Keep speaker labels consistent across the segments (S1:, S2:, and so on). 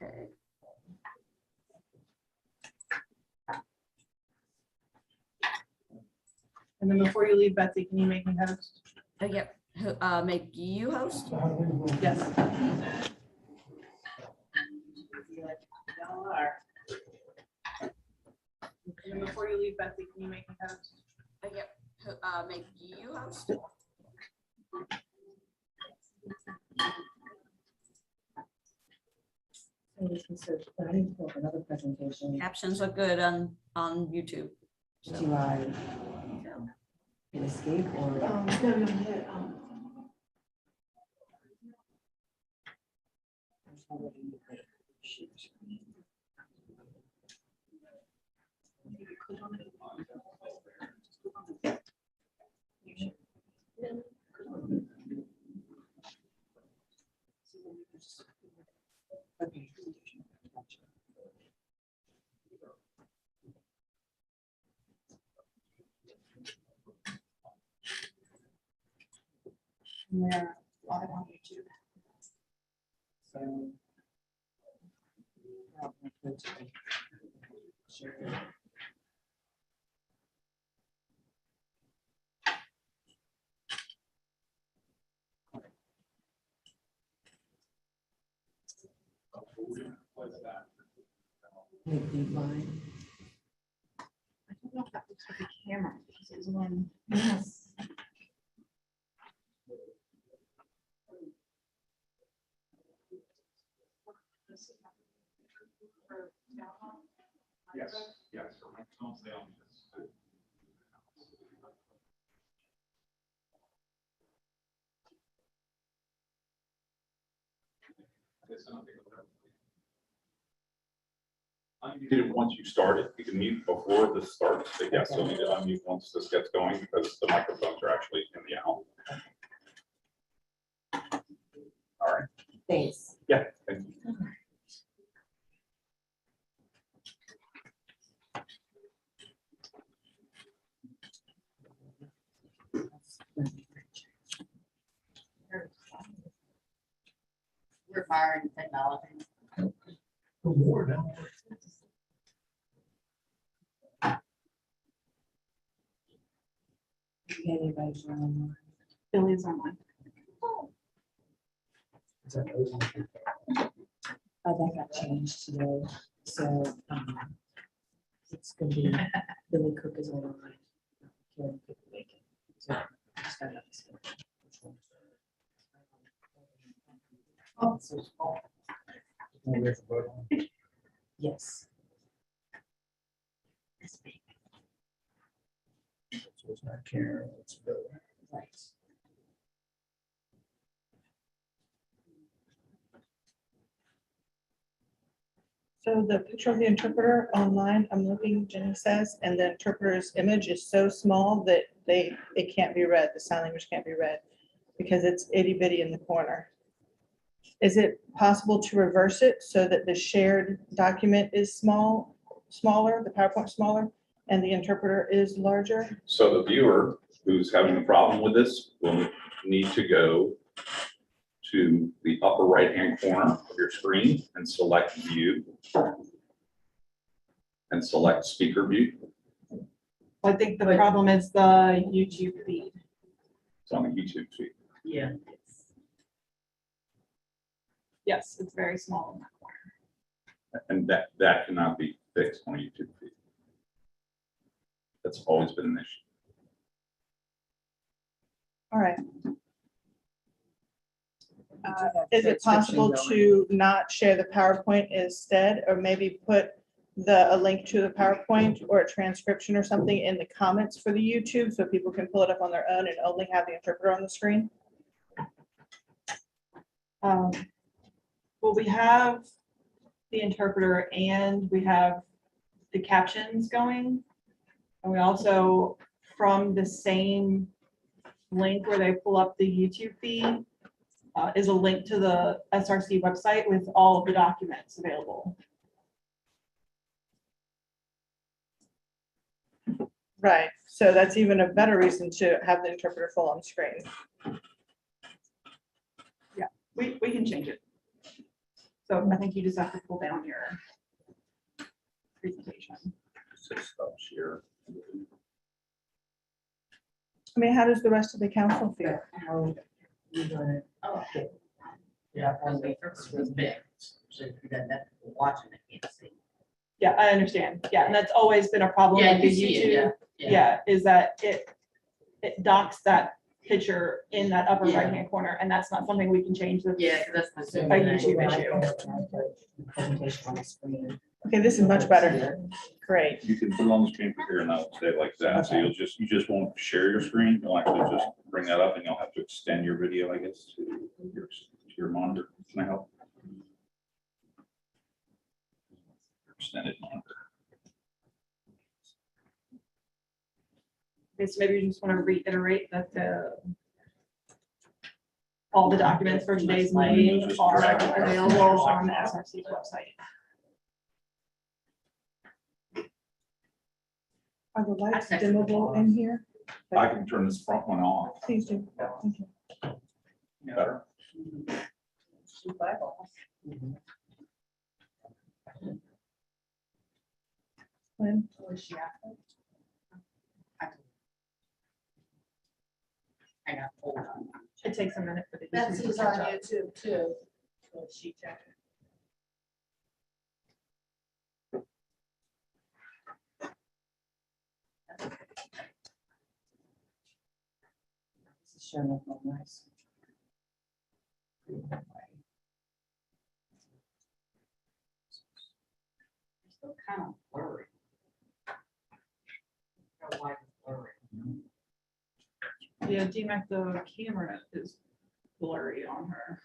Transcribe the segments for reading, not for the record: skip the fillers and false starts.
S1: Okay.
S2: And then before you leave, Betsy, can you make me host?
S1: Yep. Make you host.
S2: Yes. And then before you leave, Betsy, can you make me host?
S1: Yep. Make you host.
S3: Another presentation.
S1: Captions look good on YouTube.
S3: Do I hit escape or? Okay.
S2: They're live on YouTube.
S3: So. Sure. Make the line.
S2: I don't know if that looks like a camera. Because it's one. Yes.
S4: Yes, yes. Unmute it once you start it. You can mute before this starts. But yes, so you need to unmute once this gets going because the microphones are actually in the owl. All right.
S3: Thanks.
S4: Yeah, thank you.
S1: We're firing technology.
S5: More now.
S3: Anybody's online.
S2: Billy's online.
S5: Is that those?
S3: Oh, that got changed today, so, it's gonna be, Billy Cook is online. Karen couldn't make it. So, I just found out this morning.
S2: Oh, so small.
S3: Yes.
S5: So it's not Karen, it's Bill.
S3: Right.
S2: So the picture of the interpreter online, I'm looking, Jenny says, and the interpreter's image is so small that it can't be read. The sign language can't be read because it's itty bitty in the corner. Is it possible to reverse it so that the shared document is smaller, the PowerPoint smaller, and the interpreter is larger?
S4: So the viewer who's having a problem with this will need to go to the upper right-hand corner of your screen and select view and select speaker view.
S2: I think the problem is the YouTube feed.
S4: It's on the YouTube feed.
S3: Yeah.
S2: Yes, it's very small in that corner.
S4: And that cannot be fixed on a YouTube feed. That's always been an issue.
S2: All right. Is it possible to not share the PowerPoint instead, or maybe put a link to the PowerPoint or a transcription or something in the comments for the YouTube so people can pull it up on their own and only have the interpreter on the screen? Well, we have the interpreter and we have the captions going. And we also, from the same link where they pull up the YouTube feed, is a link to the SRC website with all of the documents available. Right, so that's even a better reason to have the interpreter full on screen. Yeah, we can change it.
S6: So I think you just have to pull down your presentation.
S4: Six stops here.
S2: I mean, how does the rest of the council feel?
S3: How you gonna
S1: Oh,
S3: get?
S1: yeah, because the interpreter was big, so you got that people watching it can't see.
S6: Yeah, I understand. Yeah, and that's always been a problem
S1: Yeah,
S6: with the
S1: you see it,
S6: YouTube. Yeah, is that it docks that picture in that upper
S1: Yeah.
S6: right-hand corner, and that's not something we can change with.
S1: Yeah, 'cause that's the
S3: So
S1: same
S6: A
S1: thing.
S6: YouTube issue.
S3: Presentation on the screen.
S2: Okay, this is much better. Great.
S4: You can put it on the screen from here and I'll stay like that. So you just won't share your screen. You'll actually just bring that up and you'll have to extend your video, I guess, to your monitor. Can I help? Extended monitor.
S6: Okay, so maybe you just want to reiterate that all the documents for today's meeting are available on the SRC website.
S2: Are the lights dimmable in here?
S4: I can turn this front one off.
S2: Please do. Thank you.
S4: Better.
S2: Lynn?
S1: I got hold on.
S6: It takes a minute for the. YouTube to
S1: Betsy's
S6: catch
S1: on
S6: up.
S1: YouTube too. So she checked it.
S3: This is showing up on nice.
S1: It's still kind of blurry. I don't know why it's blurry.
S6: Yeah, DMAC, the camera is blurry on her.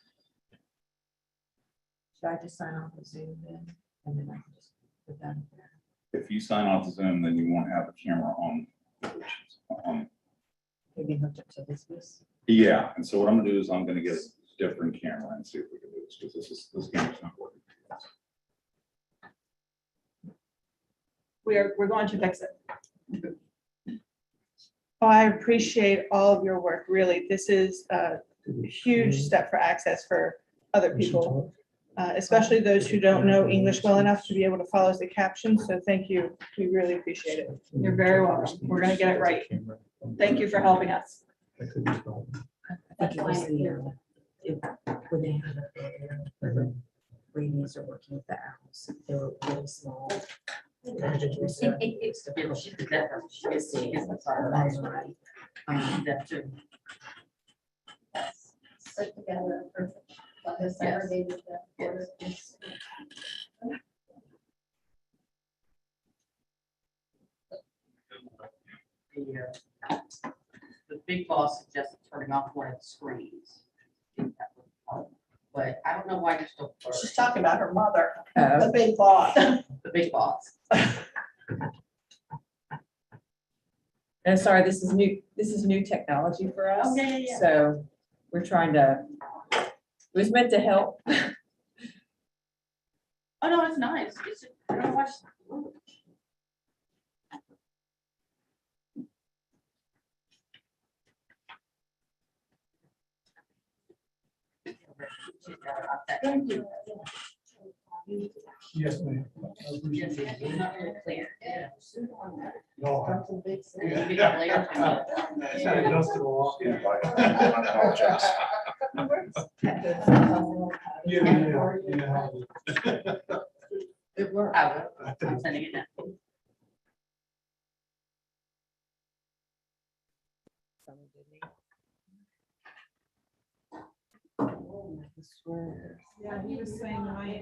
S3: Should I just sign off with Zoom then? And then I can just put that in there.
S4: If you sign off Zoom, then you won't have a camera on.
S3: Maybe hooked up to this.
S4: Yeah, and so what I'm gonna do is I'm gonna get a different camera and see if we can do this, because this camera's not working.
S6: We're going to fix it.
S2: Oh, I appreciate all of your work, really. This is a huge step for access for other people, especially those who don't know English well enough to be able to follow the captions. So thank you. We really appreciate it.
S6: You're very welcome. We're gonna get it right. Thank you for helping us.
S3: I think it was when they had the rabies are working with the owls. They were really small.
S1: She did that. She is seeing it. That's right. That too.
S7: Put together perfect. Like a Saturday with that.
S1: Yes. The big boss suggested turning off one of the screens. But I don't know why you're still. blurry.
S7: She's talking about her mother,
S3: Oh.
S7: the big boss.
S1: The big boss.
S3: And sorry, this is new technology for us.
S1: Oh, yeah.
S3: So we're trying to, it was meant to help.
S1: Oh, no, it's nice. It's just, I don't know why she's-
S7: Thank you.
S5: Yes, ma'am.
S1: Yes, it's not really clear. Yeah.
S5: No.
S1: You get that later from the-
S5: It's not adjustable. Yeah.
S1: It worked. I will. I'm sending it now.
S6: Yeah, he was saying my.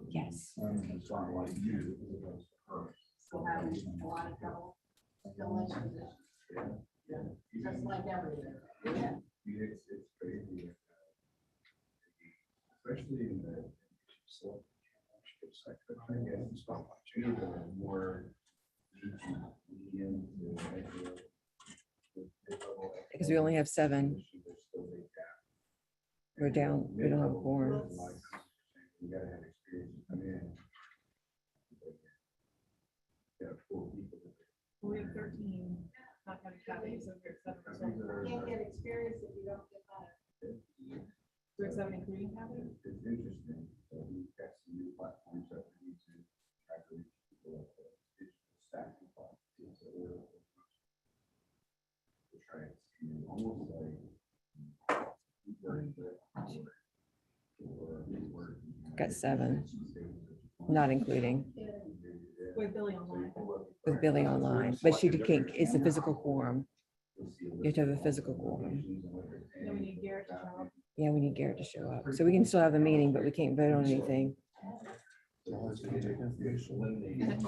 S3: Yes.
S5: It's not like you.
S7: Still having a lot of trouble. Still in position. Just like everything. Yeah.
S5: It's crazy. Especially in the. Sector, I think it's not much, you know, more.
S8: Because we only have 7. We're down, we don't have a quorum.
S5: You gotta have experience to come in. Yeah, 4 people.
S6: We have 13, not counting Kathy, so we're at 7.
S7: You can't get experience if you don't get better.
S6: We're at 7 including Kathy.
S5: It's interesting, so we've got some new platforms that we need to try to reach people at the digital stacking platforms. So we're trying to almost like.
S8: Got 7, not including
S6: With Billy online.
S8: with Billy online, but she can't, it's a physical quorum. You have to have a physical quorum.
S6: Then we need Garrett to show up.
S8: Yeah, we need Garrett to show up. So we can still have the meeting, but we can't vote on anything.
S5: The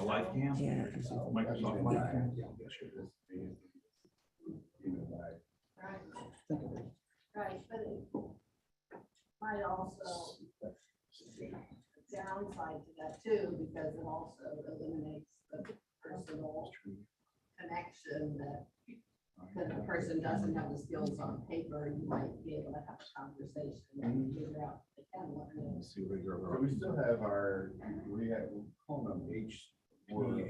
S5: live cam?
S8: Yeah.
S5: Microsoft Live.
S7: Right, but it might also downside to that too, because it also eliminates the personal connection that when a person doesn't have the skills on paper, you might be able to have a conversation and figure out if they can learn.
S5: So we still have our, we call them more of a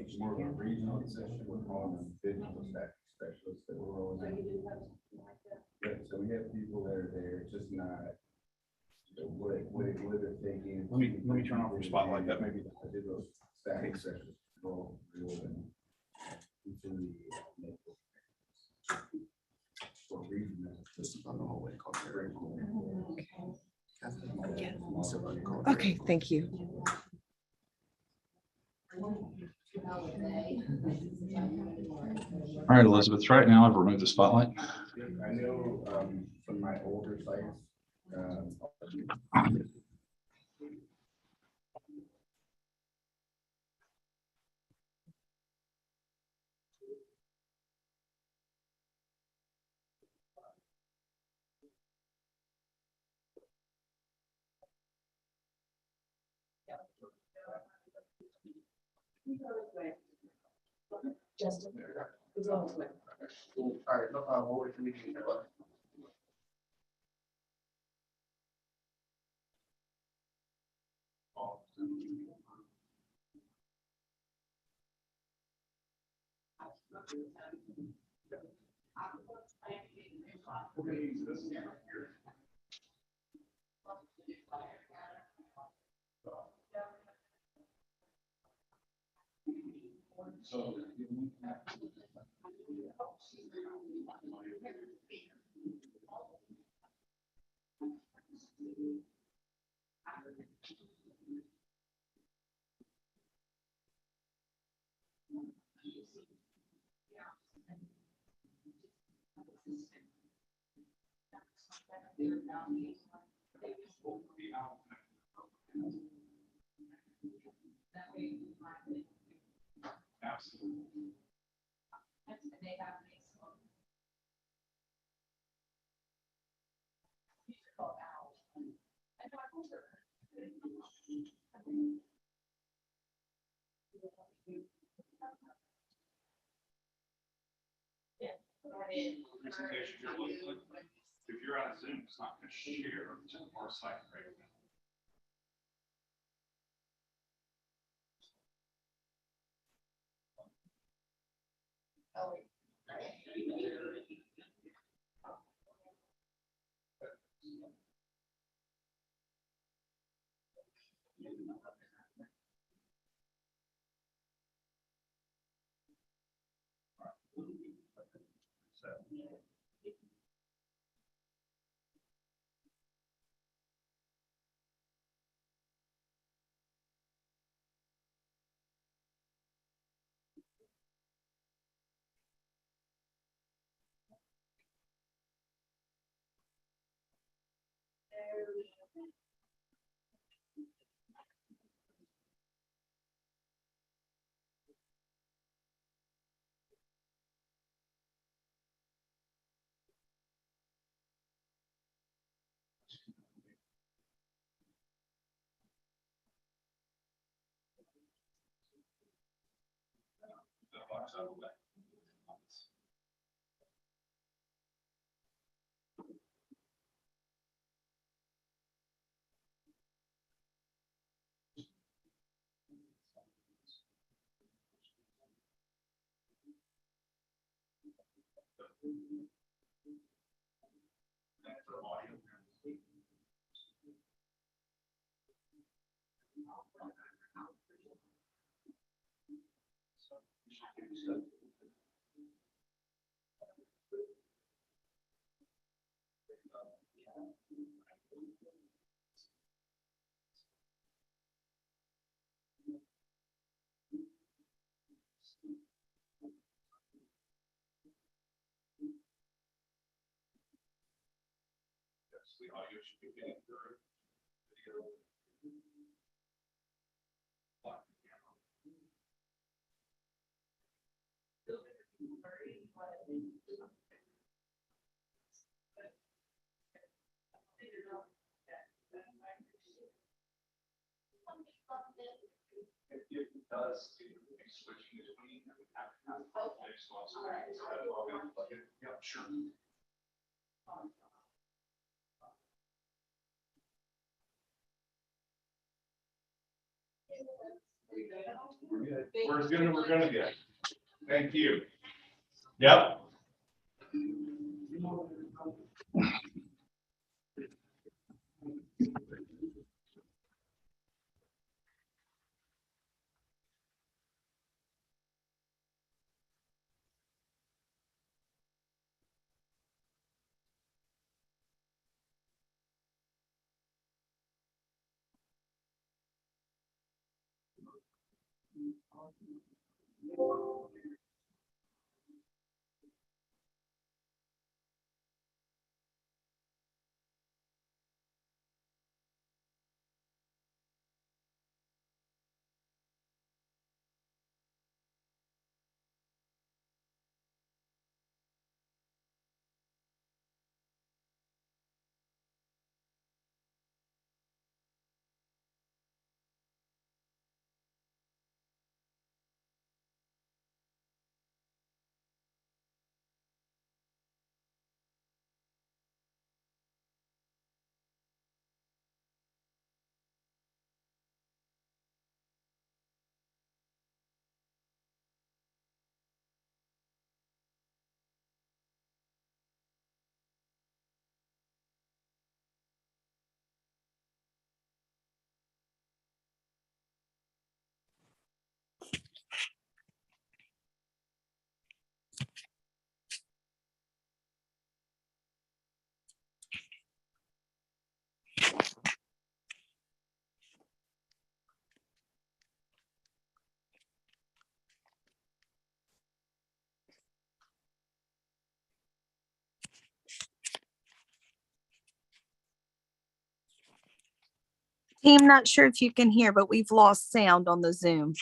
S5: regional session, we're calling them digital staff specialists that we're rolling
S7: So
S5: out.
S7: you do have something like that.
S5: Yeah, so we have people that are there, it's just not, what they're taking.
S4: Let me turn off your spotlight, that may be the.
S5: I did those static sessions. Roll, and into the network. For a reason that's just on the hallway called very cool.
S8: Okay, thank you.
S4: All right, Elizabeth, right now I've removed the spotlight.
S5: I know, some of my older sites,
S3: Justin. It's on its way.
S5: all right, no problem, we'll wait till we can get that.
S4: If you're on Zoom, it's not going to share to our site right now. The audio should be getting through. It does switching between. Yeah, sure. We're good. We're as good as we're gonna get. Thank you. Yep.
S9: Team, not sure if you can hear, but we've lost sound on the Zoom.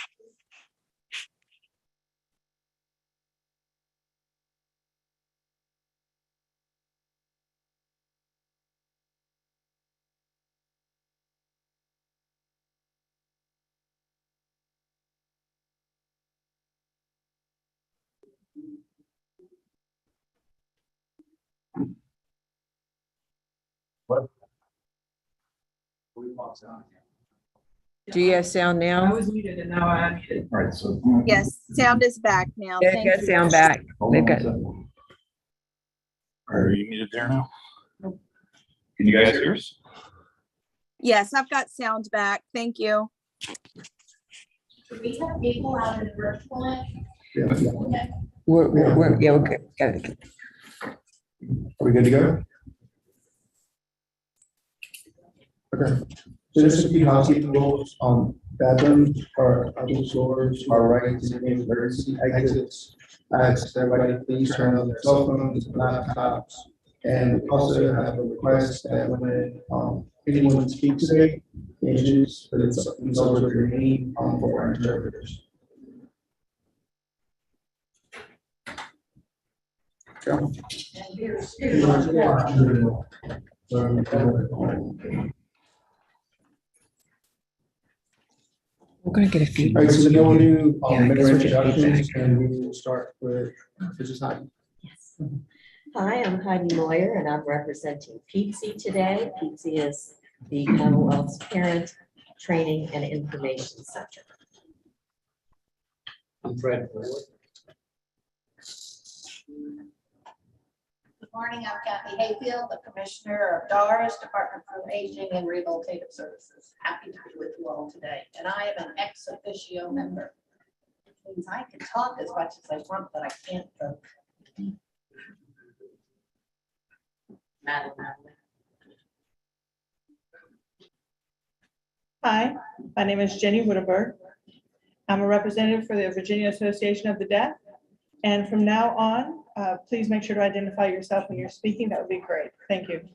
S8: Do you have sound
S6: I
S8: now?
S6: was muted and now I'm muted.
S5: All right, so.
S9: Yes, sound is back now.
S8: They've
S9: Thank
S8: got
S9: you.
S8: sound back. They've got,
S4: Are you muted there now? Can you guys hear us?
S9: Yes, I've got sound back. Thank you.
S7: Do we have people out in virtual?
S8: yeah, we're good. Got it.
S5: Are we good to go? Okay. So just a few housekeeping rules on bathrooms or other doors are right to the emergency exits. Everybody please turn on their cell phones, laptops, and we also have a request that when anyone speaks today, introduce themselves with your name for our interpreters. Go.
S8: We're gonna get a few.
S5: All right, so now we'll do
S8: Yeah, I guess
S5: member
S8: we'll get
S5: introductions,
S8: feedback.
S5: and we will start with Mrs. Hyde.
S10: Yes. Hi, I'm Heidi Moyer, and I'm representing PEPSI today. PEPSI is the Commonwealth's Parent Training and Information Center.
S11: I'm Fred.
S7: Morning, I'm Kathy Hayfield, the Commissioner of Doris, Department for Aging and Rehabilitative Services. Happy to be with you all today, and I am an ex officio member. Which means I can talk as much as I want, but I can't vote.
S2: Hi, my name is Jenny Wittenberg. I'm a representative for the Virginia Association of the Deaf. And from now on, please make sure to identify yourself when you're speaking. That would be great. Thank you.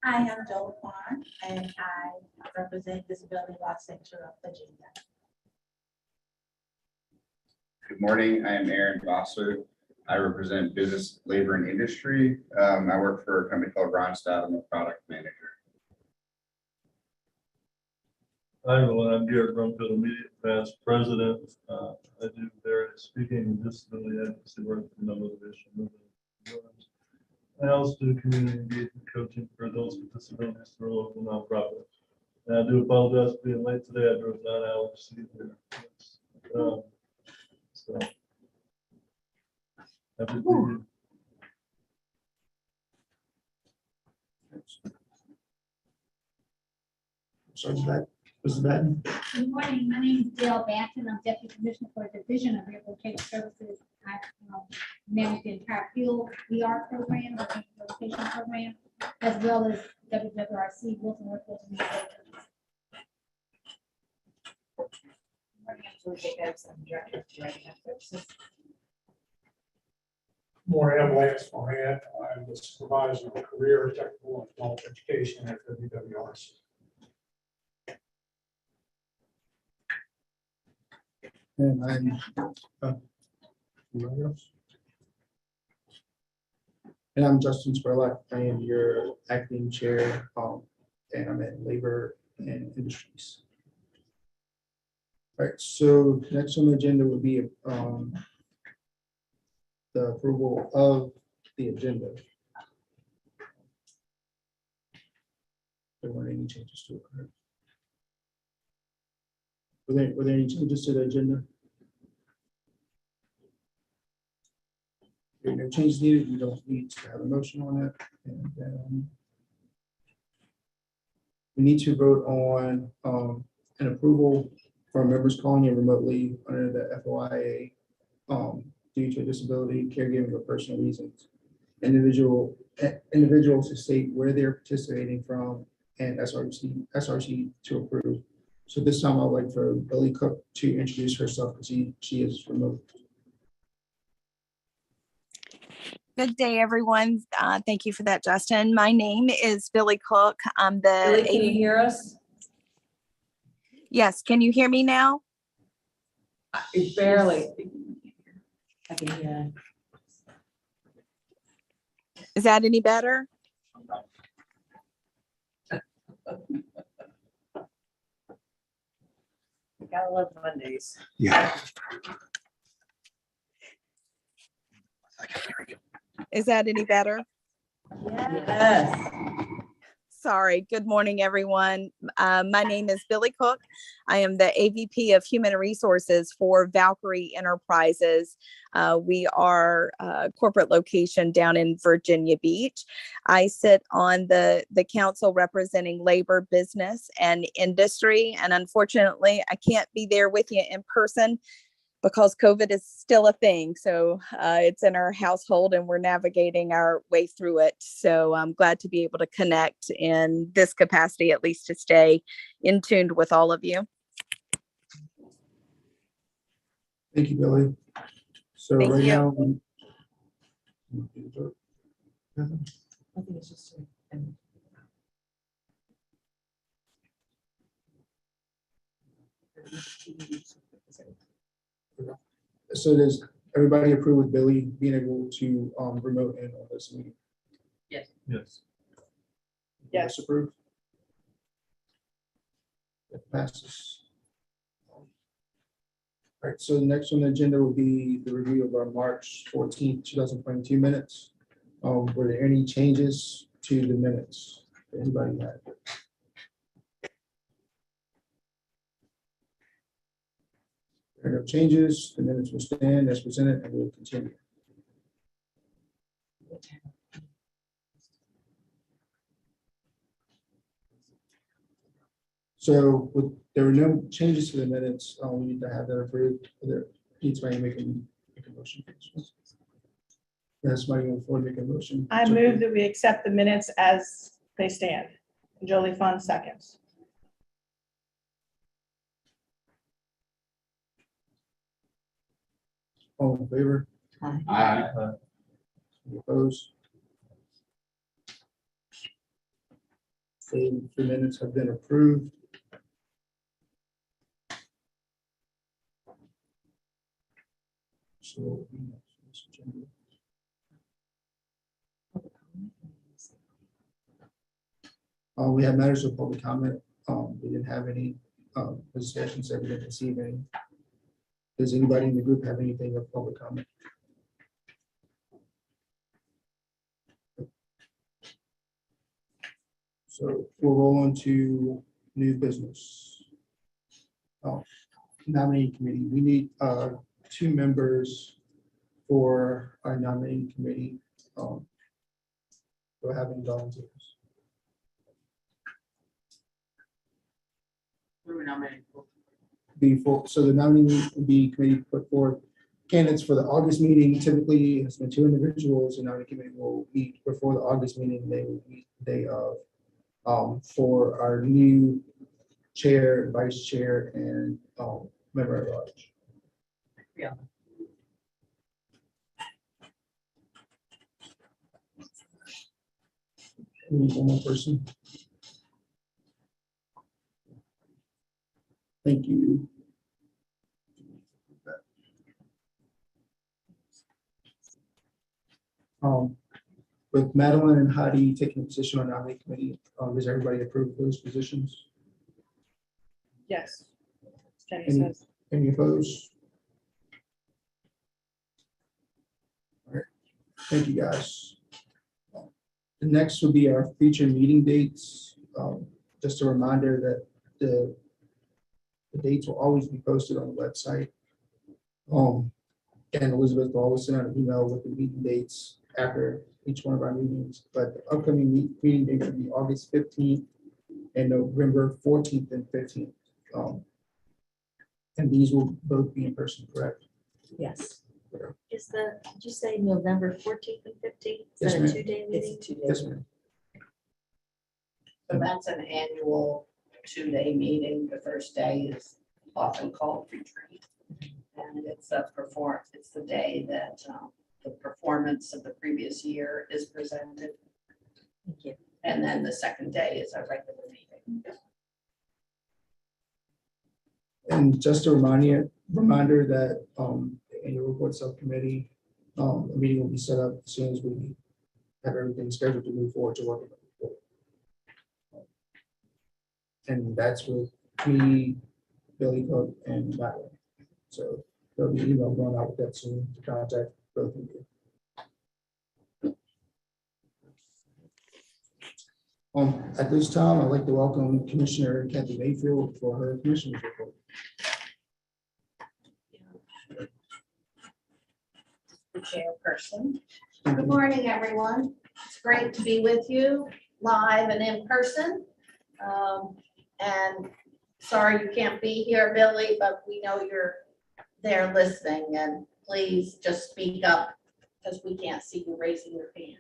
S11: I am Joel Farn, and I represent Disability Law Center of Virginia.
S12: Good morning, I am Aaron Bosser. I represent Business, Labor, and Industry. I work for a company called Ronstadt. I'm a product manager.
S13: Hi, everyone. I'm Garrett Brumfield, immediate past president. I do various speaking and disability advocacy work for a number of divisions. I also do community engagement coaching for adults with disabilities through a local nonprofit. And I do apologize for being late today. I drove 9 hours to get here. So. Happy to be here.
S5: So is that,
S11: Good morning, my name is Dale Banton. I'm Deputy Commissioner for the Division of Rehabilitative Services. I manage the entire field ER program, the rehabilitation program, as well as WWRC, Wilson Workforce Rehabilitation.
S14: Morning, I'm Lance Moran. I'm the supervisor of career, technical, and adult education at WWRC.
S5: and I'm, anybody else? And I'm Justin Spurlock. I am your acting chair, and I'm at Labor and Industries. All right, so next on the agenda would be the approval of the agenda. There weren't any changes to it, correct? Were there any changes to the agenda? There are no changes needed. You don't need to have a motion on it. And we need to vote on an approval for members calling in remotely under the FOIA due to a disability, caregiving, or personal reasons. Individuals to state where they're participating from and SRC to approve. So this time I'd like for Billy Cook to introduce herself because she is remote.
S9: Good day, everyone. Thank you for that, Justin. My name is Billy Cook. I'm the.
S3: Billy, can you hear us?
S9: Yes, can you hear me now?
S3: Barely. I can hear.
S9: Is that any better?
S1: Gotta love Mondays.
S5: Yeah.
S9: Is that any better?
S3: Yes.
S9: Sorry. Good morning, everyone. My name is Billy Cook. I am the AVP of Human Resources for Valkyrie Enterprises. We are a corporate location down in Virginia Beach. I sit on the council representing labor, business, and industry. And unfortunately, I can't be there with you in person because COVID is still a thing. So it's in our household and we're navigating our way through it. So I'm glad to be able to connect in this capacity, at least to stay in tune with all of you.
S5: Thank you, Billy. So
S9: Thank
S5: right
S9: you.
S5: now.
S3: I think it's just.
S5: So does everybody approve with Billy being able to remote in on this meeting?
S1: Yes.
S13: Yes.
S2: Yes.
S5: Approved. It passes. All right, so the next on the agenda will be the review of our March 14th, 2022 minutes. Were there any changes to the minutes? Anybody have? There are no changes. The minutes will stand as presented and will continue.
S3: the town.
S5: So there were no changes to the minutes. We need to have that approved. There needs to make a motion. Yes, somebody on the floor make a motion.
S2: I move that we accept the minutes as they stand. Jolie Fund seconds.
S5: All in favor?
S4: Aye.
S5: Any opposed? So the minutes have been approved. So. We have matters of public comment. We didn't have any discussions that we didn't receive any. Does anybody in the group have anything of public comment? So we'll roll on to new business. Nominating committee. We need 2 members for our nominating committee. We're having volunteers. So the nominating committee put forth candidates for the August meeting. Typically, it's been 2 individuals, and now the committee will meet before the August meeting. They will meet the day of for our new chair, vice chair, and member at large.
S1: Yeah.
S5: We need 1 more person. Thank you. With Madeline and Heidi taking a position on nominating committee, does everybody approve those positions?
S2: Yes. Jenny
S5: Any-
S2: says.
S5: Any opposed? All right, thank you, guys. The next will be our future meeting dates. Just a reminder that the dates will always be posted on the website. And Elizabeth will always send out an email with the meeting dates after each one of our meetings. But the upcoming meeting dates will be August 15th and November 14th and 15th. And these will both be in person, correct?
S10: Yes. Did you say November 14th and 15th? Is
S5: Yes,
S10: that a
S5: ma'am.
S10: 2-day meeting?
S5: Yes, ma'am.
S1: So that's an annual 2-day meeting. The first day is often called retreat. And it's it's the day that the performance of the previous year is presented.
S10: Thank you.
S1: And then the second day is our regular meeting.
S5: And just a reminder that the annual report subcommittee, a meeting will be set up as soon as we have everything scheduled to move forward to work on the report. And that's with me, Billy Cook, and Madeline. So there'll be an email going out with that soon to contact both of you. At this time, I'd like to welcome Commissioner Kathy Mayfield for her commissioner's report.
S7: Chairperson. Good morning, everyone. It's great to be with you live and in person. And sorry you can't be here, Billy, but we know you're there listening, and please just speak up because we can't see you raising your hand.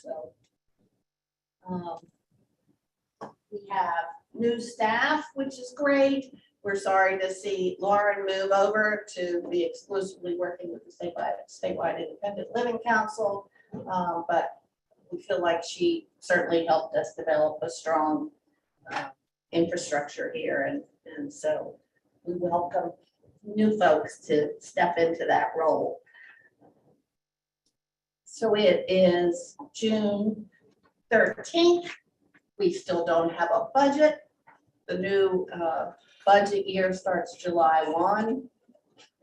S7: So we have new staff, which is great. We're sorry to see Lauren move over to be exclusively working with the statewide Independent Living Council, but we feel like she certainly helped us develop a strong infrastructure here, and so we welcome new folks to step into that role. So it is June 13th. We still don't have a budget. The new budget year starts July 1.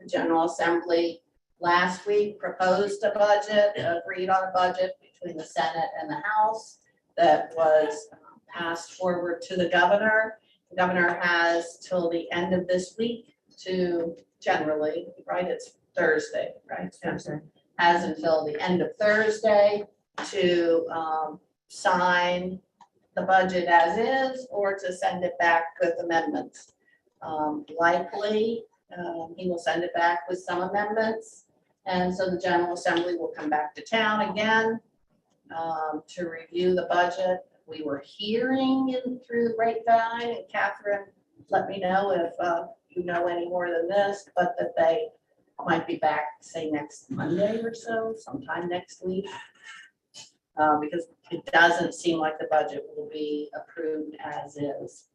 S7: The General Assembly last week proposed a budget, agreed on a budget between the Senate and the House that was passed forward to the governor. The governor has till the end of this week to generally, right, it's Thursday, right?
S10: Thursday.
S7: Has until the end of Thursday
S1: to sign the budget as is or to send it back with amendments. Likely, he will send it back with some amendments. And so the General Assembly will come back to town again to review the budget. We were hearing through the grapevine, and Catherine let me know if you know any more than this, but that they might be back, say, next Monday or so, sometime next week. Because it doesn't seem like the budget will be approved as is.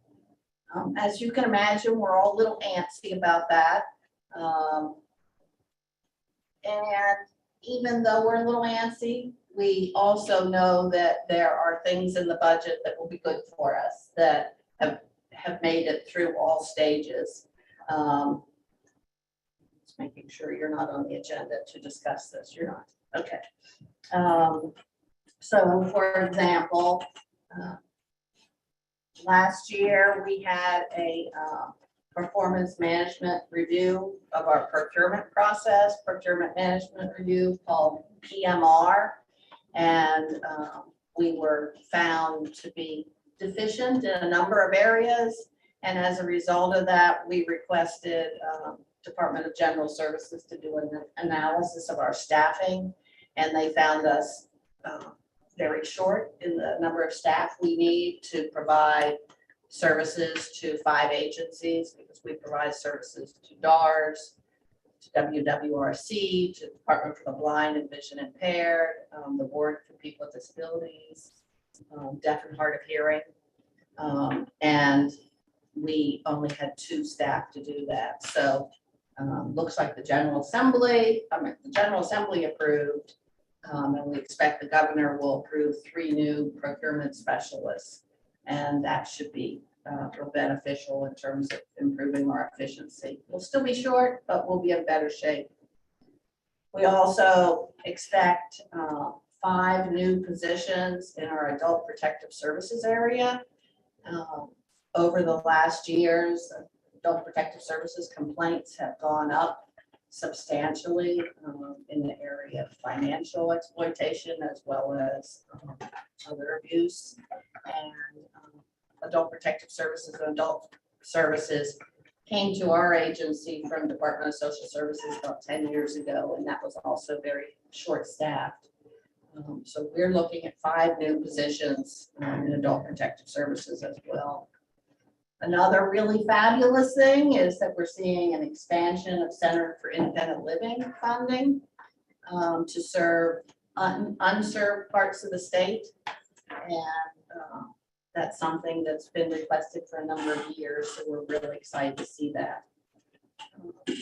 S1: As you can imagine, we're all a little antsy about that. And even though we're a little antsy, we also know that there are things in the budget that will be good for us, that have made it through all stages. Just making sure you're not on the agenda to discuss this. You're not. Okay. So for example, last year we had a performance management review of our procurement process, procurement management review called PMR. And we were found to be deficient in a number of areas. And as a result of that, we requested Department of General Services to do an analysis of our staffing. And they found us very short in the number of staff we need to provide services to 5 agencies, because we provide services to DARS, to WWRC, to the Department for the Blind and Vision Impaired, the Board for People with Disabilities, Deaf and Hard of Hearing. And we only had 2 staff to do that. So looks like the General Assembly approved, and we expect the governor will approve 3 new procurement specialists. And that should be real beneficial in terms of improving our efficiency. We'll still be short, but we'll be in better shape. We also expect 5 new positions in our adult protective services area. Over the last years, adult protective services complaints have gone up substantially in the area of financial exploitation as well as other abuse. And adult protective services and adult services came to our agency from Department of Social Services about 10 years ago, and that was also very short-staffed. So we're looking at 5 new positions in adult protective services as well. Another really fabulous thing is that we're seeing an expansion of Center for Independent Living funding to serve unserved parts of the state. And that's something that's been requested for a number of years, so we're really excited to see that.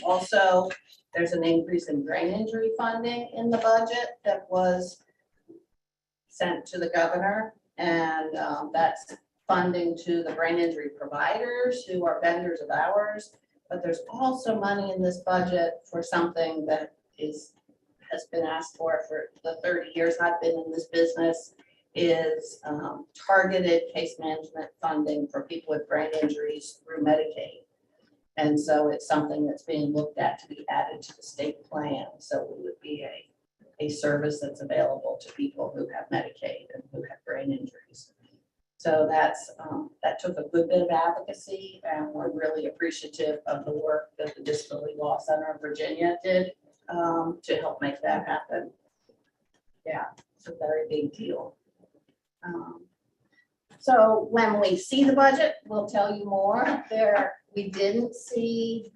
S1: Also, there's an increase in brain injury funding in the budget that was sent to the governor, and that's funding to the brain injury providers who are vendors of ours. But there's also money in this budget for something that has been asked for the 30 years I've been in this business, is targeted case management funding for people with brain injuries through Medicaid. And so it's something that's being looked at to be added to the state plan. So it would be a service that's available to people who have Medicaid and who have brain injuries. So that's that took a good bit of advocacy, and we're really appreciative of the work that the Disability Law Center of Virginia did to help make that happen. Yeah, it's a very big deal. So when we see the budget, we'll tell you more. We didn't see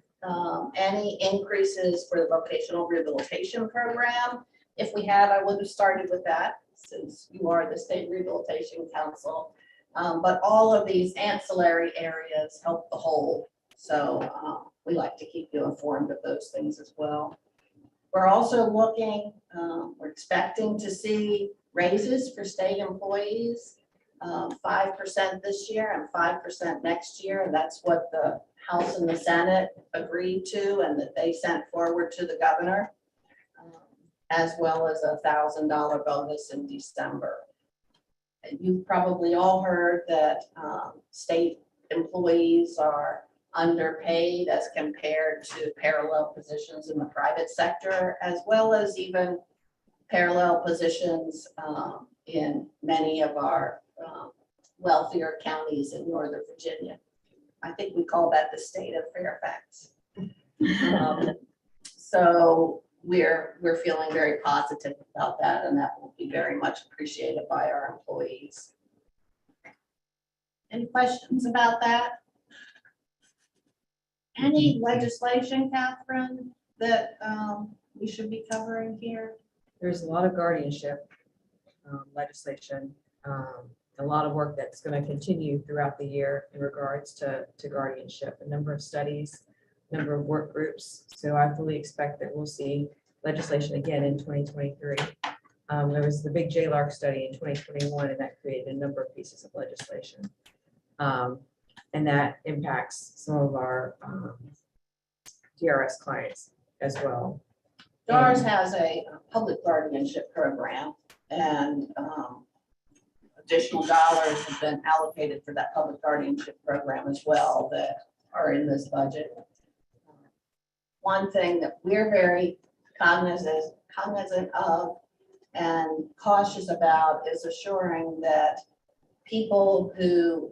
S1: any increases for the vocational rehabilitation program. If we had, I would have started with that, since you are the State Rehabilitation Council. But all of these ancillary areas help the whole. So we like to keep you informed of those things as well. We're also looking, we're expecting to see raises for state employees, 5% this year and 5% next year. And that's what the House and the Senate agreed to, and that they sent forward to the governor, as well as a $1,000 bonus in December. And you've probably all heard that state employees are underpaid as compared to parallel positions in the private sector, as well as even parallel positions in many of our wealthier counties in Northern Virginia. I think we call that the state of Fairfax. So we're feeling very positive about that, and that will be very much appreciated by our employees. Any questions about that? Any legislation, Catherine, that we should be covering here?
S3: There's a lot of guardianship legislation, a lot of work that's going to continue throughout the year in regards to guardianship, a number of studies, number of work groups. So I fully expect that we'll see legislation again in 2023. There was the big JLARC study in 2021, and that created a number of pieces of legislation. And that impacts some of our DRS clients as well.
S1: Doris has a public guardianship program, and additional dollars have been allocated for that public guardianship program as well that are in this budget. One thing that we're very cognizant of and cautious about is assuring that people who,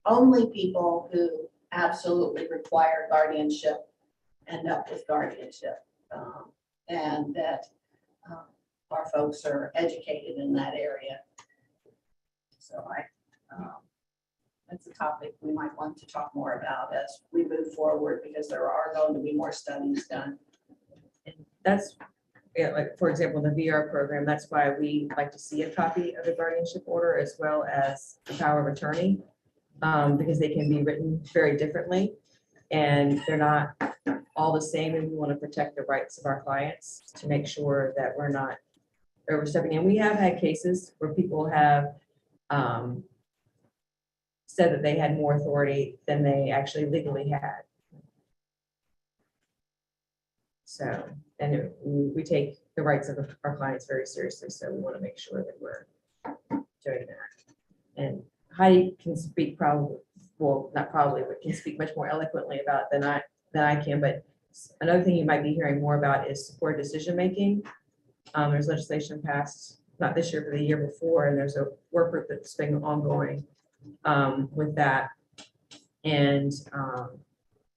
S1: only people who absolutely require guardianship end up with guardianship, and that our folks are educated in that area. So that's a topic we might want to talk more about as we move forward, because there are going to be more studies done.
S3: And that's, yeah, like, for example, the VR program, that's why we like to see a copy of the guardianship order as well as the power of attorney, because they can be written very differently and they're not all the same, and we want to protect the rights of our clients to make sure that we're not overstepping. And we have had cases where people have said that they had more authority than they actually legally had. So, and we take the rights of our clients very seriously, so we want to make sure that we're doing that. And Heidi can speak probably, well, not probably, but can speak much more eloquently about it than I can. But another thing you might be hearing more about is supported decision-making. There's legislation passed, not this year, but the year before, and there's a work group that's been ongoing with that. And,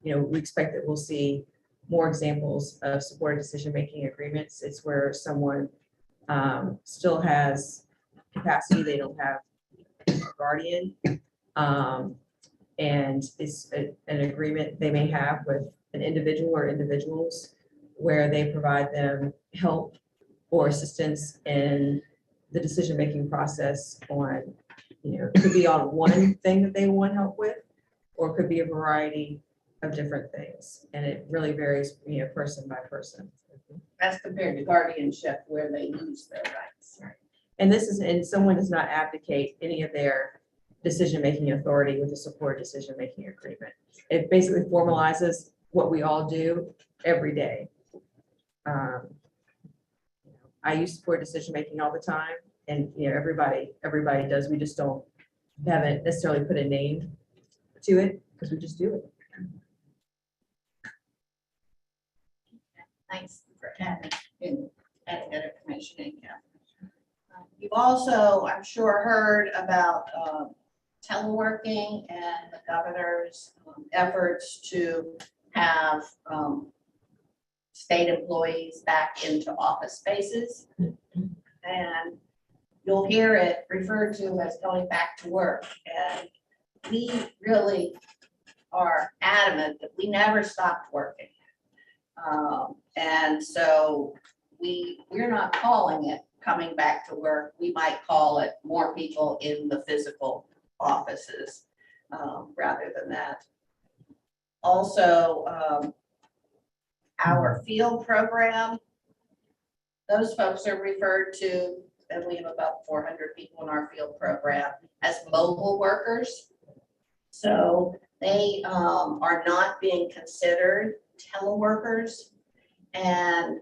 S3: you know, we expect that we'll see more examples of supported decision-making agreements. It's where someone still has capacity, they don't have a guardian, and it's an agreement they may have with an individual or individuals where they provide them help or assistance in the decision-making process on, you know, it could be on one thing that they want help with, or it could be a variety of different things. And it really varies, you know, person by person.
S1: As compared to guardianship where they lose their rights.
S3: And this is, and someone does not abdicate any of their decision-making authority with a support decision-making agreement. It basically formalizes what we all do every day. I use support decision-making all the time, and you know, everybody does. We just haven't necessarily put a name to it because we just do it.
S1: Thanks for adding that information in, Catherine. You've also, I'm sure, heard about teleworking and the governor's efforts to have state employees back into office spaces. And you'll hear it referred to as going back to work. And we really are adamant that we never stopped working. And so we're not calling it coming back to work. We might call it more people in the physical offices rather than that. Also, our field program, those folks are referred to, and we have about 400 people in our field program, as mobile workers. So they are not being considered teleworkers, and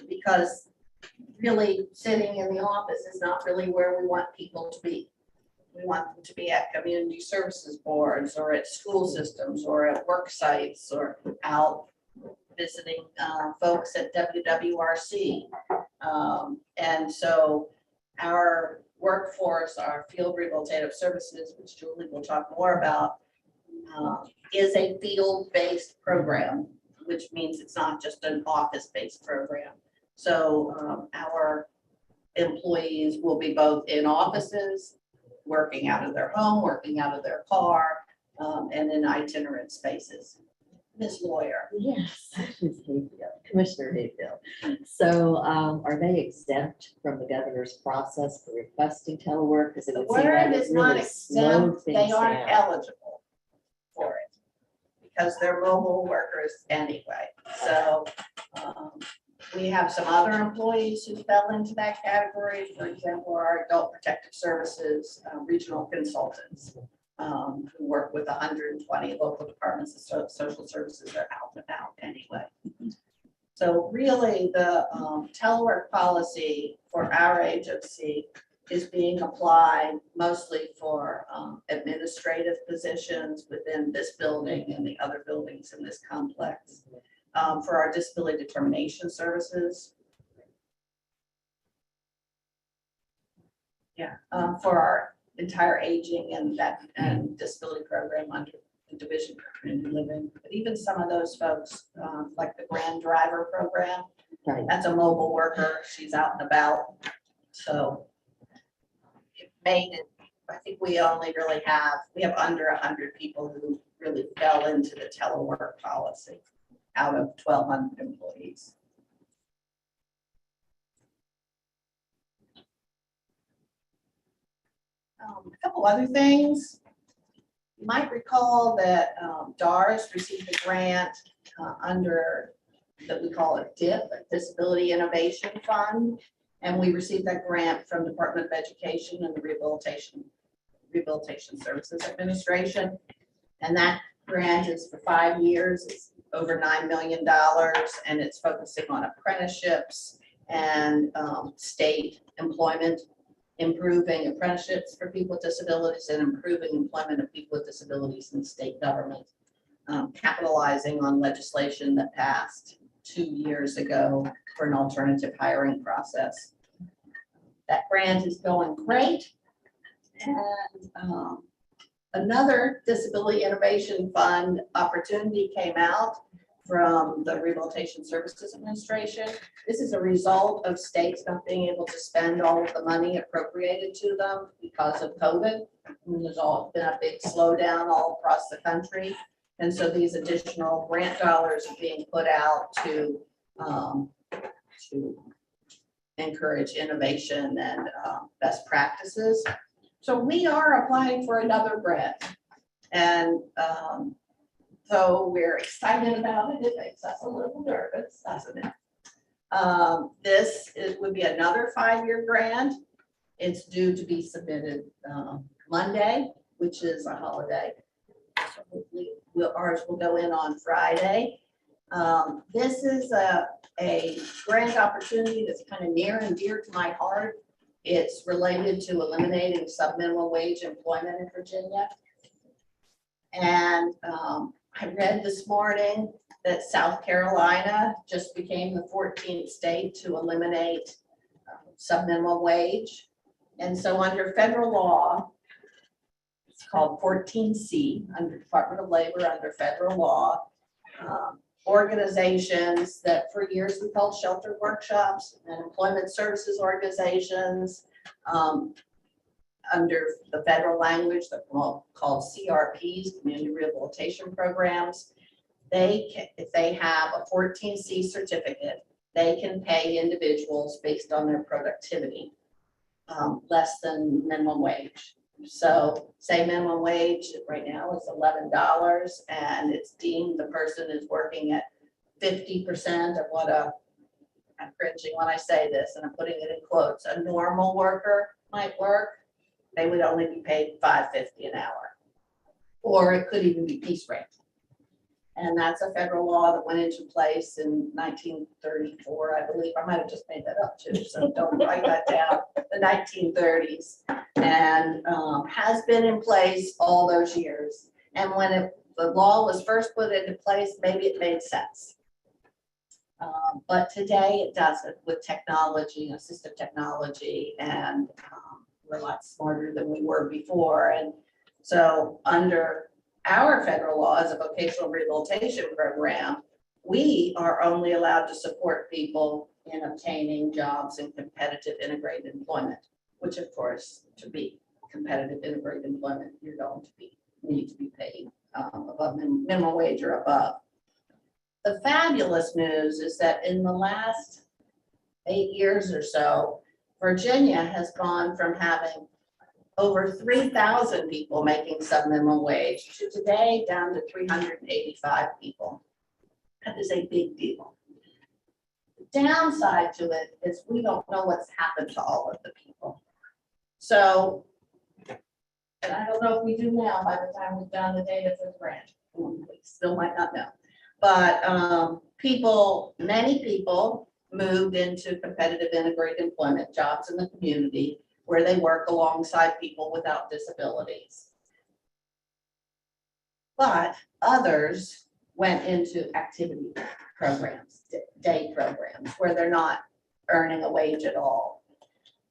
S1: because really sitting in the office is not really where we want people to be. We want them to be at community services boards or at school systems or at work sites or out visiting folks at WWRC. And so our workforce, our field rehabilitative services, which Julie will talk more about, is a field-based program, which means it's not just an office-based program. So our employees will be both in offices, working out of their home, working out of their car, and in itinerant spaces. Ms. Lawyer.
S10: Yes, Ms. Mayfield, Commissioner Mayfield. So are they exempt from the governor's process for requesting telework? Because it
S1: The
S10: would seem that
S1: word
S10: it
S1: is not
S10: really slowed
S1: exempt, they
S10: things
S1: aren't
S10: down.
S1: eligible for it because they're mobile workers anyway. So we have some other employees who fell into that category. For example, our adult protective services regional consultants who work with 120 local departments of social services. Are out and about anyway. So really the telework policy for our agency is being applied mostly for administrative positions within this building and the other buildings in this complex. For our disability determination services. Yeah, for our entire aging and disability program under the Division of Community Living, but even some of those folks, like the Grand Driver program,
S10: Right.
S1: that's a mobile worker. She's out and about, so it made it. I think we only really have under 100 people who really fell into the telework policy out of 1,200 employees. A couple other things. You might recall that Doris received a grant under that we call a DIP, a Disability Innovation Fund, and we received that grant from Department of Education and the Rehabilitation Services Administration, and that grant is for 5 years. It's over $9 million, and it's focusing on apprenticeships and state employment, improving apprenticeships for people with disabilities and improving employment of people with disabilities in state government, capitalizing on legislation that passed 2 years ago for an alternative hiring process. That grant is going great. And another Disability Innovation Fund opportunity came out from the Rehabilitation Services Administration. This is a result of states not being able to spend all of the money appropriated to them because of COVID. And there's been a big slowdown all across the country. And so these additional grant dollars are being put out to encourage innovation and best practices. So we are applying for another grant. And so we're excited about it. It makes us a little nervous, doesn't it? This would be another 5-year grant. It's due to be submitted Monday, which is a holiday. So hopefully ours will go in on Friday. This is a grant opportunity that's kind of near and dear to my heart. It's related to eliminating subminimum wage employment in Virginia. And I read this morning that South Carolina just became the 14th state to eliminate subminimum wage. And so under federal law, it's called 14C, under Department of Labor, under federal law, organizations that for years we called shelter workshops and employment services organizations, under the federal language, they're called CRPs, Community Rehabilitation Programs. If they have a 14C certificate, they can pay individuals based on their productivity, less than minimum wage. So say minimum wage right now is $11, and it's deemed the person is working at 50% of what I'm cringing when I say this, and I'm putting it in quotes, a normal worker might work. They would only be paid $5.50 an hour, or it could even be piece rate. And that's a federal law that went into place in 1934, I believe. I might have just made that up too, so don't write that down. The 1930s, and has been in place all those years. And when the law was first put into place, maybe it made sense. But today it doesn't with technology and assistive technology, and we're a lot smarter than we were before. And so under our federal law as a vocational rehabilitation program, we are only allowed to support people in obtaining jobs in competitive integrated employment, which of course, to be competitive integrated employment, you're going to need to be paid above minimum wage or above. The fabulous news is that in the last 8 years or so, Virginia has gone from having over 3,000 people making sub-minimum wage to today down to 385 people. That is a big deal. The downside to it is we don't know what's happened to all of the people. So, and I don't know if we do now by the time we've done the data for the grant. We still might not know. But many people moved into competitive integrated employment jobs in the community where they work alongside people without disabilities. But others went into activity programs, day programs, where they're not earning a wage at all.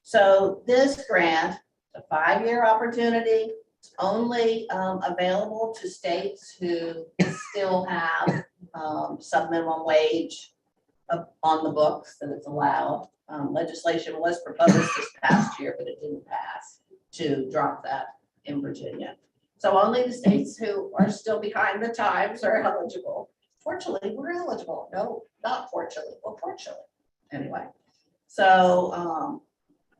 S1: So this grant, a 5-year opportunity, it's only available to states who still have sub-minimum wage on the books that it's allowed. Legislation was proposed this past year, but it didn't pass to drop that in Virginia. So only the states who are still behind the times are eligible. Fortunately, we're eligible. No, not fortunately. Well, fortunately. Anyway, so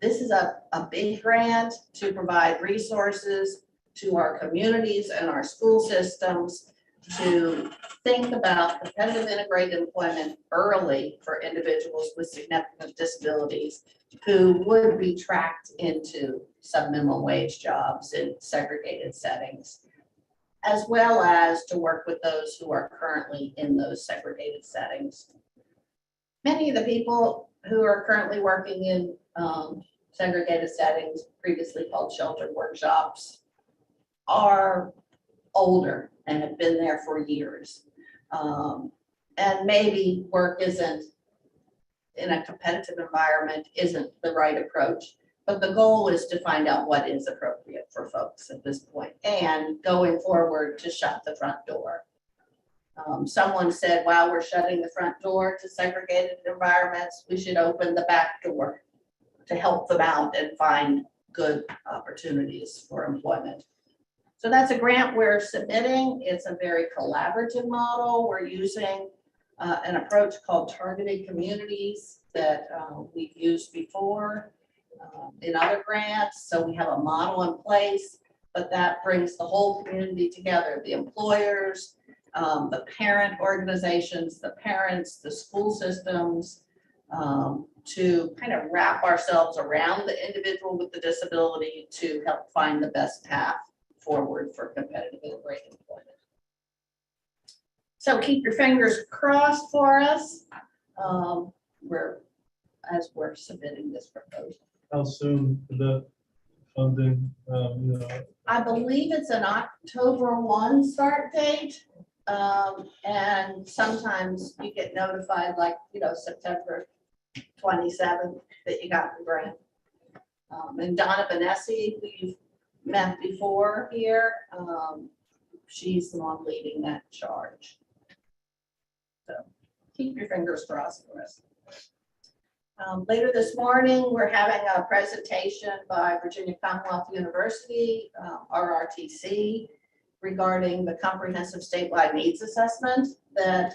S1: this is a big grant to provide resources to our communities and our school systems to think about competitive integrated employment early for individuals with significant disabilities who would be tracked into sub-minimum wage jobs in segregated settings, as well as to work with those who are currently in those segregated settings. Many of the people who are currently working in segregated settings, previously called sheltered workshops, are older and have been there for years. And maybe work isn't, in a competitive environment, isn't the right approach. But the goal is to find out what is appropriate for folks at this point, and going forward to shut the front door. Someone said, while we're shutting the front door to segregated environments, we should open the back door to help them out and find good opportunities for employment. So that's a grant we're submitting. It's a very collaborative model. We're using an approach called targeted communities that we've used before in other grants. So we have a model in place, but that brings the whole community together, the employers, the parent organizations, the parents, the school systems, to kind of wrap ourselves around the individual with the disability to help find the best path forward for competitive integrated employment. So keep your fingers crossed for us. As we're submitting this proposal.
S13: How soon for the funding,
S1: I believe it's an October 1 start date. And sometimes you get notified like, September 27th that you got the grant. And Donna Benessi, who you've met before here, she's the one leading that charge. So keep your fingers crossed for us. Later this morning, we're having a presentation by Virginia Commonwealth University, RRTC, regarding the comprehensive statewide needs assessment that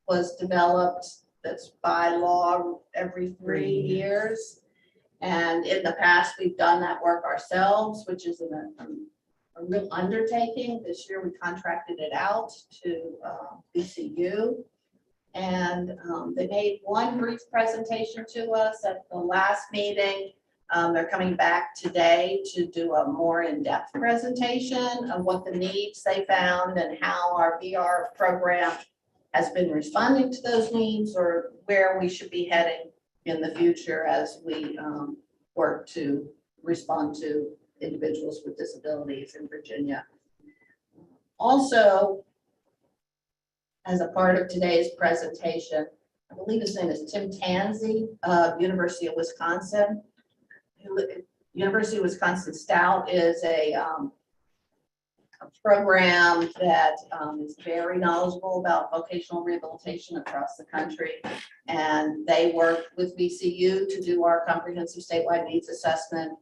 S1: was developed, that's by law every 3 years. And in the past, we've done that work ourselves, which is a real undertaking. This year, we contracted it out to BCU. And they made one brief presentation to us at the last meeting. They're coming back today to do a more in-depth presentation of what the needs they found and how our VR program has been responding to those needs, or where we should be heading in the future as we work to respond to individuals with disabilities in Virginia. Also, as a part of today's presentation, I believe his name is Tim Tansey of University of Wisconsin. University of Wisconsin Stout is a program that is very knowledgeable about vocational rehabilitation across the country. And they work with VCU to do our comprehensive statewide needs assessment.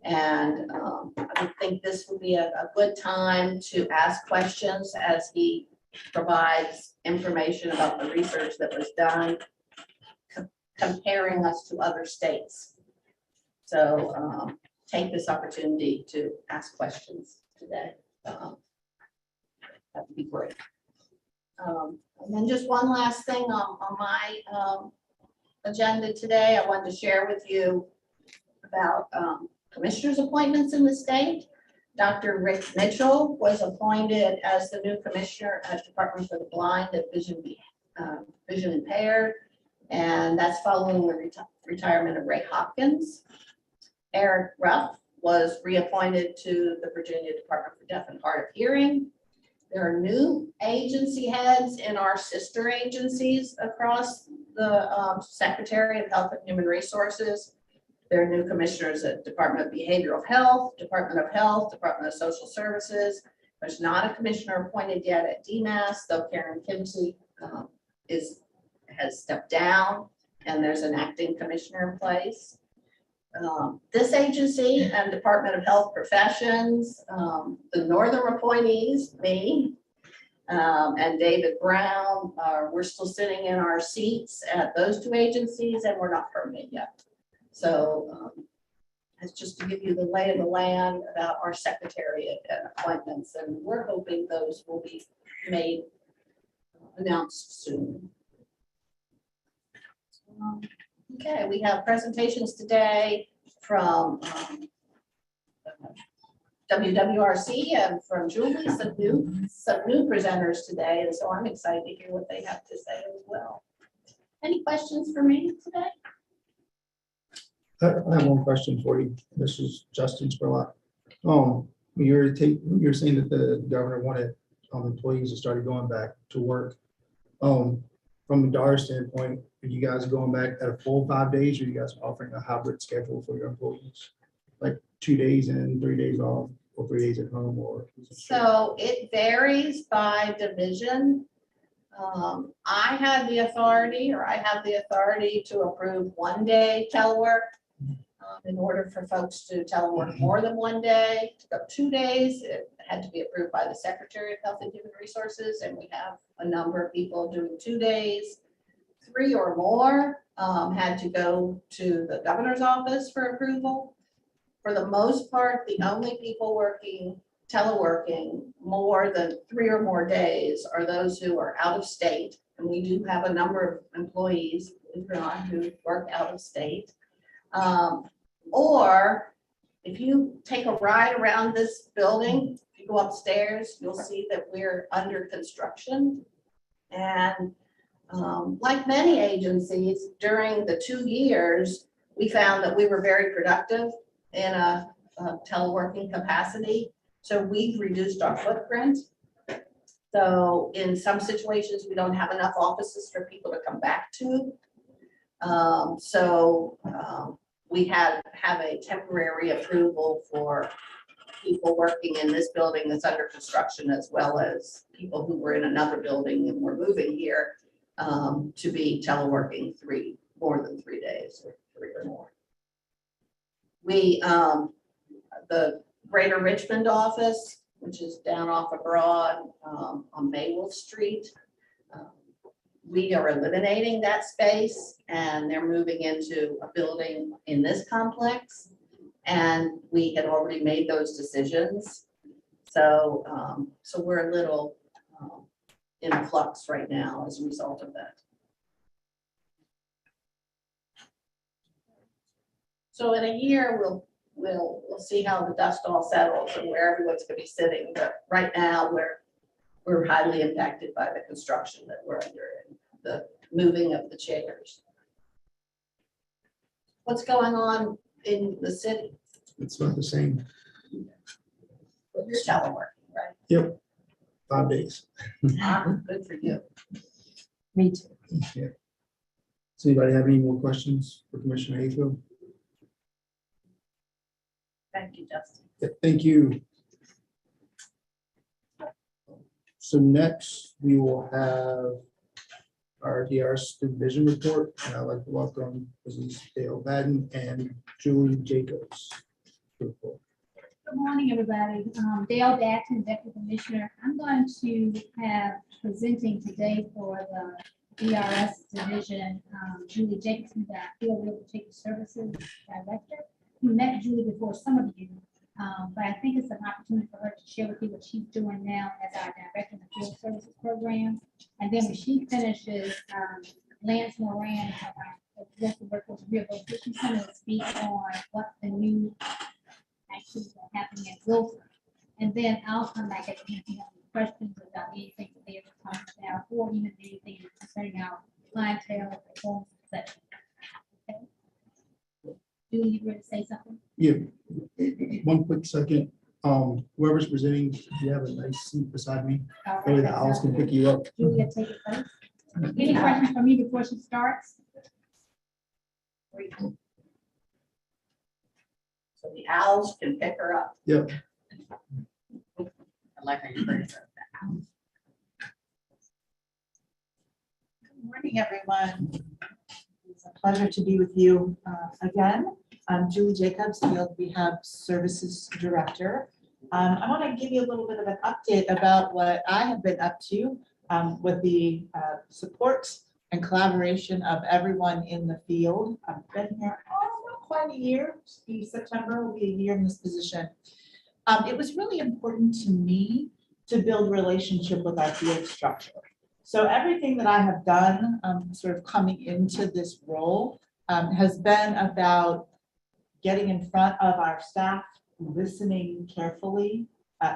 S1: And I would think this would be a good time to ask questions as he provides information about the research that was done, comparing us to other states. So take this opportunity to ask questions today. That would be great. And then just one last thing on my agenda today, I wanted to share with you about commissioners' appointments in the state. Dr. Rick Mitchell was appointed as the new commissioner at Department for the Blind and Vision Impaired, and that's following the retirement of Ray Hopkins. Eric Ruff was reappointed to the Virginia Department for Deaf and Hard of Hearing. There are new agency heads in our sister agencies across the Secretary of Health and Human Resources. There are new commissioners at Department of Behavioral Health, Department of Health, Department of Social Services. There's not a commissioner appointed yet at DMAS, though Karen Kimsey has stepped down, and there's an acting commissioner in place. This agency and Department of Health Professions, the Northern appointees, me, and David Brown, we're still sitting in our seats at those two agencies, and we're not permanent yet. So it's just to give you the lay of the land about our secretariat and appointments, and we're hoping those will be made announced soon. Okay, we have presentations today from WWRC and from Julie, some new presenters today, and so I'm excited to hear what they have to say as well. Any questions for me today?
S5: I have one question for you. This is Justin Spurlock. You're saying that the governor wanted employees to start going back to work. From a Doris standpoint, are you guys going back at a full 5 days, or are you guys offering a hybrid schedule for your employees? Like 2 days in, 3 days off, or 3 days at home, or?
S1: So it varies by division. I have the authority to approve 1 day telework. In order for folks to telework more than 1 day, to go 2 days, it had to be approved by the Secretary of Health and Human Resources, and we have a number of people doing 2 days. 3 or more had to go to the governor's office for approval. For the most part, the only people teleworking more than 3 or more days are those who are out of state, and we do have a number of employees, believe it or not, who work out of state. Or if you take a ride around this building, if you go upstairs, you'll see that we're under construction. And like many agencies, during the 2 years, we found that we were very productive in a teleworking capacity. So we've reduced our footprint. So in some situations, we don't have enough offices for people to come back to. We have a temporary approval for people working in this building that's under construction, as well as people who were in another building and were moving here to be teleworking more than 3 days, or 3 or more. The Greater Richmond office, which is down off of Broad on Mayfield Street, we are eliminating that space, and they're moving into a building in this complex. And we had already made those decisions. So we're a little in flux right now as a result of that. So in a year, we'll see how the dust all settles and where everyone's going to be sitting. But right now, we're highly impacted by the construction that we're under and the moving of the chairs. What's going on in the city?
S5: It's not the same.
S1: You're teleworking, right?
S5: Yep, 5 days.
S1: Good for you.
S3: Me too.
S5: Yeah. Does anybody have any more questions for Commissioner Mayfield?
S1: Thank you, Justin.
S5: Yeah, thank you. So next, we will have our DRS division report, and I'd like to welcome Ms. Dale Madden and Julie Jacobs.
S11: Good morning, everybody. Dale Batton, Deputy Commissioner. I'm going to have presenting today for the DRS division, Julie Jacobson, the Field Rehabilitative Services Director. We met Julie before, some of you, but I think it's an opportunity for her to share with you what she's doing now as our Director of the Field Services Program. And then when she finishes, Lance Moran, our local workforce rehabilitation, she's going to speak on what the new actions are happening at Wilson. And then I'll come back at the end, if you have any questions about anything that they have talked about, or even anything concerning our clientele, performance, etc. Okay. Julie, you ready to say something?
S5: Yeah, one quick second. Whoever's presenting, if you have a nice seat beside me,
S11: All
S5: that way
S11: right,
S5: the owls can pick you up.
S11: Julia, take it first. Any questions for me before she starts? Great.
S1: So the owls can pick her up.
S5: Yep.
S1: I like how you phrase that.
S2: Good morning, everyone. It's a pleasure to be with you again. I'm Julie Jacobs, Field Rehab Services Director. I want to give you a little bit of an update about what I have been up to with the support and collaboration of everyone in the field. I've been here not quite a year. September will be a year in this position. It was really important to me to build relationship with our field structure. So everything that I have done sort of coming into this role has been about getting in front of our staff, listening carefully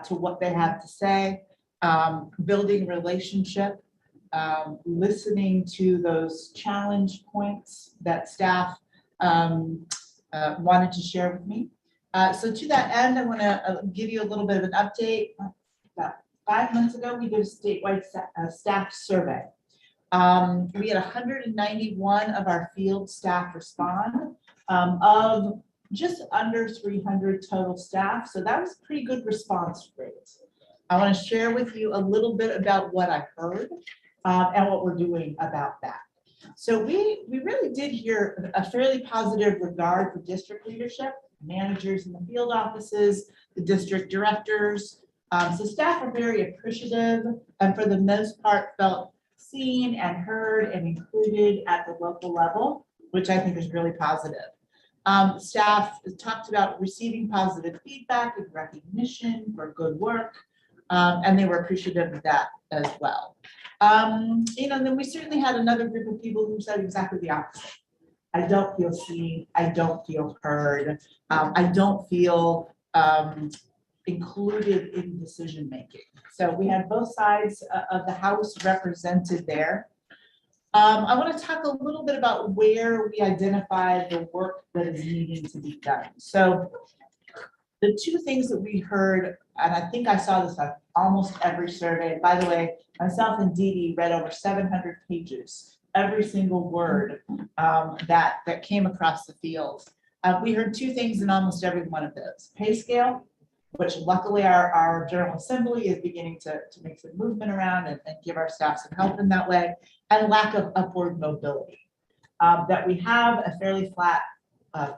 S2: to what they have to say, building relationship, listening to those challenge points that staff wanted to share with me. So to that end, I want to give you a little bit of an update. About 5 months ago, we did a statewide staff survey. We had 191 of our field staff respond of just under 300 total staff. So that was a pretty good response rate. I want to share with you a little bit about what I heard and what we're doing about that. So we really did hear a fairly positive regard for district leadership, managers in the field offices, the district directors. So staff are very appreciative and for the most part felt seen and heard and included at the local level, which I think is really positive. Staff talked about receiving positive feedback and recognition for good work, and they were appreciative of that as well. Then we certainly had another group of people who said exactly the opposite. I don't feel seen, I don't feel heard, I don't feel included in decision-making. So we had both sides of the house represented there. I want to talk a little bit about where we identify the work that is needing to be done. So the two things that we heard, and I think I saw this on almost every survey. By the way, myself and Dee Dee read over 700 pages, every single word that came across the field. We heard two things in almost every one of those. Pay scale, which luckily our General Assembly is beginning to make some movement around and give our staff some help in that way, and lack of upward mobility. That we have a fairly flat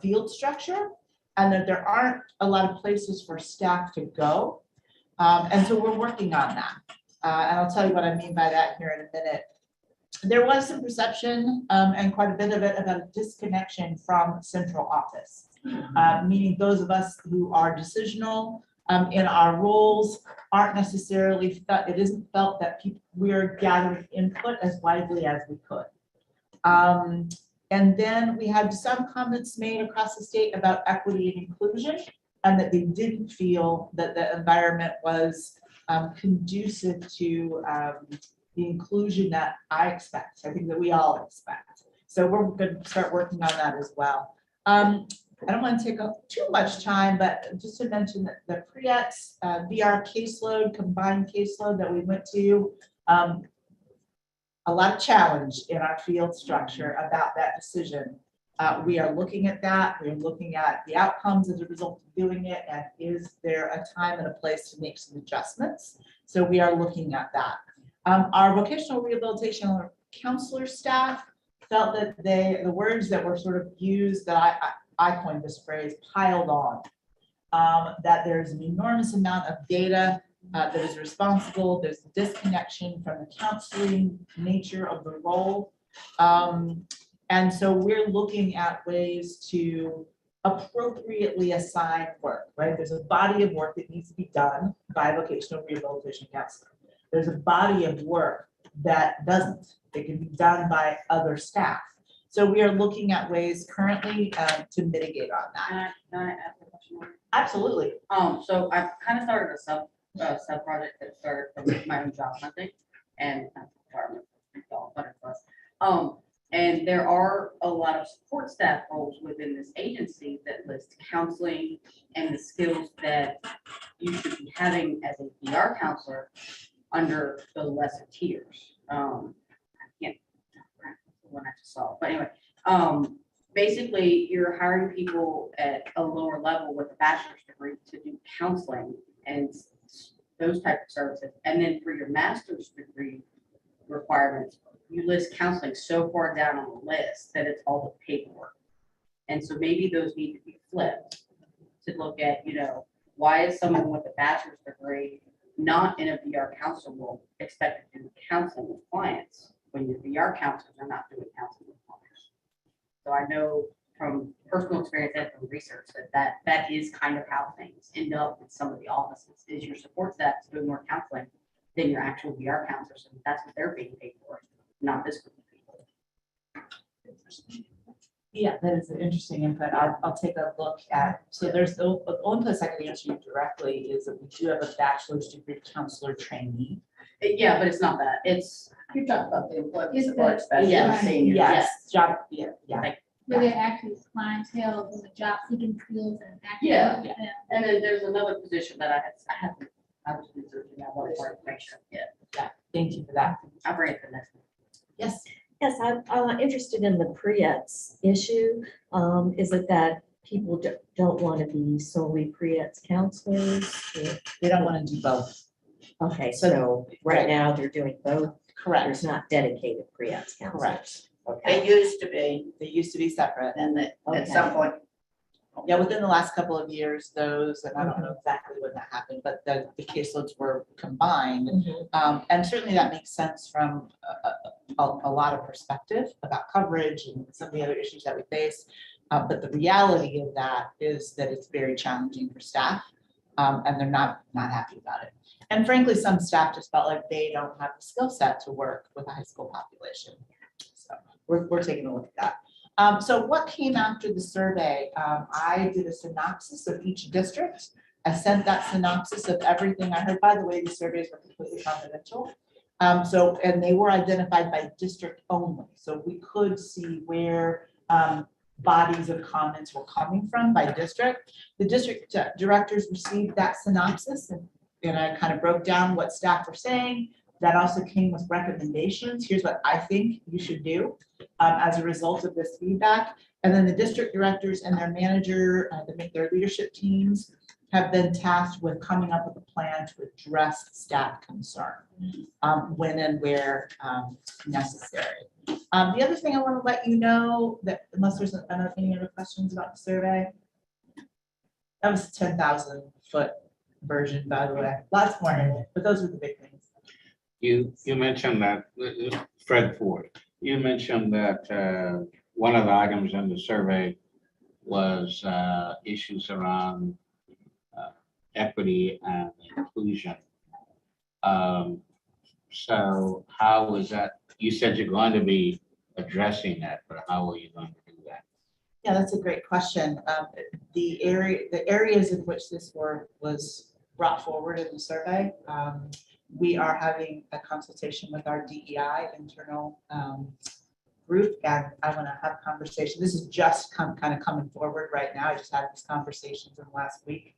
S2: field structure and that there aren't a lot of places for staff to go. And so we're working on that. And I'll tell you what I mean by that here in a minute. There was some perception and quite a bit of it about a disconnection from central office, meaning those of us who are decisional in our roles aren't necessarily felt, it isn't felt that we're gathering input as widely as we could. And then we had some comments made across the state about equity and inclusion, and that they didn't feel that the environment was conducive to the inclusion that I expect. I think that we all expect. So we're going to start working on that as well. I don't want to take up too much time, but just to mention that the pre-ETS VR caseload, combined caseload that we went to, a
S15: a lot of challenge in our field structure about that decision. We are looking at that. We're looking at the outcomes as a result of doing it, and is there a time and a place to make some adjustments? So we are looking at that. Our vocational rehabilitation counselor staff felt that the words that were sort of used, that I coined this phrase, piled on. That there's an enormous amount of data that is responsible. There's a disconnection from the counseling nature of the role. And so we're looking at ways to appropriately assign work, right? There's a body of work that needs to be done by a vocational rehabilitation counselor. There's a body of work that doesn't. It can be done by other staff. So we are looking at ways currently to mitigate on that.
S16: Can I ask a question?
S15: Absolutely.
S16: So I've kind of started a sub project that started from my own job hunting and and there are a lot of support staff roles within this agency that list counseling and the skills that you should be having as a VR counselor under the lesser tiers. I can't remember the one I just saw, but anyway, basically you're hiring people at a lower level with a bachelor's degree to do counseling and those type of services. And then for your master's degree requirements, you list counseling so far down on the list that it's all the paperwork. And so maybe those need to be flipped to look at, you know, why is someone with a bachelor's degree not in a VR counselor role expected to do counseling with clients when your VR counselors are not doing counseling with clients? So I know from personal experience and from research that is kind of how things end up in some of the offices, is your support staff is doing more counseling than your actual VR counselors, and that's what they're being paid for, not this group of people.
S15: Yeah, that is an interesting input. I'll take a look at, so there's the only place I can answer you directly is that we do have a bachelor's degree counselor trainee.
S16: Yeah, but it's not that. It's,
S1: You're talking about the employment
S11: Is
S1: support
S11: the-
S1: specialist.
S16: yeah, senior.
S15: Yes, job, yeah.
S11: Where they're actually clientele with the job seeking skills and. actually
S16: Yeah,
S11: work with them.
S16: and then there's another position that I was researching that one for information. Yeah,
S15: Thank you for that.
S16: I'll bring it to the next one.
S15: Yes.
S10: Yes, I'm interested in the pre-ets issue. Is it that people don't want to be solely pre-ets counselors?
S15: They don't want to do both.
S10: Okay,
S15: So-
S10: so right now they're doing both.
S15: Correct.
S10: There's not dedicated pre-ets counselors.
S15: Correct.
S1: They used to be,
S15: They used to be separate.
S1: and that at
S10: Okay.
S1: some point,
S15: Yeah, within the last couple of years, those, and I don't know exactly when that happened, but the caseloads were combined. And certainly that makes sense from a lot of perspective about coverage and some of the other issues that we face. But the reality of that is that it's very challenging for staff, and they're not happy about it. And frankly, some staff just felt like they don't have the skill set to work with a high school population. So we're taking a look at that. So what came after the survey? I did a synopsis of each district. I sent that synopsis of everything I heard. By the way, the surveys were completely confidential. And they were identified by district only. So we could see where bodies of comments were coming from by district. The district directors received that synopsis and I kind of broke down what staff were saying. That also came with recommendations. Here's what I think you should do as a result of this feedback. And then the district directors and their manager, their leadership teams have been tasked with coming up with a plan to address staff concern when and where necessary. The other thing I want to let you know that unless there's any other questions about the survey, that was a 10,000 foot version, by the way. Lots more in it, but those were the big things.
S17: You mentioned that, Fred Ford, you mentioned that one of the items in the survey was issues around equity and inclusion. So how is that? You said you're going to be addressing that, but how are you going to do that?
S15: Yeah, that's a great question. The areas in which this work was brought forward in the survey, we are having a consultation with our DEI internal group, and I want to have a conversation. This is just kind of coming forward right now. I just had these conversations in the last week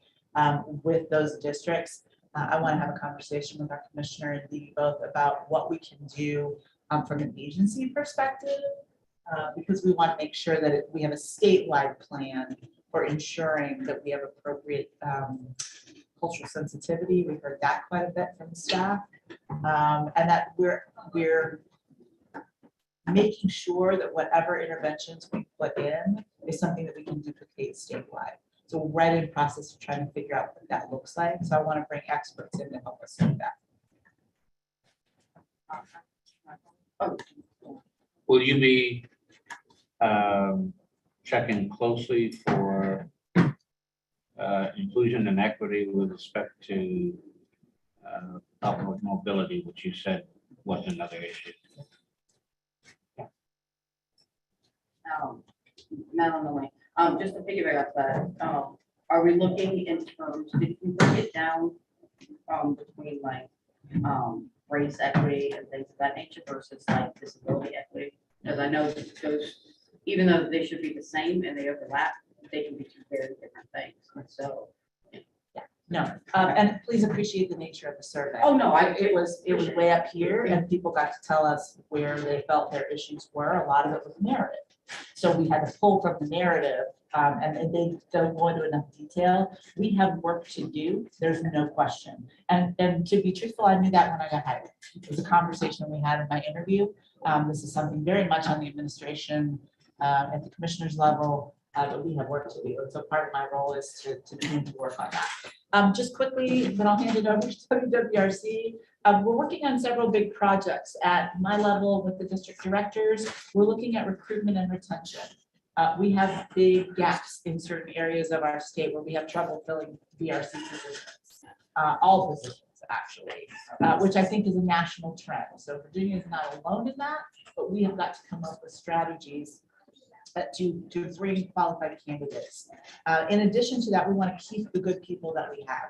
S15: with those districts. I want to have a conversation with our commissioner and Dee both about what we can do from an agency perspective, because we want to make sure that we have a statewide plan for ensuring that we have appropriate cultural sensitivity. We heard that quite a bit from the staff, and that we're making sure that whatever interventions we put in is something that we can duplicate statewide. So we're right in the process of trying to figure out what that looks like. So I want to bring experts in to help us with that.
S17: Will you be checking closely for inclusion and equity with respect to upward mobility, which you said was another issue?
S16: Not on the link. Just to piggyback off that, are we looking in terms, did we break it down between like race equity and things of that nature versus like disability equity? Because I know that those, even though they should be the same and they overlap, they can be two very different things. And so,
S15: No, and please appreciate the nature of the survey.
S16: oh no,
S15: It was way up here, and people got to tell us where they felt their issues were. A lot of it was narrative. So we had to pull from the narrative, and they don't go into enough detail. We have work to do, there's no question. And to be truthful, I knew that when I got hired. It was a conversation we had in my interview. This is something very much on the administration, at the commissioner's level, but we have work to do. And so part of my role is to begin to work on that. Just quickly, then I'll hand it over to WRC. We're working on several big projects at my level with the district directors. We're looking at recruitment and retention. We have big gaps in certain areas of our state where we have trouble filling VRC positions, all positions actually, which I think is a national trend. So Virginia is not alone in that, but we have got to come up with strategies to bring qualified candidates. In addition to that, we want to keep the good people that we have.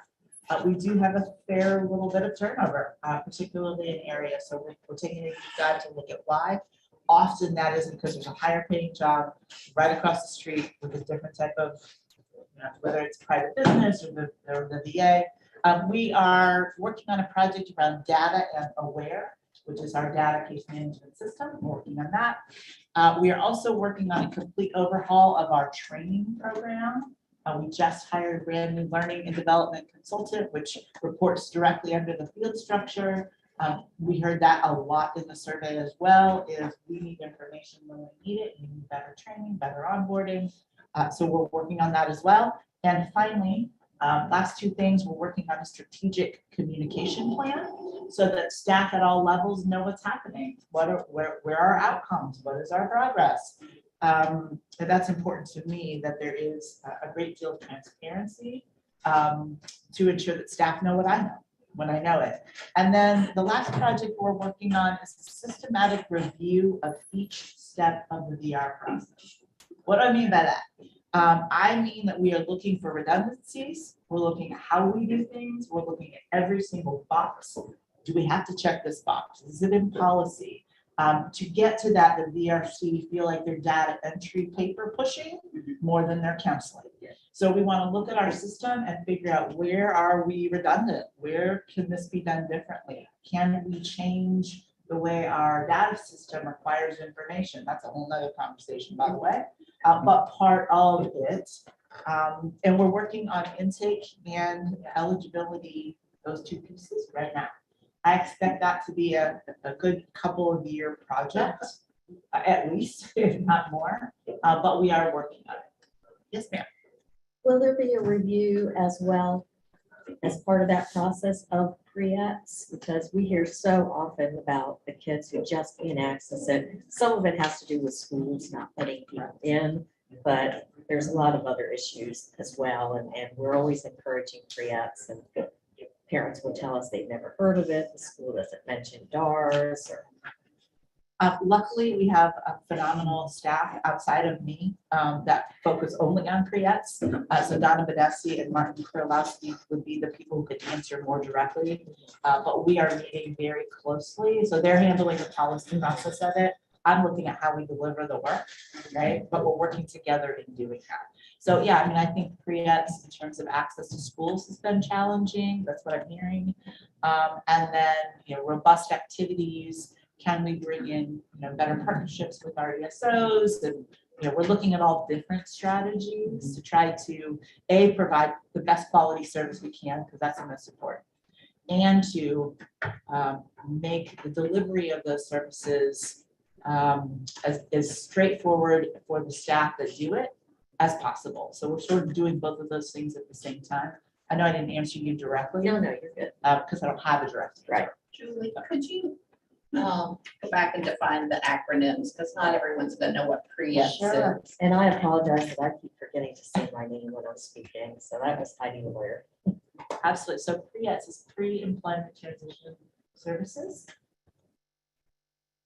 S15: We do have a fair little bit of turnover, particularly in areas. So we're taking a deep dive to look at why. Often that isn't because there's a higher paying job right across the street with a different type of, whether it's private business or the VA. We are working on a project around data and aware, which is our data case management system. We're working on that. We are also working on a complete overhaul of our training program. We just hired a brand new learning and development consultant, which reports directly under the field structure. We heard that a lot in the survey as well, is we need information when we need it, we need better training, better onboarding. So we're working on that as well. And finally, last two things, we're working on a strategic communication plan so that staff at all levels know what's happening. Where are our outcomes? What is our progress? And that's important to me, that there is a great deal of transparency to ensure that staff know what I know when I know it. And then the last project we're working on is a systematic review of each step of the VR process. What do I mean by that? I mean that we are looking for redundancies. We're looking at how we do things. We're looking at every single box. Do we have to check this box? Is it in policy? To get to that, the VRC feel like they're data entry paper pushing more than they're counseling. So we want to look at our system and figure out, where are we redundant? Where can this be done differently? Can we change the way our data system requires information? That's a whole nother conversation, by the way, but part of it. And we're working on intake and eligibility, those two pieces right now. I expect that to be a good couple of year project, at least, if not more, but we are working on it. Yes, ma'am.
S10: Will there be a review as well as part of that process of pre-eps? Because we hear so often about the kids who just can't access it. Some of it has to do with schools not letting people in, but there's a lot of other issues as well. And we're always encouraging pre-eps, and parents will tell us they've never heard of it. The school doesn't mention Doris or.
S15: Luckily, we have a phenomenal staff outside of me that focus only on pre-eps. So Donna Badessi and Martin Krylowski would be the people who could answer more directly. But we are meeting very closely. So they're handling the policy process of it. I'm looking at how we deliver the work, right? But we're working together in doing that. So yeah, I mean, I think pre-eps in terms of access to schools has been challenging. That's what I'm hearing. And then, robust activities, can we bring in, better partnerships with our ESOs? And, we're looking at all different strategies to try to, A, provide the best quality service we can, because that's the most important, and to make the delivery of those services as straightforward for the staff that do it as possible. So we're sort of doing both of those things at the same time. I know I didn't answer you directly.
S10: No, you're good.
S15: Because I don't have a direct.
S10: Right.
S1: Julie, could you go back and define the acronyms, because not everyone's gonna know what pre-ETS
S10: Sure.
S1: is.
S10: And I apologize that I keep forgetting to say my name when I'm speaking, so that was Heidi Lawyer.
S15: Absolutely. So pre-ETS is pre-employment transition services.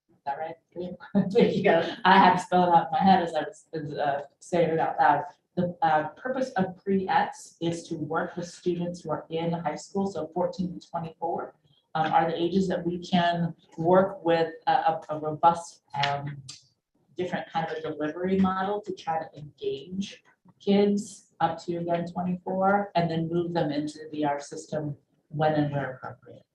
S15: Is that right? There you go. I had to spell it out in my head as I was saying it out loud. The purpose of pre-ETS is to work with students who are in high school, so 14 to 24. Are the ages that we can work with a robust, different kind of a delivery model to try to engage kids up to, again, 24, and then move them into the VR system when and where appropriate.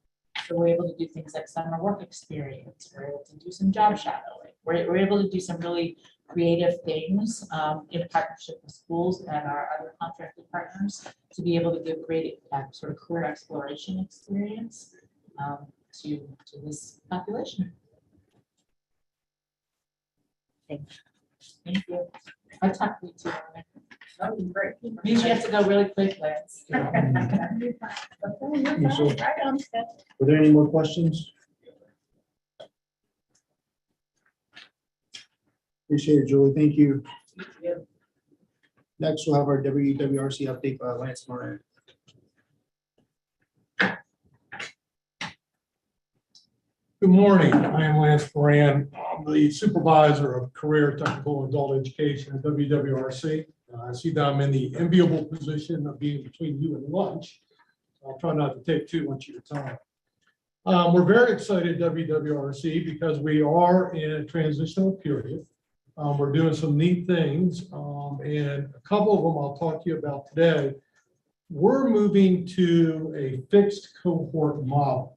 S15: So we're able to do things like summer work experience. We're able to do some job shadowing. We're able to do some really creative things in partnership with schools and our other contracted partners to be able to give great sort of career exploration experience to this population. Thank you. I talked to you too.
S1: That was great.
S15: Means you have to go really quick, Lance.
S5: Were there any more questions? Appreciate it, Julie. Thank you. Next, we'll have our WWRC update by Lance Moran.
S14: Good morning. I am Lance Moran. I'm the supervisor of career technical adult education at WWRC. I see that I'm in the enviable position of being between you and lunch. I'll try not to take too much of your time. We're very excited at WWRC because we are in a transitional period. We're doing some neat things, and a couple of them I'll talk to you about today. We're moving to a fixed cohort model.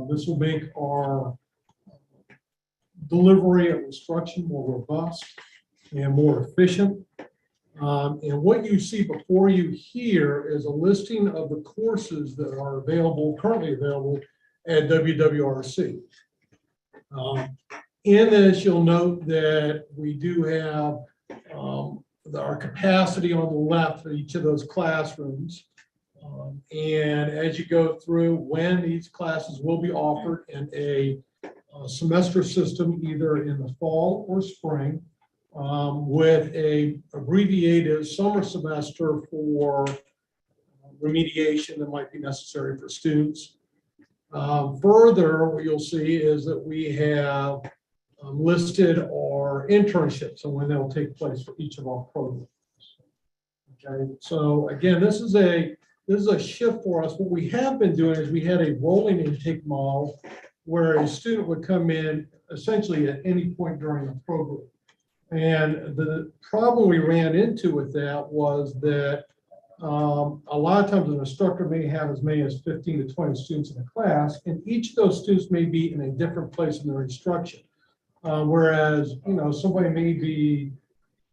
S14: This will make our delivery of instruction more robust and more efficient. And what you see before you here is a listing of the courses that are currently available at WWRC. In this, you'll note that we do have our capacity on the left for each of those classrooms. And as you go through, when these classes will be offered in a semester system, either in the fall or spring, with a abbreviated summer semester for remediation that might be necessary for students. Further, what you'll see is that we have listed our internships and when they'll take place for each of our programs. Okay, so again, this is a shift for us. What we have been doing is we had a rolling intake model where a student would come in essentially at any point during the program. And the problem we ran into with that was that a lot of times an instructor may have as many as 15 to 20 students in a class, and each of those students may be in a different place in their instruction. Whereas, somebody may be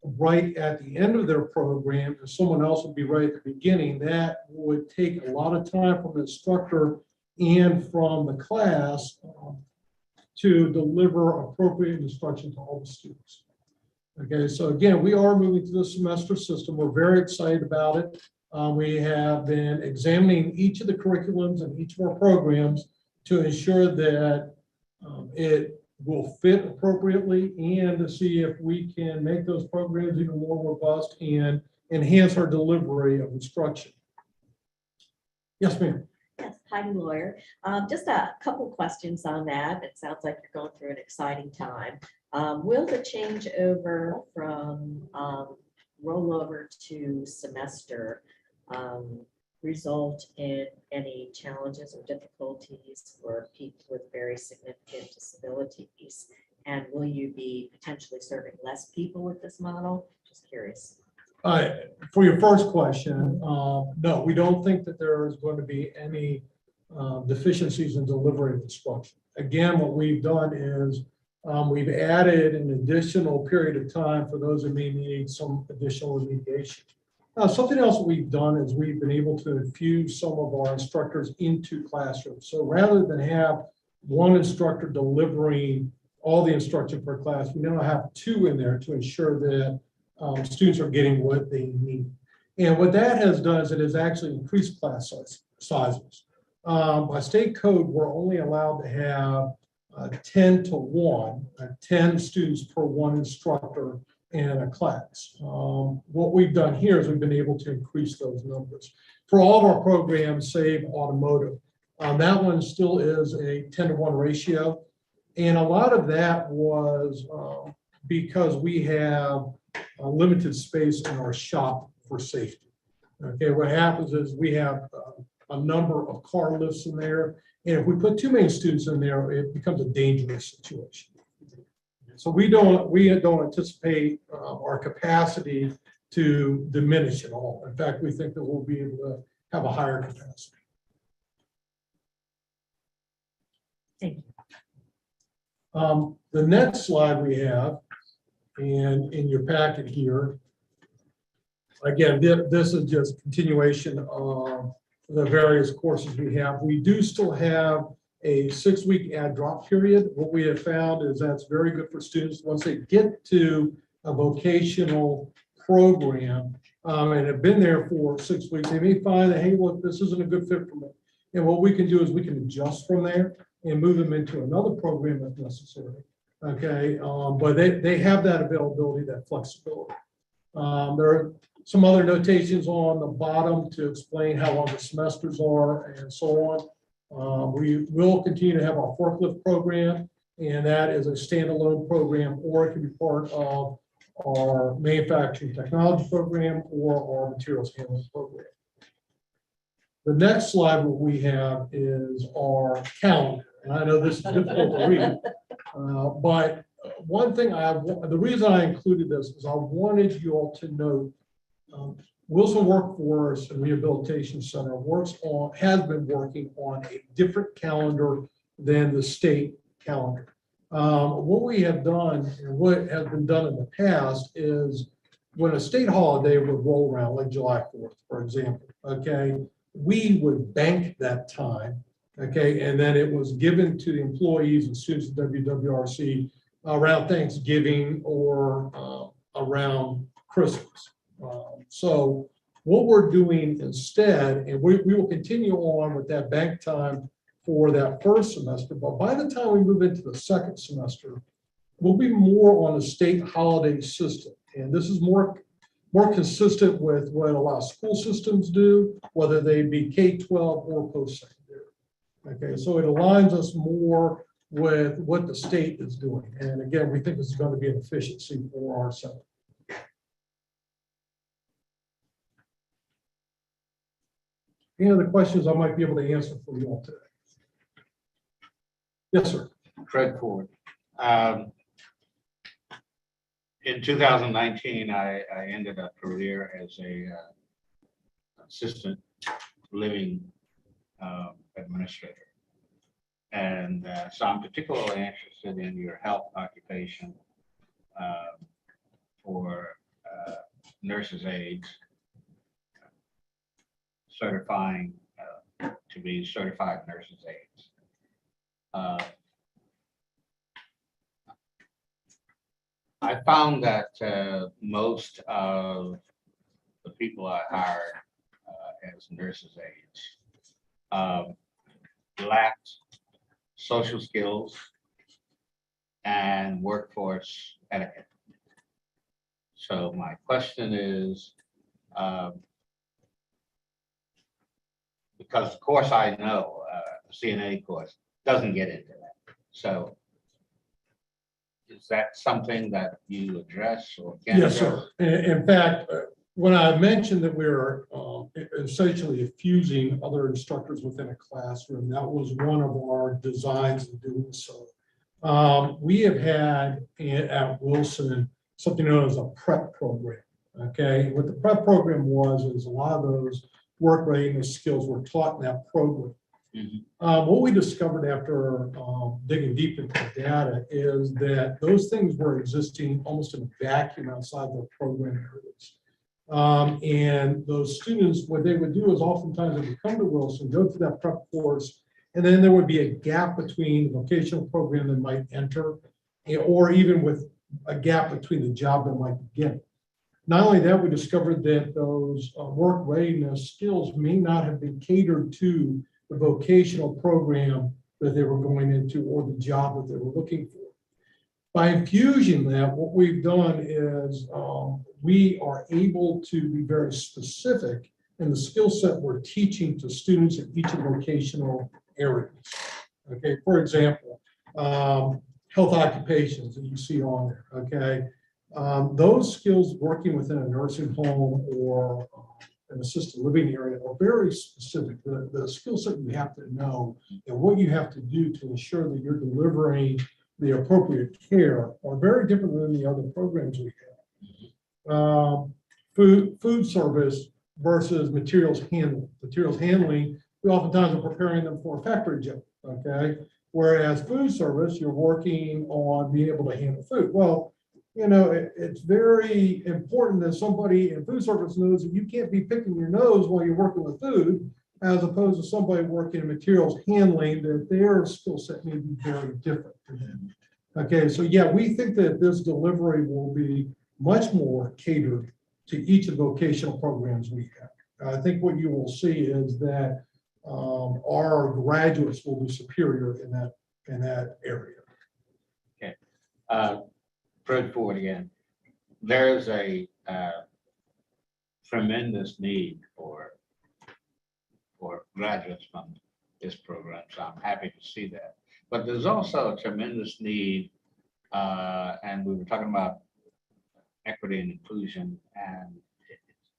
S14: right at the end of their program, and someone else would be right at the beginning. That would take a lot of time from the instructor and from the class to deliver appropriate instruction to all the students. Okay, so again, we are moving to the semester system. We're very excited about it. We have been examining each of the curriculums and each of our programs to ensure that it will fit appropriately and to see if we can make those programs even more robust and enhance our delivery of instruction. Yes, ma'am.
S10: Yes, Heidi Lawyer. Just a couple questions on that. It sounds like you're going through an exciting time. Will the change over from rollover to semester result in any challenges or difficulties for people with very significant disabilities? And will you be potentially serving less people with this model? Just curious.
S14: For your first question, no, we don't think that there is going to be any deficiencies in delivery of instruction. Again, what we've done is we've added an additional period of time for those who may need some additional remediation. Something else we've done is we've been able to infuse some of our instructors into classrooms. So rather than have one instructor delivering all the instruction per class, we now have two in there to ensure that students are getting what they need. And what that has done is it has actually increased class sizes. By state code, we're only allowed to have 10 to 1, 10 students per one instructor in a class. What we've done here is we've been able to increase those numbers. For all of our programs, save automotive, that one still is a 10 to 1 ratio. And a lot of that was because we have a limited space in our shop for safety. Okay, what happens is we have a number of car lifts in there, and if we put too many students in there, it becomes a dangerous situation. So we don't anticipate our capacity to diminish at all. In fact, we think that we'll be able to have a higher capacity.
S10: Thank you.
S14: The next slide we have, and in your packet here, again, this is just continuation of the various courses we have. We do still have a 6-week add drop period. What we have found is that's very good for students once they get to a vocational program and have been there for 6 weeks. They may find that, hey, look, this isn't a good fit for me. And what we can do is we can adjust from there and move them into another program if necessary. Okay, but they have that availability, that flexibility. There are some other notations on the bottom to explain how long the semesters are and so on. We will continue to have our forklift program, and that is a standalone program, or it can be part of our manufacturing technology program or our materials handling program. The next slide, what we have is our calendar. And I know this is difficult to read, but one thing the reason I included this is I wanted you all to know Wilson Workforce and Rehabilitation Center has been working on a different calendar than the state calendar. What we have done and what has been done in the past is when a state holiday would roll around, like July 4th, for example, okay, we would bank that time, okay, and then it was given to the employees and students at WWRC around Thanksgiving or around Christmas. So what we're doing instead, and we will continue on with that bank time for that first semester, but by the time we move into the second semester, we'll be more on a state holiday system. And this is more consistent with what a lot of school systems do, whether they be K-12 or post-secondary. Okay, so it aligns us more with what the state is doing. And again, we think this is going to be an efficiency for our center. Any other questions I might be able to answer for you all today? Yes, sir.
S17: Fred Ford. In 2019, I ended a career as a assistant living administrator. And so I'm particularly interested in your health occupation for nurses' aides, certifying to be certified nurses' aides. I found that most of the people I hired as nurses' aides lacked social skills and workforce etiquette. So my question is, because the course I know, the CNA course, doesn't get into that. So is that something that you address or can
S14: Yes,
S17: address?
S14: sir. In fact, when I mentioned that we were essentially fusing other instructors within a classroom, that was one of our designs in doing so. We have had at Wilson something known as a prep program. Okay, what the prep program was is a lot of those work readiness skills were taught in that program. What we discovered after digging deep into the data is that those things were existing almost in a vacuum outside the program areas. And those students, what they would do is oftentimes they would come to Wilson, go through that prep course, and then there would be a gap between the vocational program they might enter, or even with a gap between the job they might begin. Not only that, we discovered that those work readiness skills may not have been catered to the vocational program that they were going into or the job that they were looking for. By infusing that, what we've done is we are able to be very specific in the skill set we're teaching to students in each of the vocational areas. Okay, for example, health occupations that you see on there, okay? Those skills working within a nursing home or an assisted living area are very specific. The skill set you have to know and what you have to do to ensure that you're delivering the appropriate care are very different than the other programs we have. Food service versus materials handling. Materials handling, we oftentimes are preparing them for a factory job, okay? Whereas food service, you're working on being able to handle food. Well, you know, it's very important that somebody in food service knows that you can't be picking your nose while you're working with food, as opposed to somebody working in materials handling, that their skill set may be very different for them. Okay, so yeah, we think that this delivery will be much more catered to each of the vocational programs we have. I think what you will see is that our graduates will be superior in that area.
S17: Okay. Fred Ford again. There's a tremendous need for graduates from this program, so I'm happy to see that. But there's also a tremendous need, and we were talking about equity and inclusion, and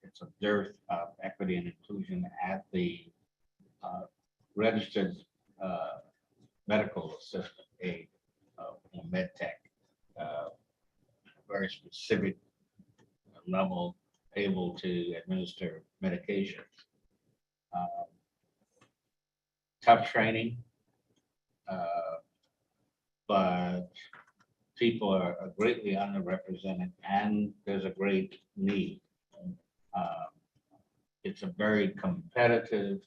S17: it's a dearth of equity and inclusion at the registered medical assistant aid or med tech. Very specific level, able to administer medications. Tough training, but people are greatly underrepresented, and there's a great need. It's a very competitive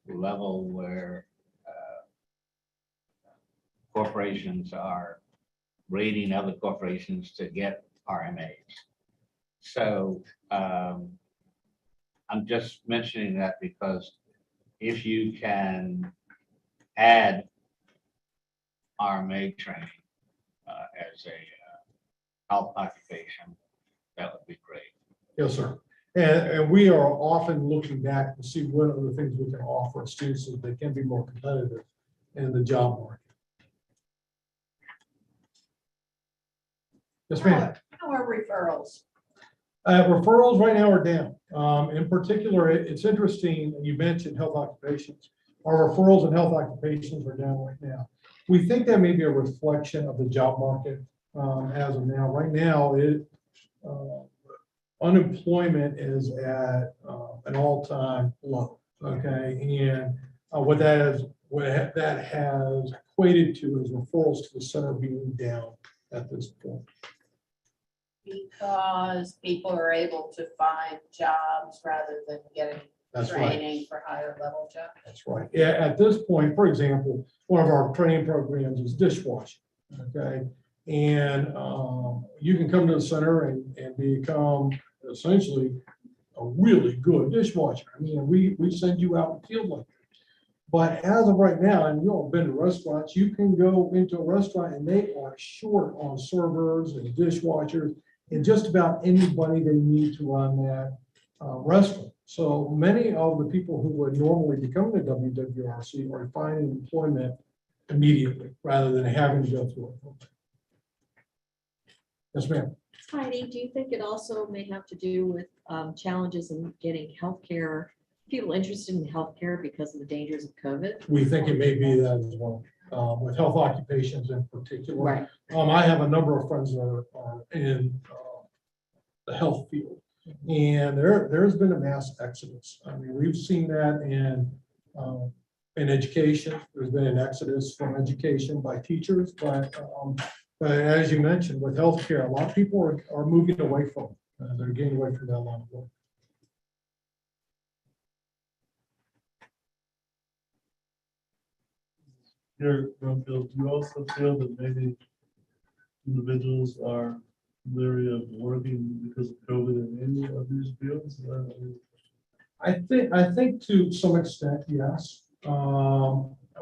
S17: level where corporations are rating other corporations to get RMAs. So I'm just mentioning that because if you can add RMA training as a health occupation, that would be great.
S14: Yes, sir. And we are often looking back to see what other things we can offer students so they can be more competitive in the job market. Yes, ma'am.
S1: How are referrals?
S14: Referrals right now are down. In particular, it's interesting, you mentioned health occupations. Our referrals in health occupations are down right now. We think that may be a reflection of the job market as of now. Right now, unemployment is at an all-time low. Okay, and what that has equated to is referrals to the center being down at this point.
S1: Because people are able to find jobs rather than getting training for higher level jobs.
S14: That's right. Yeah, at this point, for example, one of our training programs is dishwashing. Okay, and you can come to the center and become essentially a really good dishwasher. I mean, we send you out in the field like that. But as of right now, and you've all been to restaurants, you can go into a restaurant and they are short on servers and dishwashers and just about anybody they need to run that restaurant. So many of the people who would normally be coming to WWRC are finding employment immediately rather than having to go through it. Yes, ma'am.
S10: Heidi, do you think it also may have to do with challenges in getting healthcare, people interested in healthcare because of the dangers of COVID?
S14: We think it may be that as well, with health occupations in particular.
S10: Right.
S14: I have a number of friends that are in the health field, and there's been a mass exodus. I mean, we've seen that in in education. There's been an exodus from education by teachers, but as you mentioned, with healthcare, a lot of people are moving away from it. They're getting away from that line of work.
S13: Here, Brumfield, do you also feel that maybe individuals are leery of working because of COVID in any of these fields?
S14: I think to some extent, yes.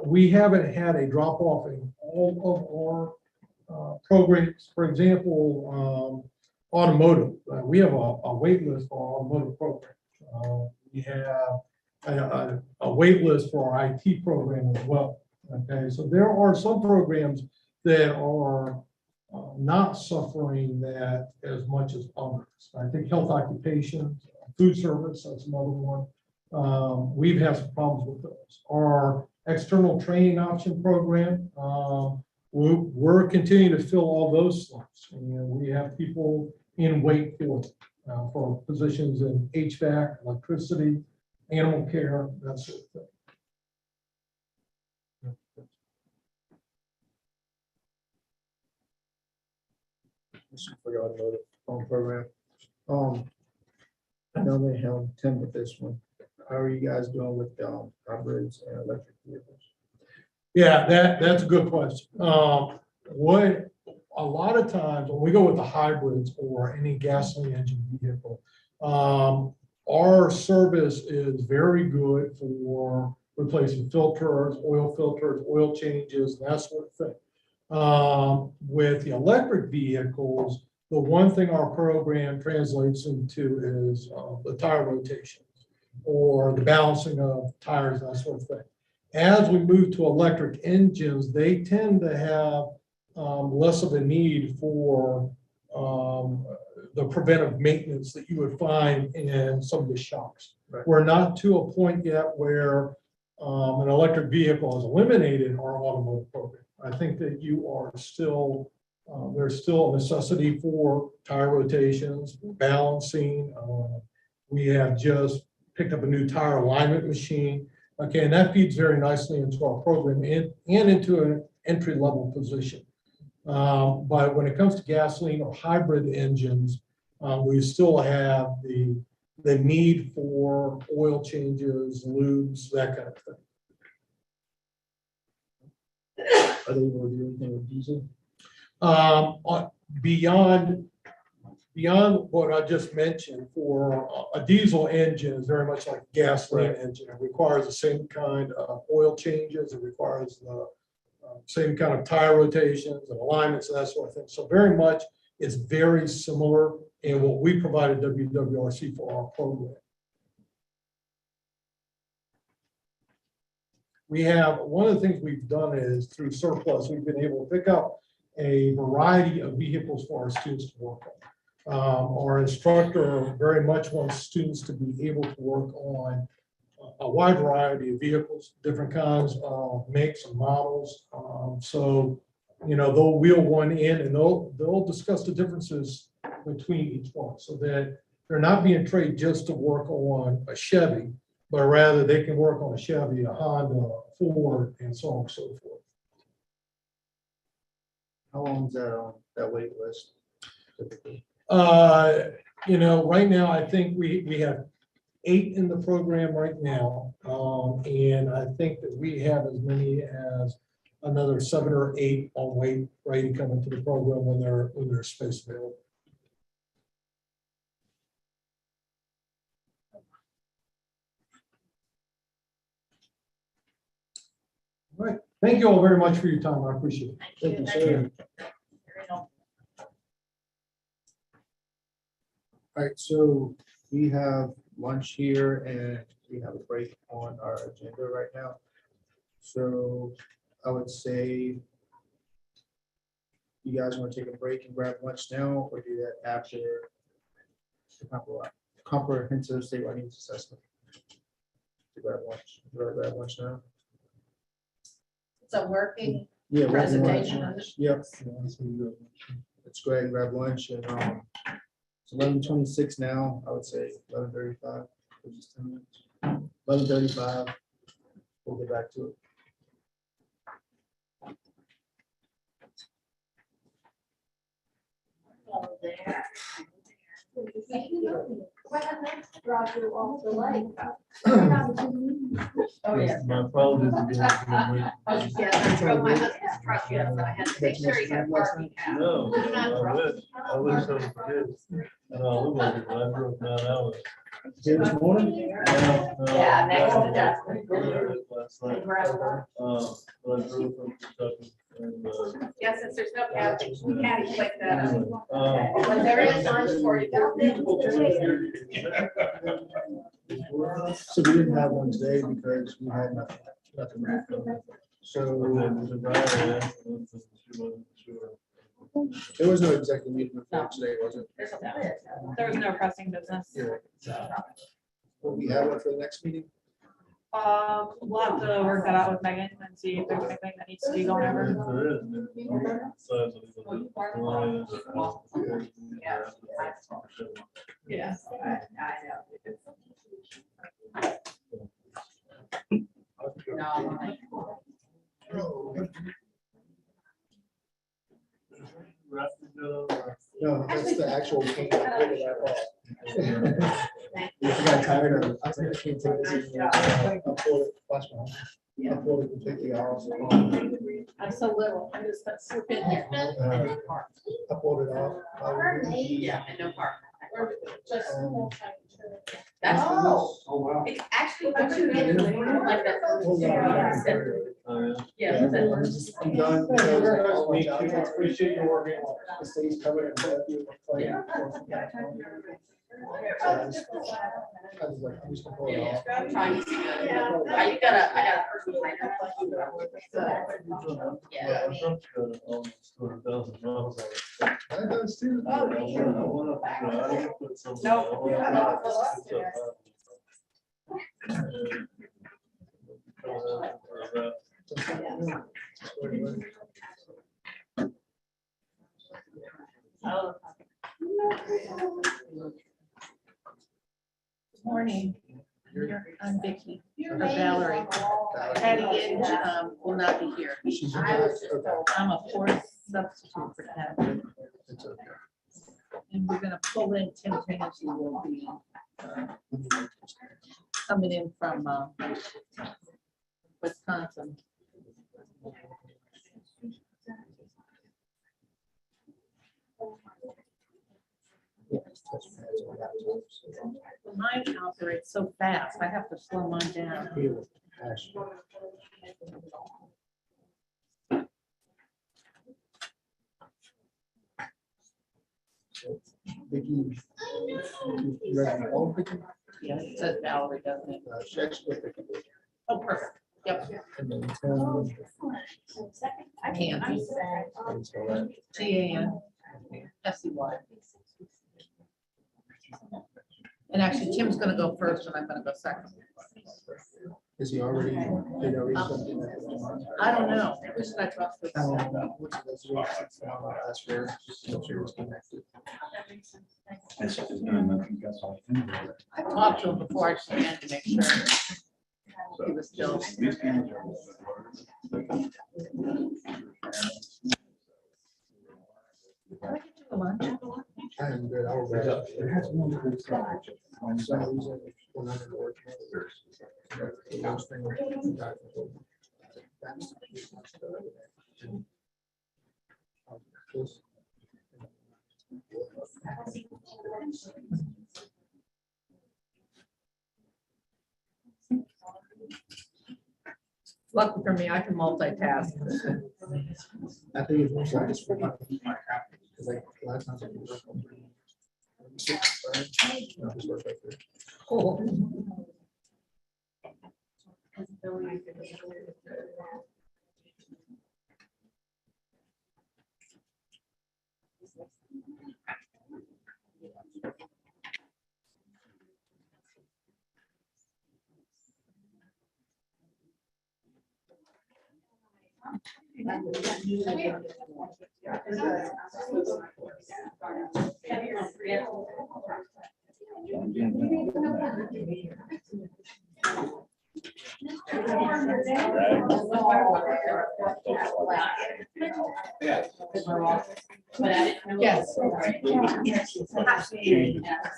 S14: We haven't had a drop off in all of our programs. For example, automotive. We have a wait list for our automotive program. We have a wait list for our IT program as well. Okay, so there are some programs that are not suffering that as much as others. I think health occupations, food service, that's another one. We've had some problems with those. Our external training option program, we're continuing to fill all those slots. And we have people in wait for positions in HVAC, electricity, animal care, that sort of thing.
S5: For the automotive phone program. I know they held 10 with this one. How are you guys doing with hybrids and electric vehicles?
S14: Yeah, that's a good question. What a lot of times when we go with the hybrids or any gasoline engine vehicle, our service is very good for replacing filters, oil changes, that sort of thing. With the electric vehicles, the one thing our program translates into is the tire rotation or the balancing of tires, that sort of thing. As we move to electric engines, they tend to have less of a need for the preventive maintenance that you would find in some of the shops.
S5: Right.
S14: We're not to a point yet where an electric vehicle has eliminated our automotive program. I think that you are still, there's still a necessity for tire rotations, balancing. We have just picked up a new tire alignment machine. Okay, and that feeds very nicely into our program and into an entry-level position. But when it comes to gasoline or hybrid engines, we still have the need for oil changes, lubes, that kind of thing.
S5: Are they able to do anything with diesel?
S14: Beyond what I just mentioned, for a diesel engine is very much like a gasoline engine. It requires the same kind of oil changes. It requires the same kind of tire rotations and alignments and that sort of thing. So very much it's very similar in what we provide at WWRC for our program. We have, one of the things we've done is through surplus, we've been able to pick up a variety of vehicles for our students to work on. Our instructor very much wants students to be able to work on a wide variety of vehicles, different kinds of makes and models. So, you know, they'll wheel one in and they'll discuss the differences between each one so that they're not being trained just to work on a Chevy, but rather they can work on a Chevy, a Honda, a Ford, and so on and so forth.
S5: How long is that wait list typically?
S14: You know, right now, I think we have 8 in the program right now. And I think that we have as many as another 7 or 8 on wait, ready to come into the program when there's space available. All right. Thank you all very much for your time. I appreciate it.
S5: Thank you, sir. All right, so we have lunch here and we have a break on our agenda right now. So I would say you guys want to take a break and grab lunch now or do that after the comprehensive statewide needs assessment? To grab lunch. You want to grab lunch now?
S1: It's a working
S5: Yeah. we're having lunch.
S1: presentation.
S5: Yep. Let's go ahead and grab lunch and it's 11:26 now. I would say 11:35. 11:35. we'll get back to it.
S7: Roger off the lake.
S16: Oh, yes.
S13: My apologies again.
S7: Yes, I drove my husband's truck, yes, I had to make sure he had a parking pass.
S13: No,
S7: Do not
S13: I wish I was a kid. And I look like it, but I drove 9 hours.
S5: Here this morning?
S7: Yeah, next to Justin.
S13: Last night. But I drove from Kentucky and,
S7: Yeah, since there's no caddy like that.
S13: anyway,
S7: But there is lunch for you.
S5: So we didn't have one today because we had nothing. So there was no executive meeting today, was it?
S6: There was no pressing business.
S5: Will we have one for the next meeting?
S6: We'll have to work that out with Megan and see if there's anything that needs to be going over. Yeah.
S5: No, that's the actual. King. I got tired of it. I think I can't take this anymore. I pulled it, flash my. I pulled it completely off.
S7: I'm so little, I'm just gonna slip in here.
S5: I pulled it off.
S16: Yeah, and no park.
S7: Just-
S16: That's,
S7: Oh.
S5: wow.
S16: it's actually what you get like that first year. Yeah.
S5: I'm done. because all my jobs- I appreciate your work. The city's covered and help you with claim. So I was like, I'm just gonna pull it off.
S16: Trying to see good. I got a personal trainer. Yeah.
S5: That does too.
S2: Morning. I'm Vicky, or Valerie. Patty will not be here.
S5: She's
S2: I'm a fourth substitute for Patty.
S5: It's okay.
S2: And we're gonna pull in Tim Hennessy will be coming in from Wisconsin. Mine operates so fast, I have to slow mine down.
S5: Vicky, you ready to go, Vicky?
S2: Yes, it says Valerie, doesn't it?
S5: She actually put Vicky.
S2: Oh, perfect. Yep.
S5: And then Tim.
S2: I can't. TAN. SCY. And actually, Tim's gonna go first and I'm gonna go second.
S5: Is he already? Did I read something that-
S2: I don't know. Who should I trust with?
S5: I don't know. Which of those weeks? That's where, just to make sure it's connected.
S2: I talked to him before I scanned to make sure he was still.
S5: I am good. I'll read it. It has one of those. For some reason, when I'm at work, those things.
S2: Lucky for me, I can multitask.
S5: I think it's more just for my because like a lot of times I can work on. No, just work right there.
S2: Cool.
S6: Yes.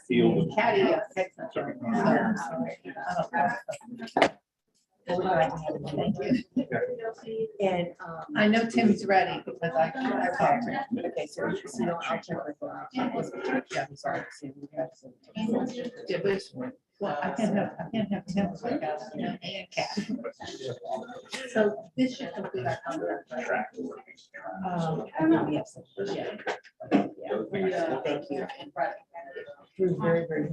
S4: Field.
S6: Thank you.
S10: And,
S6: I know Tim's ready because I.
S8: Okay, so I'll check with yeah, I'm sorry. See, we have some-
S6: Did we? Well, I can't have Tim like us, and Kat. So this should complete our contract.
S8: Yes. Thank you. We're very, very.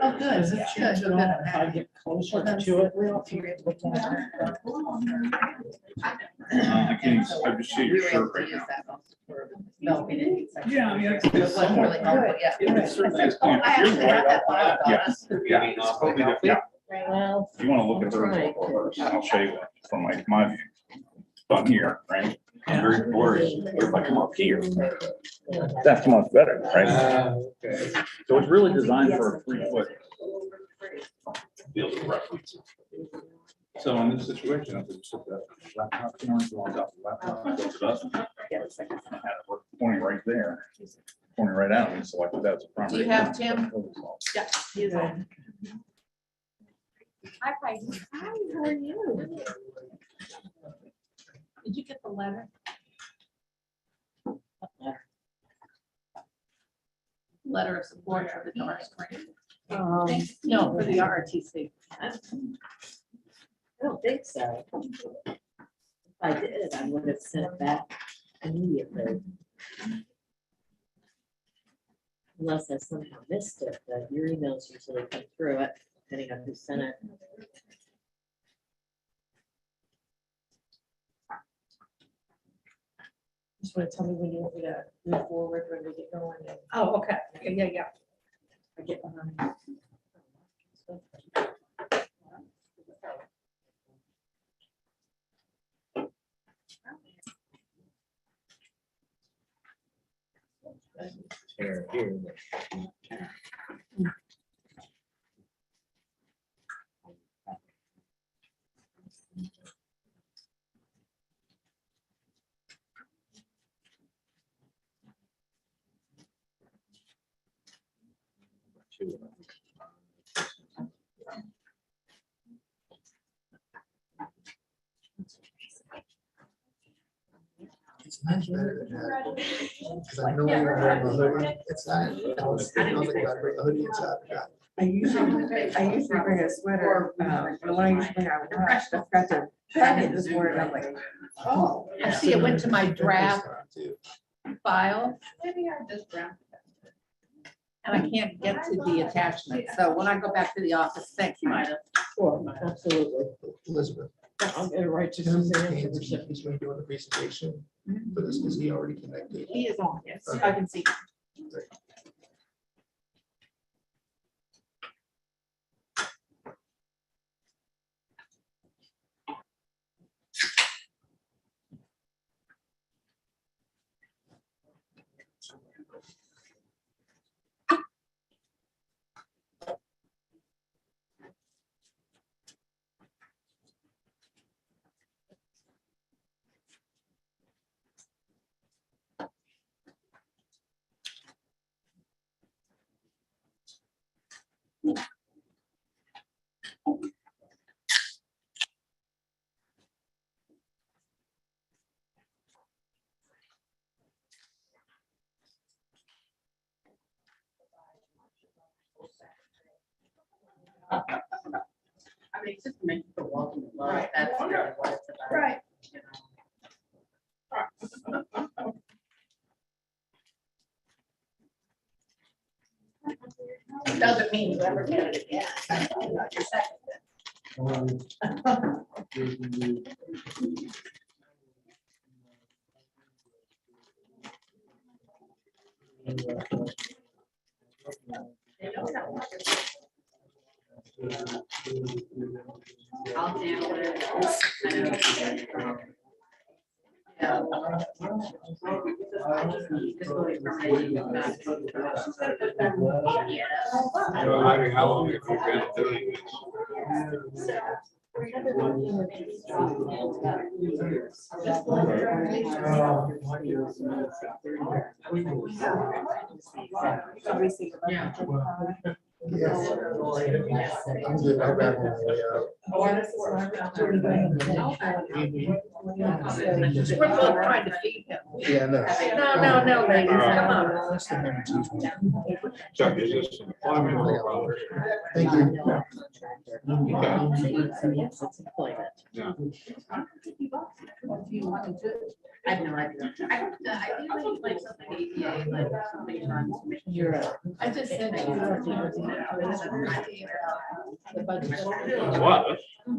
S6: Oh, good, good, good.
S14: I get closer to it.
S4: I just see your shirt right now.
S6: No, we didn't.
S14: Yeah, yeah.
S6: It wasn't really helpful, yeah.
S4: It certainly is.
S6: Oh, I actually have that file,
S4: Yes, yeah, it's totally different. Yeah.
S10: well,
S4: If you want to look at hers, I'll show you from my view. So I'm here, right? I'm very blurry. If I come up here, that's much better, right? So it's really designed for a 3-foot field of reference. So in this situation, I just took that laptop corner, so I got the laptop, I built it up. And I had it pointing right there, pointing right out, and selected that as a primary.
S6: Do you have Tim? Yeah. he's on.
S11: Hi, Heidi. Hi, how are you?
S6: Did you get the letter? Letter of support for the Doris grant. No, for the RRTC.
S10: I don't think so. If I did, I would have sent back immediately. Unless I somehow missed it, but your emails usually come through it, depending on who sent it.
S3: Just want to tell me when you want me to move forward, when we get going. And
S6: Oh, okay. Yeah.
S3: I get behind.
S5: It's much better than that. Because I know I'm wearing my hoodie. It's not, I was thinking, I was like, I bring a hoodie inside.
S8: I usually bring a sweater, the one I usually bring out, I forgot to pack it this morning, I'm like,
S6: Oh, I see it went to my draft file. Maybe I just drafted it. And I can't get to the attachment. So when I go back to the office, thank you, Ida.
S10: Sure, absolutely.
S5: Elizabeth.
S3: I'm gonna write to
S5: Tim
S3: Suzanne.
S5: came to me, he's going to do the presentation, but this is he already connected.
S6: He is on, yes,
S5: Okay.
S6: I can see.
S16: I mean, it's just to make you feel welcome and loved.
S6: Right.
S16: That's really what it's about.
S6: Right. Doesn't mean you ever get it again. Your second.
S16: I'll handle it. I know.
S17: How long have you been doing this?
S5: Yes. I'm good. I'll grab one on the way out.
S6: We're both trying to feed him.
S5: Yeah, no.
S6: No, ladies, come on.
S5: That's the number two.
S17: Chuck, is this employment or?
S5: Thank you.
S10: Yes, it's employment.
S17: Yeah.
S16: I have no idea. I think like something APA, like something on.
S6: I just sent you the budget.
S17: What?
S6: Can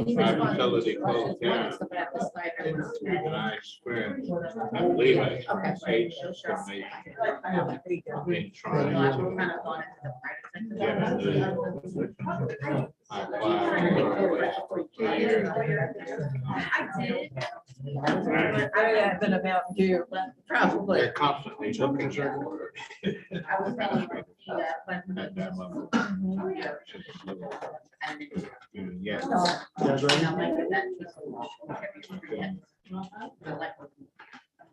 S6: you
S17: My
S6: respond to
S17: utility
S6: these
S17: code,
S6: questions? One
S17: yeah.
S6: is about the stipend.
S17: And I swear, I believe I.
S6: Okay.
S17: Age discrimination. I've been trying to get it. I applied for 3 years.
S16: I did.
S6: I haven't about you, probably.
S17: They're constantly looking for it.
S16: I was thinking,
S17: At that level. Yeah.
S5: You guys ready?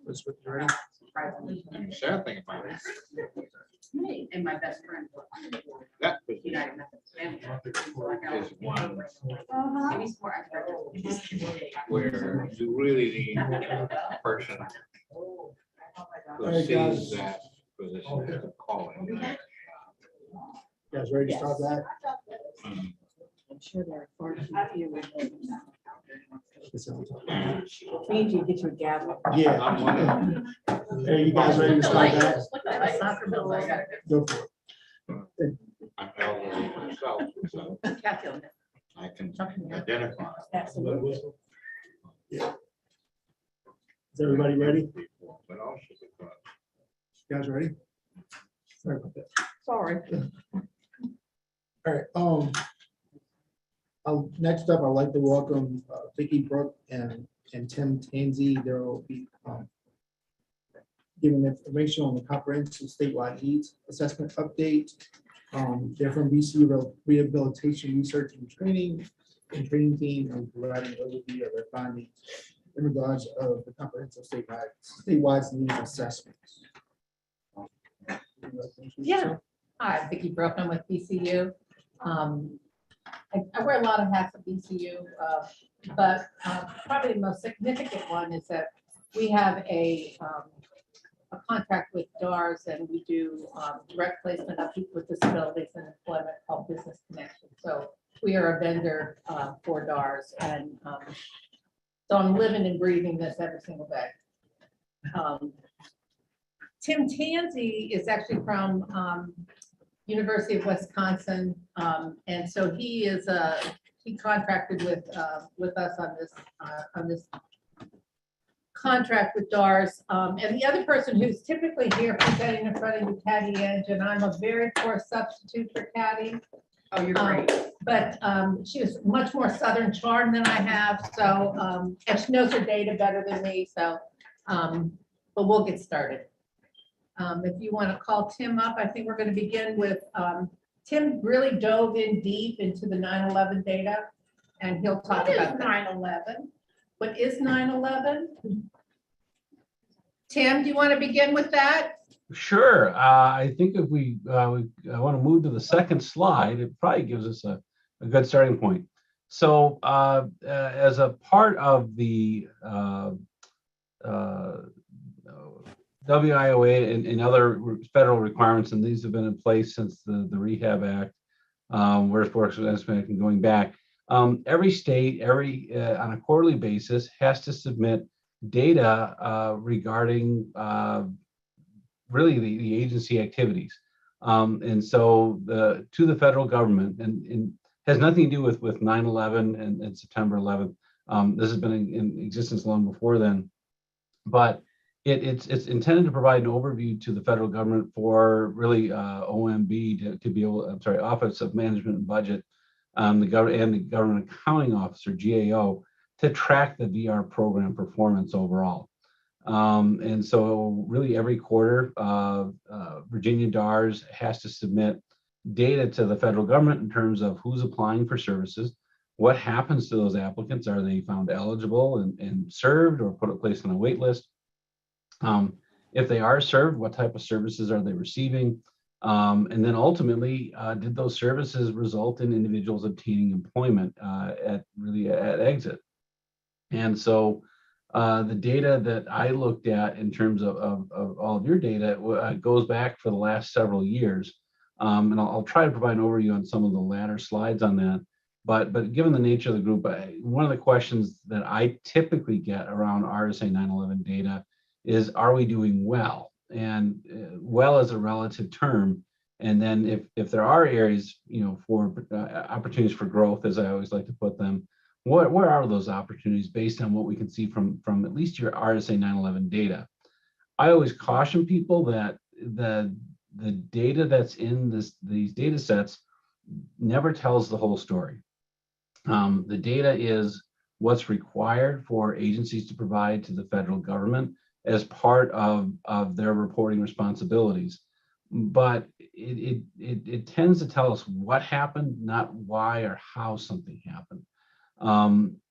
S5: Let's switch it around.
S17: Sad thing about it.
S16: And my best friend.
S17: That was
S16: United Methodist family.
S17: is one
S16: Maybe it's more extra.
S17: where you really need a person who sees that position as a calling.
S5: You guys ready to start that?
S10: I'm sure there are far too few.
S3: Means you get your gavel.
S5: Yeah. Hey, you guys ready to start that? Go for it.
S17: I'm elderly myself, so I can identify.
S3: Absolutely.
S5: Yeah. Is everybody ready?
S17: But also because
S5: You guys ready? Sorry about that.
S6: Sorry.
S5: All right, next up, I'd like to welcome Vicki Brooke and Tim Tansey. They'll be giving information on the comprehensive statewide needs assessment update. They're from BC Rehabilitation Research and Training Team, and providing an overview of their findings in regards of the comprehensive statewide needs assessments.
S6: Yeah. Hi, Vicki Brooke, I'm with BCU. I wear a lot of hats at BCU, but probably the most significant one is that we have a contract with DARS, and we do direct placement of people with disabilities and employment called Business Connection. So we are a vendor for DARS, and so I'm living and breathing this every single day. Tim Tansey is actually from University of Wisconsin, and so he contracted with us on this contract with DARS. And the other person who's typically here presenting in front of you, Patty Edge, and I'm a very poor substitute for Patty.
S16: Oh, you're great.
S6: But she was much more Southern charm than I have, so and she knows her data better than me. So, but we'll get started. If you want to call Tim up, I think we're going to begin with, Tim really dove in deep into the 9/11 data, and he'll talk about 9/11. What is 9/11? Tim, do you want to begin with that?
S18: Sure. I think if we want to move to the second slide, it probably gives us a good starting point. So as a part of the WIOA and other federal requirements, and these have been in place since the Rehab Act, workforce estimating going back. Every state, on a quarterly basis, has to submit data regarding really the agency activities, and so to the federal government, and has nothing to do with 9/11 and September 11th. This has been in existence long before then, but it's intended to provide an overview to the federal government for really OMB to be able, Office of Management and Budget, the government accounting officer, GAO, to track the VR program performance overall. And so really every quarter, Virginia DARS has to submit data to the federal government in terms of who's applying for services, what happens to those applicants, are they found eligible and served or placed on a wait list? If they are served, what type of services are they receiving? And then ultimately, did those services result in individuals obtaining employment at exit? And so the data that I looked at in terms of all of your data goes back for the last several years. And I'll try to provide an overview on some of the latter slides on that. But given the nature of the group, one of the questions that I typically get around RSA 911 data is, are we doing well? And well is a relative term. And then if there are areas, for opportunities for growth, as I always like to put them, where are those opportunities based on what we can see from at least your RSA 911 data? I always caution people that the data that's in these data sets never tells the whole story. The data is what's required for agencies to provide to the federal government as part of their reporting responsibilities. But it tends to tell us what happened, not why or how something happened.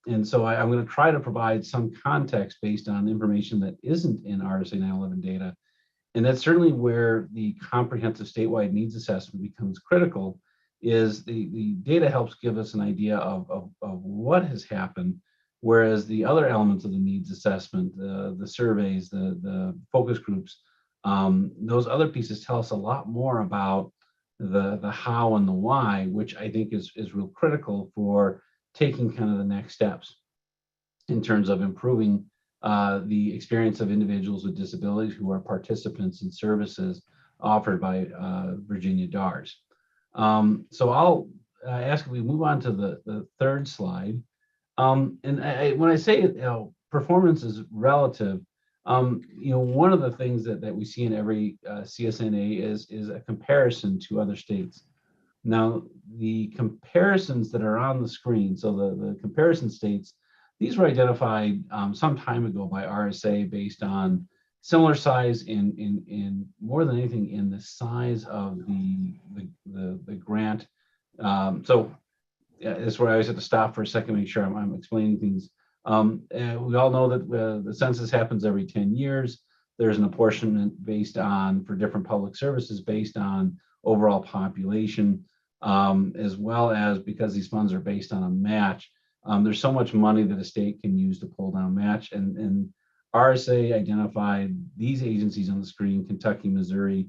S18: And so I'm going to try to provide some context based on information that isn't in RSA 911 data. And that's certainly where the comprehensive statewide needs assessment becomes critical, is the data helps give us an idea of what has happened, whereas the other elements of the needs assessment, the surveys, the focus groups, those other pieces tell us a lot more about the how and the why, which I think is real critical for taking kind of the next steps in terms of improving the experience of individuals with disabilities who are participants in services offered by Virginia DARS. So I'll ask if we move on to the third slide. And when I say performance is relative, one of the things that we see in every CSNA is a comparison to other states. Now, the comparisons that are on the screen, so the comparison states, these were identified some time ago by RSA based on similar size in more than anything in the size of the grant. So that's where I always have to stop for a second, make sure I'm explaining things. We all know that the census happens every 10 years. There's an apportionment based on, for different public services, based on overall population, as well as because these funds are based on a match. There's so much money that a state can use to pull down match, and RSA identified these agencies on the screen: Kentucky, Missouri,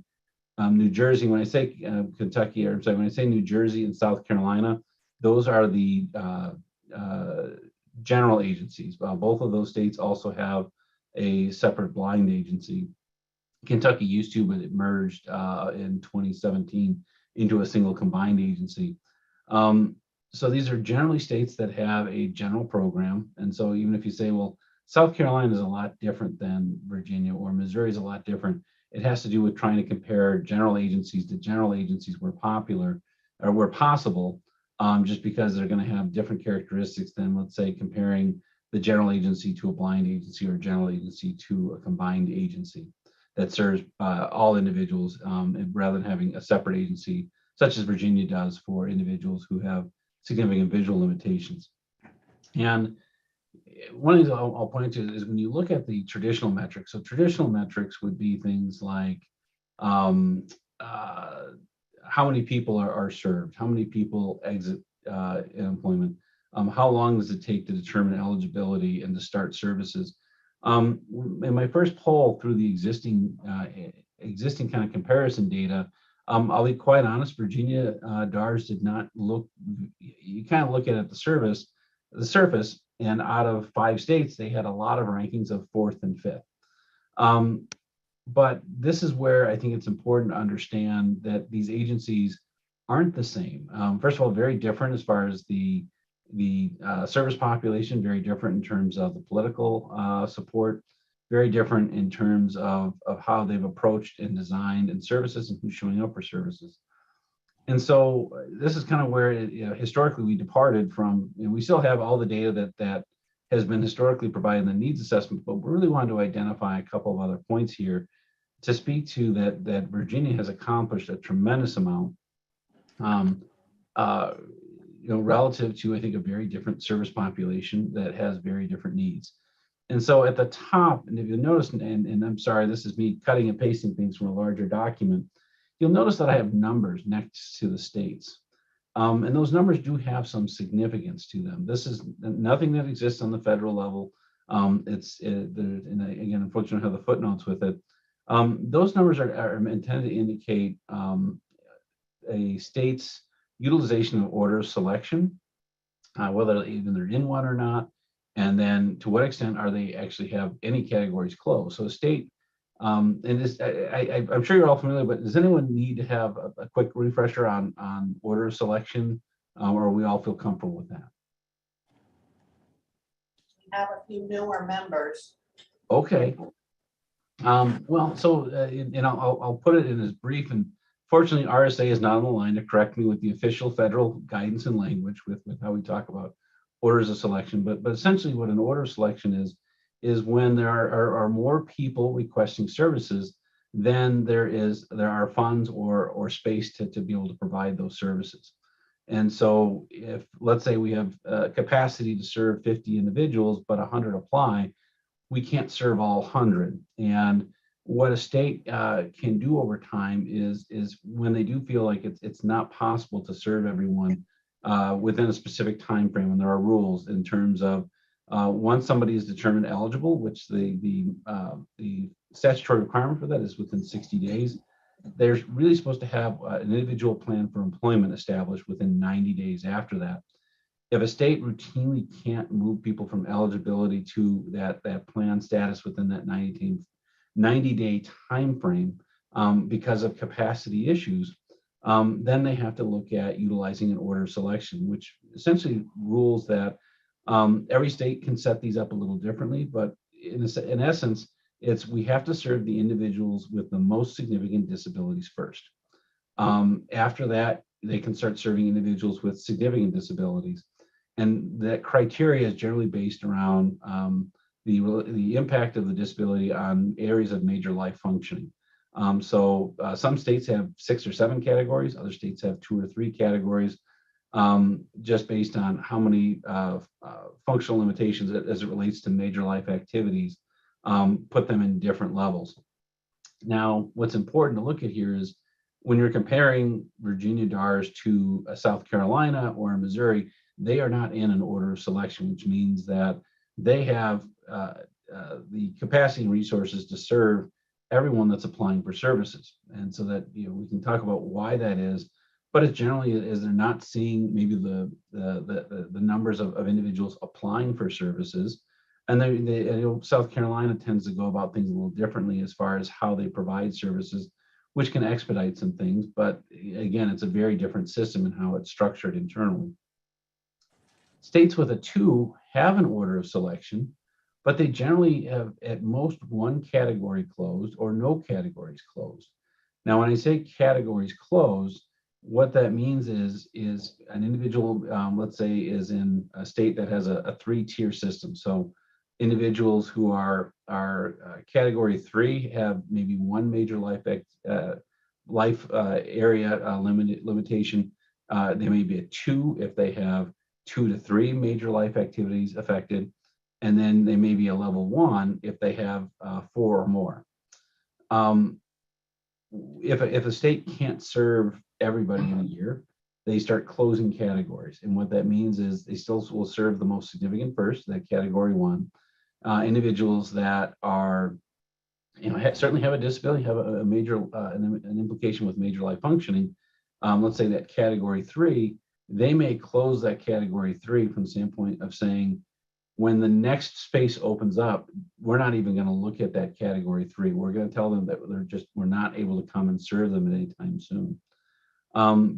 S18: New Jersey. When I say Kentucky, or sorry, when I say New Jersey and South Carolina, those are the general agencies. Both of those states also have a separate blind agency. Kentucky used to, but it merged in 2017 into a single combined agency. So these are generally states that have a general program. And so even if you say, well, South Carolina is a lot different than Virginia, or Missouri is a lot different, it has to do with trying to compare general agencies to general agencies where popular or where possible, just because they're going to have different characteristics than, let's say, comparing the general agency to a blind agency or general agency to a combined agency that serves all individuals, rather than having a separate agency, such as Virginia does for individuals who have significant visual limitations. And one of the things I'll point to is when you look at the traditional metrics. So traditional metrics would be things like how many people are served, how many people exit employment, how long does it take to determine eligibility and to start services. In my first poll through the existing kind of comparison data, I'll be quite honest, Virginia DARS did not look, you kind of look at it the surface, and out of 5 states, they had a lot of rankings of 4th and 5th. But this is where I think it's important to understand that these agencies aren't the same. First of all, very different as far as the service population, very different in terms of the political support, very different in terms of how they've approached and designed and services and who's showing up for services. And so this is kind of where historically we departed from, and we still have all the data that has been historically providing the needs assessment, but we really wanted to identify a couple of other points here to speak to that Virginia has accomplished a tremendous amount, relative to, I think, a very different service population that has very different needs. And so at the top, and if you notice, and I'm sorry, this is me cutting and pasting things from a larger document, you'll notice that I have numbers next to the states. And those numbers do have some significance to them. This is nothing that exists on the federal level. And again, unfortunately, I have the footnotes with it. Those numbers are intended to indicate a state's utilization of order selection, whether even they're in one or not, and then to what extent are they actually have any categories closed. So a state, and this, I'm sure you're all familiar, but does anyone need to have a quick refresher on order selection, or we all feel comfortable with that?
S2: We have a few newer members.
S18: Okay. Well, so, and I'll put it in as brief, and fortunately, RSA is not on the line to correct me with the official federal guidance and language with how we talk about orders of selection. But essentially what an order of selection is when there are more people requesting services than there are funds or space to be able to provide those services. And so if, let's say we have capacity to serve 50 individuals, but 100 apply, we can't serve all 100. And what a state can do over time is when they do feel like it's not possible to serve everyone within a specific time frame, and there are rules in terms of once somebody is determined eligible, which the statutory requirement for that is within 60 days, they're really supposed to have an individual plan for employment established within 90 days after that. If a state routinely can't move people from eligibility to that plan status within that 90-day time frame because of capacity issues, then they have to look at utilizing an order of selection, which essentially rules that every state can set these up a little differently, but in essence, we have to serve the individuals with the most significant disabilities first. After that, they can start serving individuals with significant disabilities. And that criteria is generally based around the impact of the disability on areas of major life functioning. So some states have 6 or 7 categories, other states have 2 or 3 categories, just based on how many functional limitations as it relates to major life activities put them in different levels. Now, what's important to look at here is when you're comparing Virginia DARS to South Carolina or Missouri, they are not in an order of selection, which means that they have the capacity and resources to serve everyone that's applying for services. And so that, we can talk about why that is, but it generally is they're not seeing maybe the numbers of individuals applying for services. And South Carolina tends to go about things a little differently as far as how they provide services, which can expedite some things. But again, it's a very different system in how it's structured internally. States with a 2 have an order of selection, but they generally have at most 1 category closed or no categories closed. Now, when I say categories closed, what that means is an individual, let's say, is in a state that has a 3-tier system. So individuals who are category 3 have maybe 1 major life area limitation. They may be a 2 if they have 2 to 3 major life activities affected, and then they may be a level 1 if they have 4 or more. If a state can't serve everybody in a year, they start closing categories, and what that means is they still will serve the most significant first, that category 1. Individuals that are, certainly have a disability, have a major an implication with major life functioning. Let's say that category 3. They may close that category 3 from the standpoint of saying, when the next space opens up, we're not even going to look at that category 3. We're going to tell them that we're not able to come and serve them at any time soon.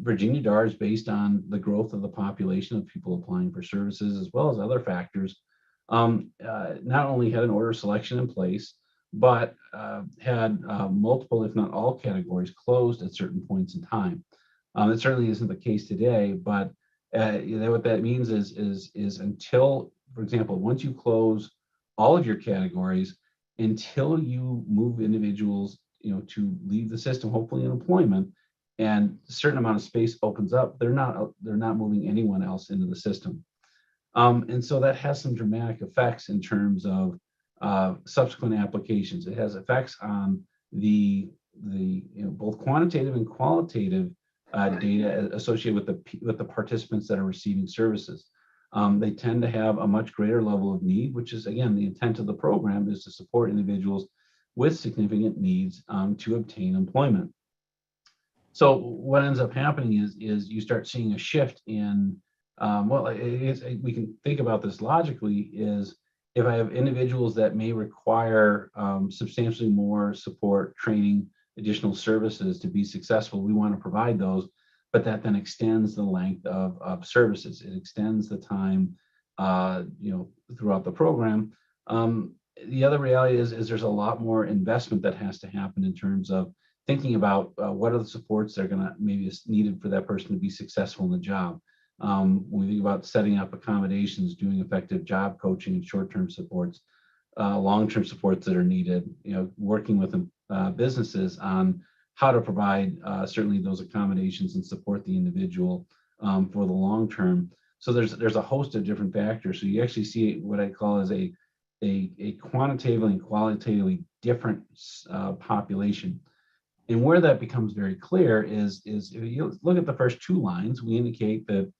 S18: Virginia DARS, based on the growth of the population of people applying for services, as well as other factors, not only had an order of selection in place, but had multiple, if not all categories closed at certain points in time. It certainly isn't the case today, but what that means is until for example, once you close all of your categories, until you move individuals, to leave the system, hopefully in employment, and a certain amount of space opens up, they're not moving anyone else into the system. And so that has some dramatic effects in terms of subsequent applications. It has effects on the both quantitative and qualitative data associated with the participants that are receiving services. They tend to have a much greater level of need, which is, again, the intent of the program is to support individuals with significant needs to obtain employment. So what ends up happening is you start seeing a shift in, we can think about this logically, is if I have individuals that may require substantially more support, training, additional services to be successful, we want to provide those, but that then extends the length of services. It extends the time, throughout the program. The other reality is there's a lot more investment that has to happen in terms of thinking about what are the supports that are going to maybe is needed for that person to be successful in the job. When we think about setting up accommodations, doing effective job coaching and short-term supports, long-term supports that are needed, working with businesses on how to provide certainly those accommodations and support the individual for the long term. So there's a host of different factors. So you actually see what I call as a quantitatively and qualitatively different population. And where that becomes very clear is if you look at the first two lines, we indicate that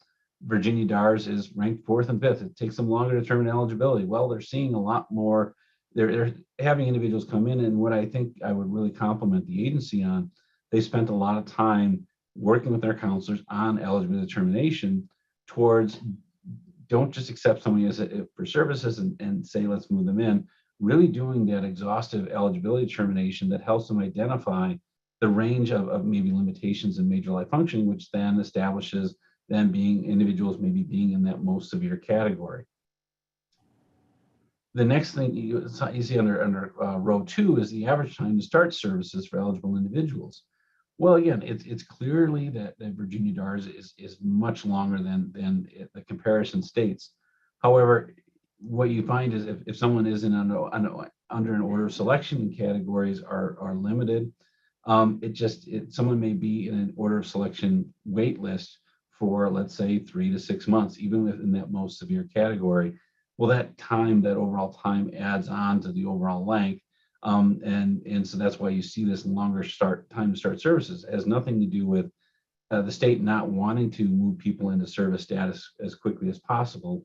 S18: Virginia DARS is ranked 4th and 5th. It takes them longer to determine eligibility. Well, they're seeing a lot more. They're having individuals come in, and what I think I would really compliment the agency on, they spent a lot of time working with their counselors on eligibility determination towards don't just accept somebody for services and say, let's move them in, really doing that exhaustive eligibility determination that helps them identify the range of maybe limitations in major life functioning, which then establishes them being individuals maybe being in that most severe category. The next thing you see under row 2 is the average time to start services for eligible individuals. Well, again, it's clearly that Virginia DARS is much longer than the comparison states. However, what you find is if someone is under an order of selection, categories are limited. Someone may be in an order of selection wait list for, let's say, 3 to 6 months, even within that most severe category. Well, that overall time adds on to the overall length. And so that's why you see this longer time to start services. It has nothing to do with the state not wanting to move people into service status as quickly as possible.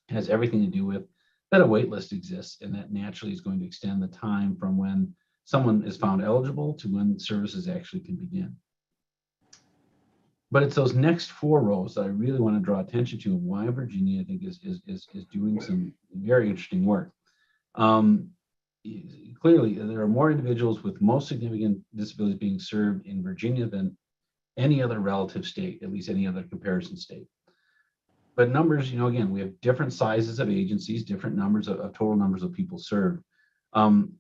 S18: It has everything to do with that a wait list exists, and that naturally is going to extend the time from when someone is found eligible to when services actually can begin. But it's those next 4 rows that I really want to draw attention to, and why Virginia, I think, is doing some very interesting work. Clearly, there are more individuals with most significant disabilities being served in Virginia than any other relative state, at least any other comparison state. But numbers, again, we have different sizes of agencies, different numbers of total numbers of people served.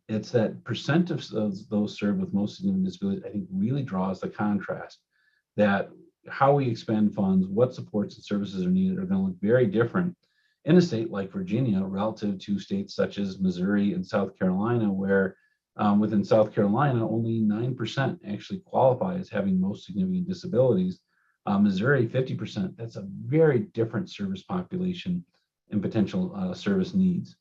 S18: It's that percent of those served with most significant disabilities, I think, really draws the contrast that how we expend funds, what supports and services are needed are going to look very different in a state like Virginia relative to states such as Missouri and South Carolina, where within South Carolina, only 9% actually qualify as having most significant disabilities. Missouri, 50%. That's a very different service population and potential service needs.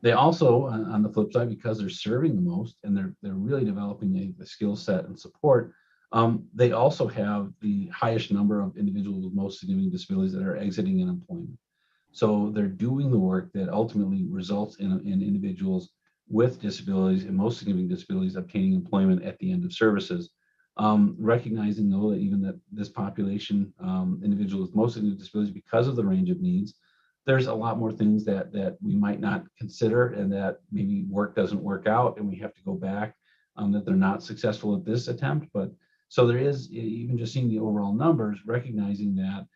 S18: They also, on the flip side, because they're serving the most and they're really developing the skill set and support, they also have the highest number of individuals with most significant disabilities that are exiting in employment. So they're doing the work that ultimately results in individuals with disabilities and most significant disabilities obtaining employment at the end of services. Recognizing, though, that even that this population, individuals with most significant disabilities, because of the range of needs, there's a lot more things that we might not consider, and that maybe work doesn't work out and we have to go back, that they're not successful at this attempt. But so there is, even just seeing the overall numbers, recognizing that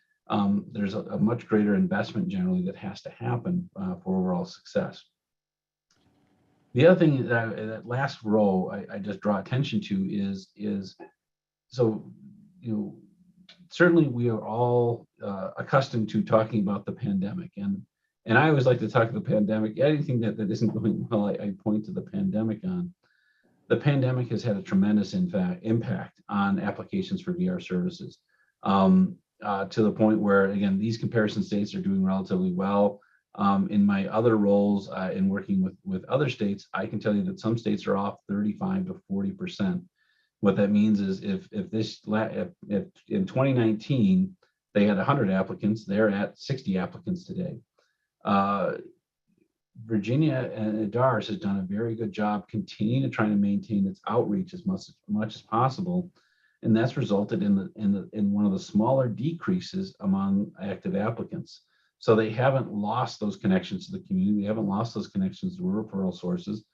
S18: there's a much greater investment generally that has to happen for overall success. The other thing that last row I just draw attention to is so certainly we are all accustomed to talking about the pandemic, and I always like to talk about the pandemic. Anything that isn't going well, I point to the pandemic on. The pandemic has had a tremendous impact on applications for VR services, to the point where, again, these comparison states are doing relatively well. In my other roles in working with other states, I can tell you that some states are off 35 to 40%. What that means is if in 2019 they had 100 applicants, they're at 60 applicants today. Virginia and Doris has done a very good job continuing to try to maintain its outreach as much as possible, and that's resulted in one of the smaller decreases among active applicants. So they haven't lost those connections to the community. They haven't lost those connections to referral sources.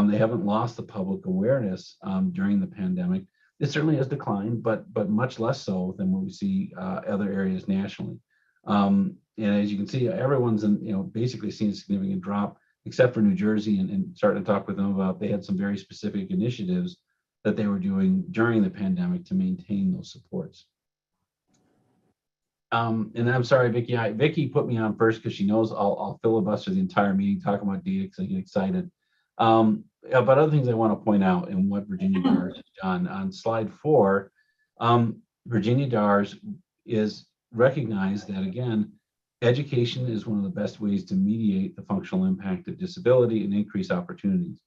S18: They haven't lost the public awareness during the pandemic. It certainly has declined, but much less so than what we see other areas nationally. And as you can see, everyone's basically seen a significant drop, except for New Jersey, and starting to talk with them about they had some very specific initiatives that they were doing during the pandemic to maintain those supports. And I'm sorry, Vicki. Vicki put me on first because she knows I'll filibuster the entire meeting talking about data because I get excited. But other things I want to point out and what Virginia DARS has done on slide 4, Virginia DARS is recognized that, again, education is one of the best ways to mediate the functional impact of disability and increase opportunities.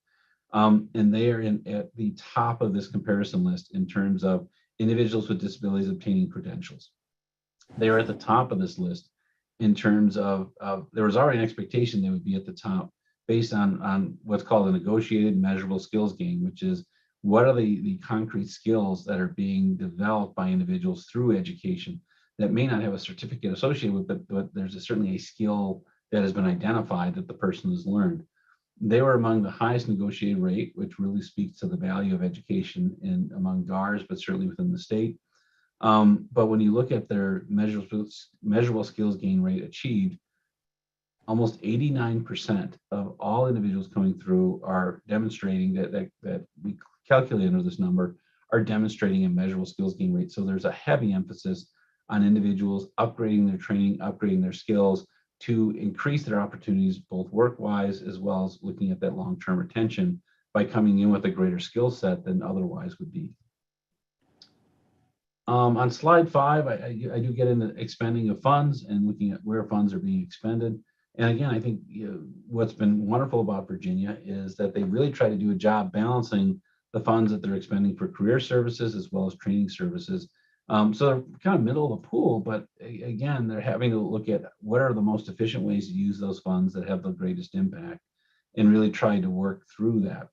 S18: And they are at the top of this comparison list in terms of individuals with disabilities obtaining credentials. They are at the top of this list in terms of there was already an expectation they would be at the top based on what's called a negotiated measurable skills gain, which is what are the concrete skills that are being developed by individuals through education that may not have a certificate associated with it, but there's certainly a skill that has been identified that the person has learned. They were among the highest negotiated rate, which really speaks to the value of education among DARS, but certainly within the state. But when you look at their measurable skills gain rate achieved, almost 89% of all individuals coming through are demonstrating that we calculate under this number are demonstrating a measurable skills gain rate. So there's a heavy emphasis on individuals upgrading their training, upgrading their skills to increase their opportunities, both work-wise as well as looking at that long-term retention by coming in with a greater skill set than otherwise would be. On slide 5, I do get into expending of funds and looking at where funds are being expended. And again, I think what's been wonderful about Virginia is that they really try to do a job balancing the funds that they're expending for career services as well as training services. So they're kind of middle of the pool, but again, they're having to look at what are the most efficient ways to use those funds that have the greatest impact and really try to work through that.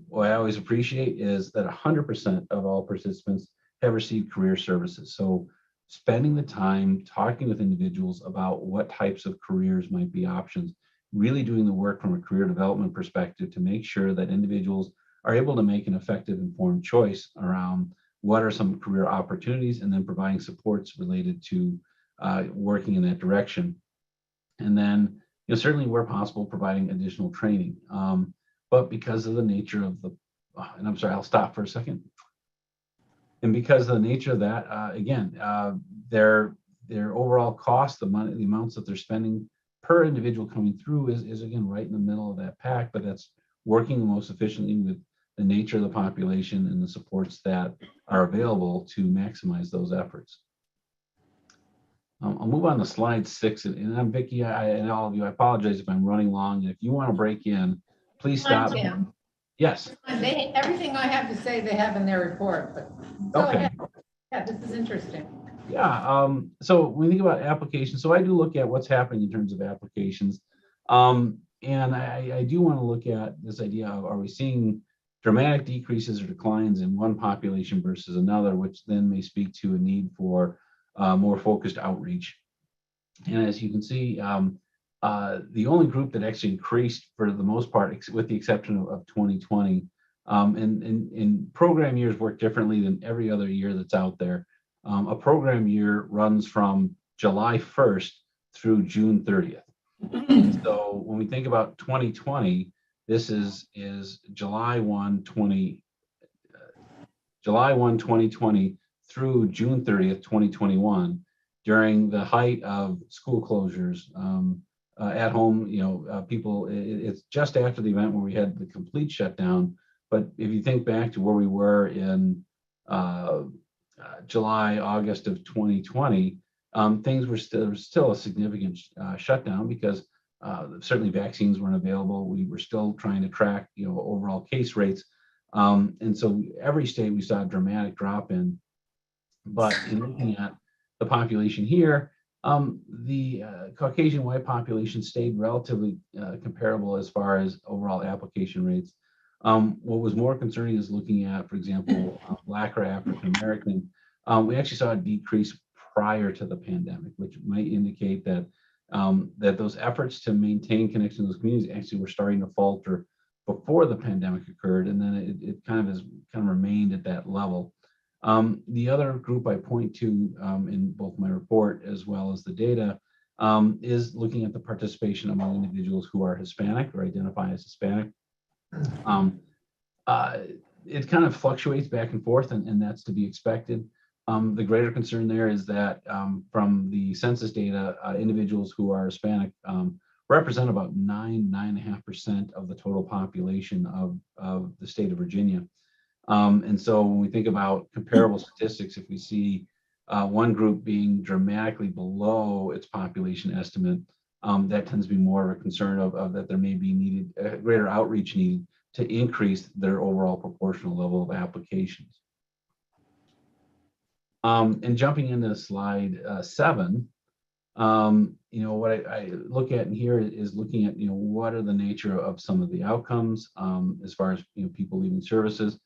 S18: What I always appreciate is that 100% of all participants have received career services. So spending the time talking with individuals about what types of careers might be options, really doing the work from a career development perspective to make sure that individuals are able to make an effective, informed choice around what are some career opportunities, and then providing supports related to working in that direction. And then, certainly where possible, providing additional training. But because of the nature of and I'm sorry, I'll stop for a second. And because of the nature of that, again, their overall cost, the amounts that they're spending per individual coming through is again right in the middle of that pack, but that's working most efficiently with the nature of the population and the supports that are available to maximize those efforts. I'll move on to slide 6, and I'm Vicki, and all of you, I apologize if I'm running long. If you want to break in, please stop.
S6: Tim.
S18: Yes.
S6: Everything I have to say, they have in their report, but go ahead. Yeah, this is interesting.
S18: Yeah, so when we think about applications, so I do look at what's happening in terms of applications. And I do want to look at this idea of, are we seeing dramatic decreases or declines in one population versus another, which then may speak to a need for more focused outreach. And as you can see, the only group that actually increased for the most part, with the exception of 2020, and program years work differently than every other year that's out there. A program year runs from July 1st through June 30th. So when we think about 2020, this is July 1, 2020 through June 30th, 2021, during the height of school closures, at home, people, it's just after the event where we had the complete shutdown. But if you think back to where we were in July, August of 2020, things were still a significant shutdown because certainly vaccines weren't available. We were still trying to track, overall case rates. And so every state we saw a dramatic drop in. But in looking at the population here, the Caucasian white population stayed relatively comparable as far as overall application rates. What was more concerning is looking at, for example, Black or African American. We actually saw a decrease prior to the pandemic, which might indicate that that those efforts to maintain connection to those communities actually were starting to falter before the pandemic occurred, and then it kind of remained at that level. The other group I point to in both my report as well as the data is looking at the participation among individuals who are Hispanic or identify as Hispanic. It kind of fluctuates back and forth, and that's to be expected. The greater concern there is that from the census data, individuals who are Hispanic represent about 9.5% of the total population of the state of Virginia. And so when we think about comparable statistics, if we see one group being dramatically below its population estimate, that tends to be more of a concern of that there may be greater outreach needed to increase their overall proportional level of applications. And jumping into slide 7, what I look at in here is looking at, what are the nature of some of the outcomes as far as, people leaving services.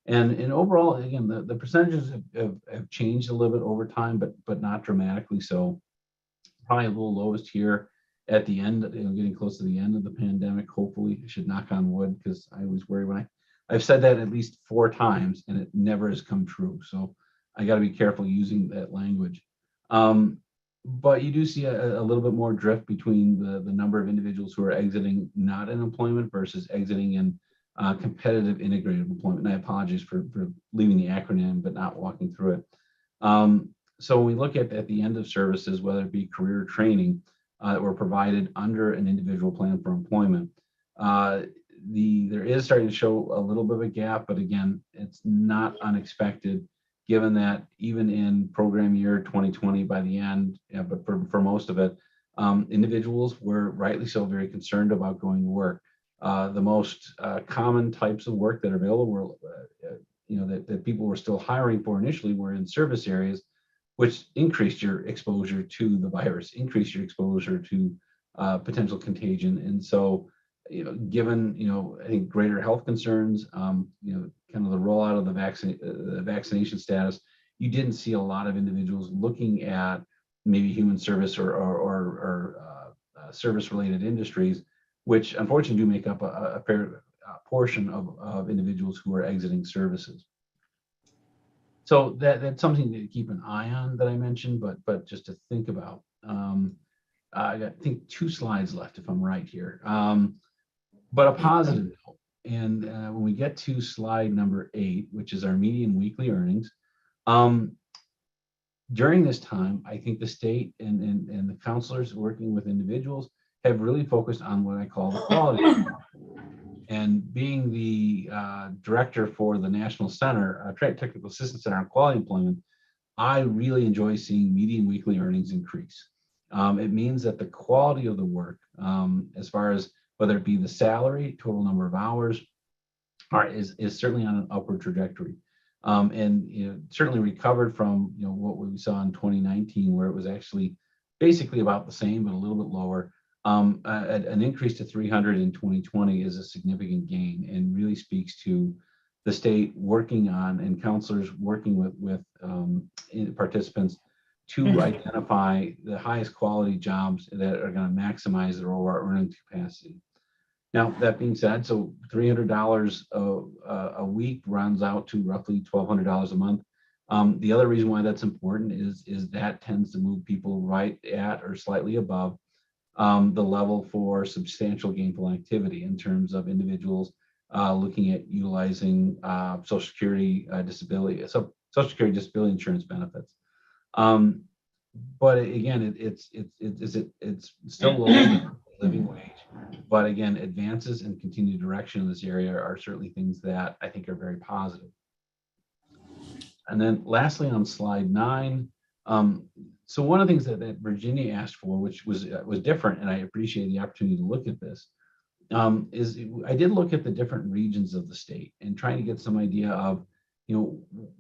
S18: And overall, again, the percentages have changed a little bit over time, but not dramatically so. Probably a little lowest here at the end, getting close to the end of the pandemic. Hopefully, I should knock on wood, because I always worry when I've said that at least 4 times and it never has come true. So I got to be careful using that language. But you do see a little bit more drift between the number of individuals who are exiting not in employment versus exiting in competitive integrated employment. And I apologize for leaving the acronym but not walking through it. So when we look at the end of services, whether it be career training that were provided under an individual plan for employment, there is starting to show a little bit of a gap, but again, it's not unexpected, given that even in program year 2020 by the end, but for most of it, individuals were rightly so very concerned about going to work. The most common types of work that are available were, that people were still hiring for initially were in service areas, which increased your exposure to the virus, increased your exposure to potential contagion. And so, given, I think greater health concerns, kind of the rollout of the vaccination status, you didn't see a lot of individuals looking at maybe human service or service-related industries, which unfortunately do make up a fair portion of individuals who are exiting services. So that's something to keep an eye on that I mentioned, but just to think about. I got, I think, 2 slides left if I'm right here. But a positive note, and when we get to slide number 8, which is our median weekly earnings, during this time, I think the state and the counselors working with individuals have really focused on what I call the quality. And being the director for the National Center, Technical Assistance Center on Quality Employment, I really enjoy seeing median weekly earnings increase. It means that the quality of the work, as far as whether it be the salary, total number of hours, is certainly on an upward trajectory. And certainly recovered from what we saw in 2019, where it was actually basically about the same, but a little bit lower. An increase to 300 in 2020 is a significant gain, and really speaks to the state working on, and counselors working with participants to identify the highest quality jobs that are going to maximize their overall earning capacity. Now, that being said, so $300 a week rounds out to roughly $1,200 a month. The other reason why that's important is that tends to move people right at or slightly above the level for substantial gainful activity, in terms of individuals looking at utilizing Social Security, disability, Social Security disability insurance benefits. But again, it's still lower than living wage. But again, advances and continued direction in this area are certainly things that I think are very positive. And then lastly, on slide 9, so one of the things that Virginia asked for, which was different, and I appreciate the opportunity to look at this, is I did look at the different regions of the state and trying to get some idea of,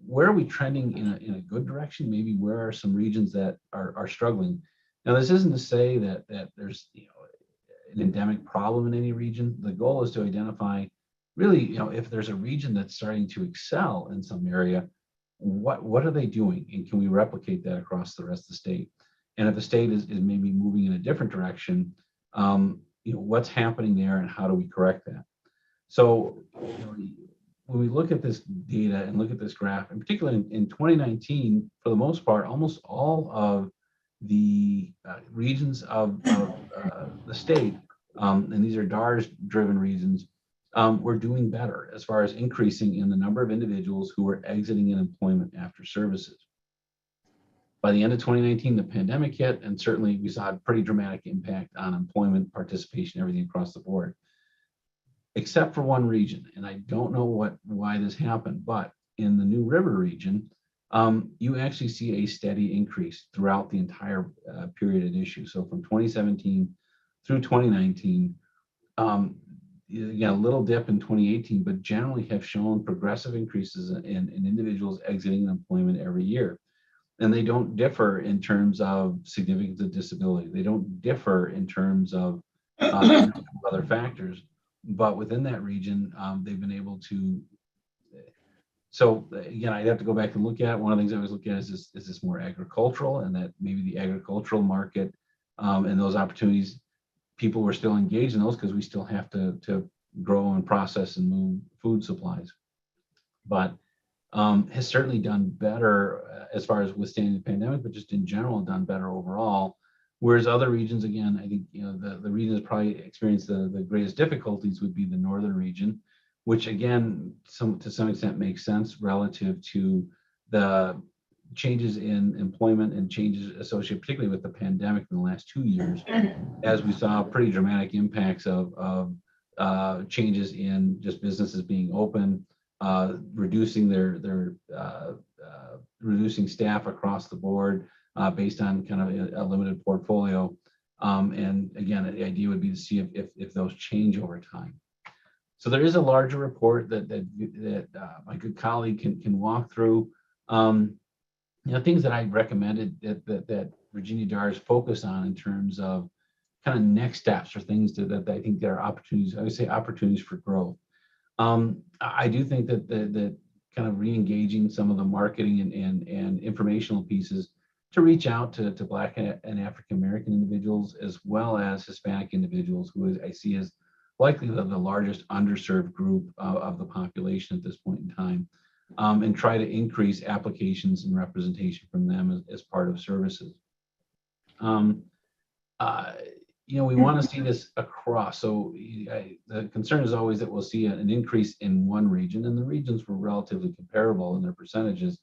S18: where are we trending in a good direction? Maybe where are some regions that are struggling? Now, this isn't to say that there's an endemic problem in any region. The goal is to identify really, if there's a region that's starting to excel in some area, what are they doing, and can we replicate that across the rest of the state? And if the state is maybe moving in a different direction, what's happening there, and how do we correct that? So when we look at this data and look at this graph, in particular in 2019, for the most part, almost all of the regions of the state, and these are DARS-driven regions, we're doing better as far as increasing in the number of individuals who are exiting in employment after services. By the end of 2019, the pandemic hit, and certainly we saw a pretty dramatic impact on employment, participation, everything across the board, except for one region. And I don't know why this happened, but in the New River region, you actually see a steady increase throughout the entire period at issue. So from 2017 through 2019, a little dip in 2018, but generally have shown progressive increases in individuals exiting employment every year. And they don't differ in terms of significance of disability. They don't differ in terms of other factors, but within that region, they've been able to. So again, I'd have to go back and look at, one of the things I always look at is this more agricultural, and that maybe the agricultural market and those opportunities, people were still engaged in those because we still have to grow and process and move food supplies. But has certainly done better as far as withstanding the pandemic, but just in general done better overall. Whereas other regions, again, I think the region that's probably experienced the greatest difficulties would be the northern region, which again, to some extent makes sense relative to the changes in employment and changes associated particularly with the pandemic in the last 2 years, as we saw pretty dramatic impacts of changes in just businesses being open, reducing reducing staff across the board based on kind of a limited portfolio. And again, the idea would be to see if those change over time. So there is a larger report that my good colleague can walk through. Things that I recommended that Virginia DARS focus on in terms of kind of next steps or things that I think there are opportunities. I would say opportunities for growth. I do think that kind of re-engaging some of the marketing and informational pieces to reach out to Black and African American individuals, as well as Hispanic individuals, who I see as likely the largest underserved group of the population at this point in time, and try to increase applications and representation from them as part of services. We want to see this across. So the concern is always that we'll see an increase in one region, and the regions were relatively comparable in their percentages.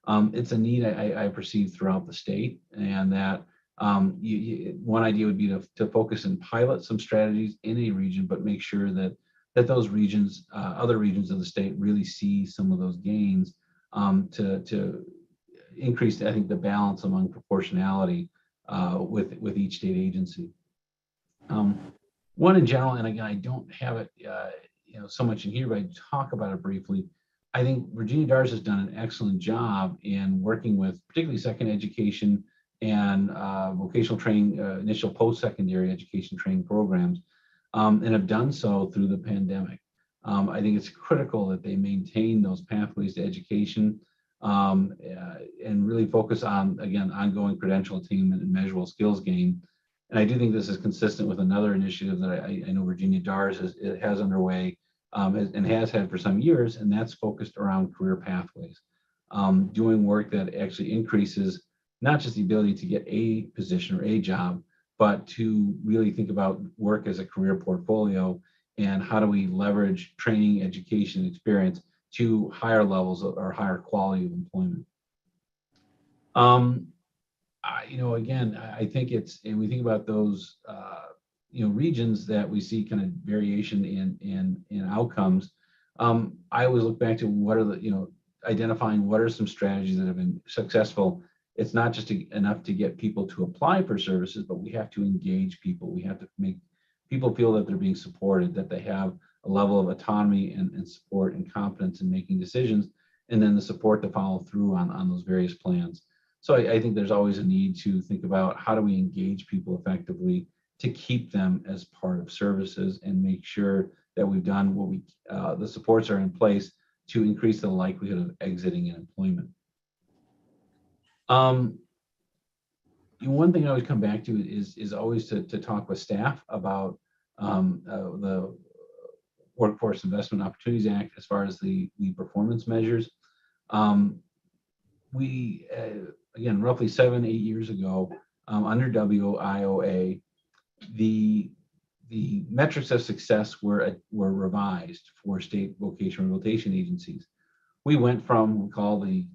S18: It's a need I perceive throughout the state, and that one idea would be to focus and pilot some strategies in a region, but make sure that those regions, other regions of the state, really see some of those gains to increase, I think, the balance among proportionality with each state agency. One in general, and again, I don't have it so much in here, but I talk about it briefly. I think Virginia DARS has done an excellent job in working with particularly second education and vocational training, initial post-secondary education training programs, and have done so through the pandemic. I think it's critical that they maintain those pathways to education and really focus on, again, ongoing credential attainment and measurable skills gain. And I do think this is consistent with another initiative that I know Virginia DARS has underway and has had for some years, and that's focused around career pathways, doing work that actually increases not just the ability to get a position or a job, but to really think about work as a career portfolio and how do we leverage training, education, experience to higher levels or higher quality of employment. Again, I think and we think about those, regions that we see kind of variation in outcomes. I always look back to what are identifying what are some strategies that have been successful. It's not just enough to get people to apply for services, but we have to engage people. We have to make people feel that they're being supported, that they have a level of autonomy and support and competence in making decisions, and then the support to follow through on those various plans. So I think there's always a need to think about how do we engage people effectively to keep them as part of services and make sure that we've done what the supports are in place to increase the likelihood of exiting in employment. One thing I always come back to is always to talk with staff about the Workforce Investment Opportunities Act as far as the performance measures. Again, roughly 7-8 years ago, under WIOA, the metrics of success were revised for state vocational rehabilitation agencies. We went from what we call the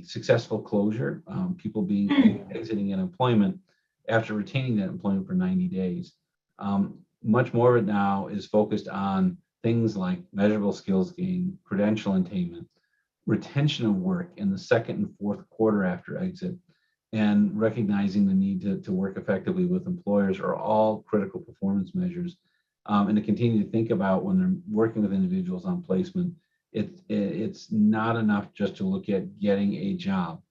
S18: successful closure, people exiting in employment after retaining that employment for 90 days. Much more of it now is focused on things like measurable skills gain, credential attainment, retention of work in the second and fourth quarter after exit, and recognizing the need to work effectively with employers are all critical performance measures. And to continue to think about when they're working with individuals on placement, it's not enough just to look at getting a job.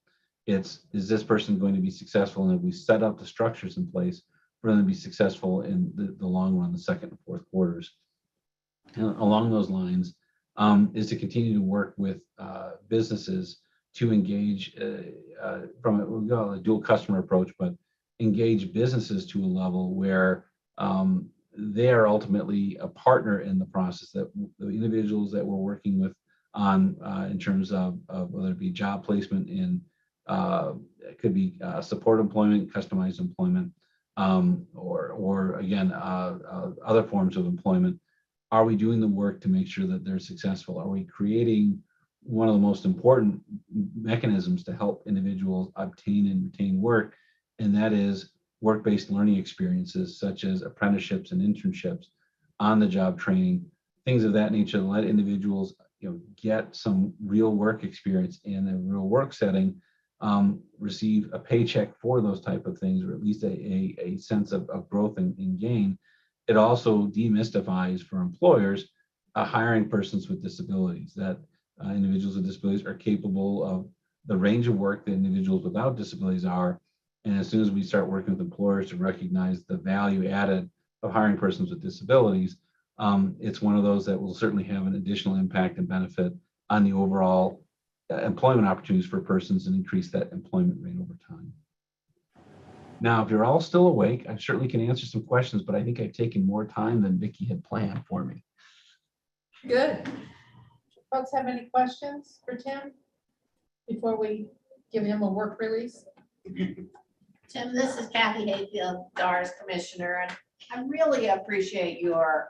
S18: Is this person going to be successful? And if we set up the structures in place for them to be successful in the long run, the second and fourth quarters. And along those lines is to continue to work with businesses to engage from a dual customer approach, but engage businesses to a level where they are ultimately a partner in the process, that the individuals that we're working with on in terms of whether it be job placement in it could be support employment, customized employment, or again other forms of employment. Are we doing the work to make sure that they're successful? Are we creating one of the most important mechanisms to help individuals obtain and retain work, and that is work-based learning experiences such as apprenticeships and internships, on-the-job training, things of that nature, to let individuals get some real work experience in a real work setting, receive a paycheck for those type of things, or at least a sense of growth and gain. It also demystifies for employers hiring persons with disabilities, that individuals with disabilities are capable of the range of work that individuals without disabilities are. And as soon as we start working with employers to recognize the value added of hiring persons with disabilities, it's one of those that will certainly have an additional impact and benefit on the overall employment opportunities for persons and increase that employment rate over time. Now, if you're all still awake, I certainly can answer some questions, but I think I've taken more time than Vicki had planned for me.
S6: Good. Folks have any questions for Tim before we give him a work release?
S1: Tim, this is Kathy Mayfield, Doris Commissioner, and I really appreciate your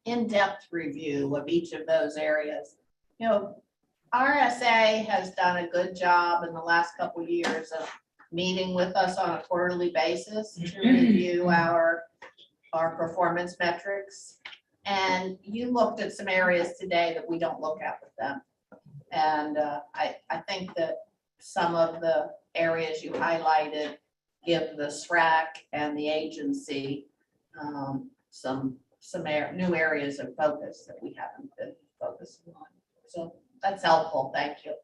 S1: in-depth review of each of those areas. RSA has done a good job in the last couple of years of meeting with us on a quarterly basis to review our performance metrics. And you looked at some areas today that we don't look at with them. And I think that some of the areas you highlighted give the SRC and the agency some new areas of focus that we haven't been focusing on. So that's helpful. Thank you.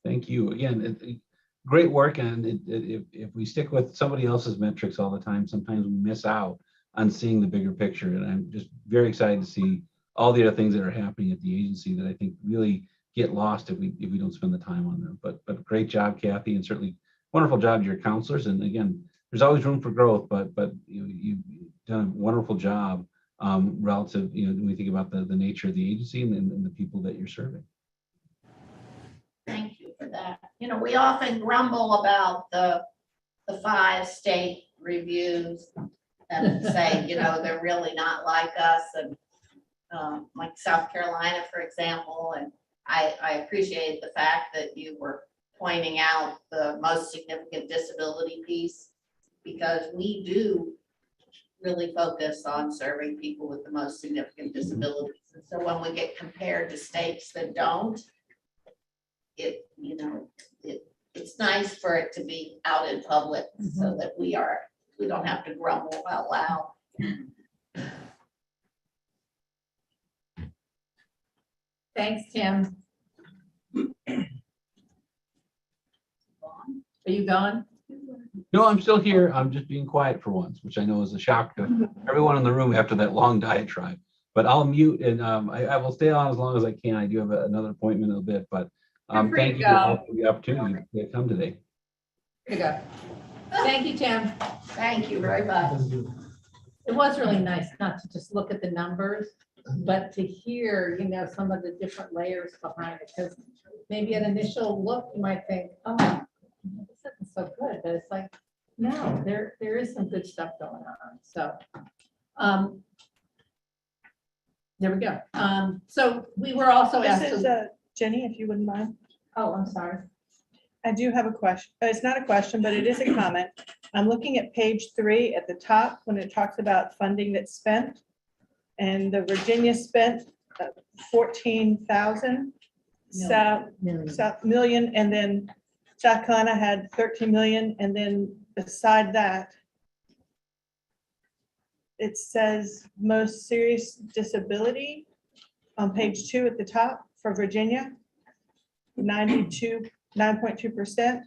S18: Thank you. Again, great work. And if we stick with somebody else's metrics all the time, sometimes we miss out on seeing the bigger picture. And I'm just very excited to see all the other things that are happening at the agency that I think really get lost if we don't spend the time on them. But great job, Kathy, and certainly wonderful job to your counselors. And again, there's always room for growth, but you've done a wonderful job relative, when we think about the nature of the agency and the people that you're serving.
S1: Thank you for that. We often grumble about the 5 state reviews and say, they're really not like us. And
S7: like South Carolina, for example, and I appreciate the fact that you were pointing out the most significant disability piece, because we do really focus on serving people with the most significant disabilities. And so when we get compared to states that don't, it's nice for it to be out in public so that we don't have to grumble out loud.
S6: Thanks, Tim. Are you gone?
S18: No, I'm still here. I'm just being quiet for once, which I know is a shock to everyone in the room after that long diatribe. But I'll mute and I will stay on as long as I can. I do have another appointment in a bit, but thank you all for the opportunity to come today.
S6: Here you go. Thank you, Tim.
S7: Thank you very much.
S6: It was really nice not to just look at the numbers, but to hear, some of the different layers behind it. Because maybe an initial look, you might think, oh, this isn't so good, but it's like, no, there is some good stuff going on. So, there we go. So we were also asked
S2: This is
S6: to.
S2: Jenny, if you wouldn't mind.
S6: Oh, I'm sorry.
S2: I do have a question. It's not a question, but it is a comment. I'm looking at page 3 at the top when it talks about funding that's spent. And the Virginia spent 14,000 million, and then South Carolina had 13 million, and then beside that, it says most serious disability on page 2 at the top for Virginia, 9.2%,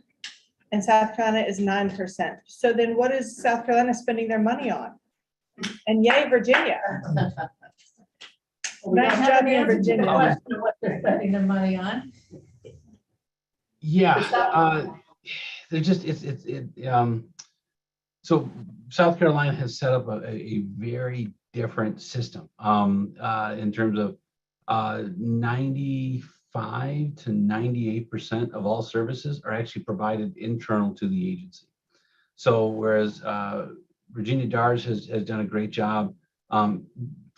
S2: and South Carolina is 9%. So then what is South Carolina spending their money on? And yay, Virginia. Nice job in Virginia.
S6: What they're spending their money on.
S18: Yeah, they're just, so South Carolina has set up a very different system in terms of 95 to 98% of all services are actually provided internal to the agency. So whereas Virginia DARS has done a great job from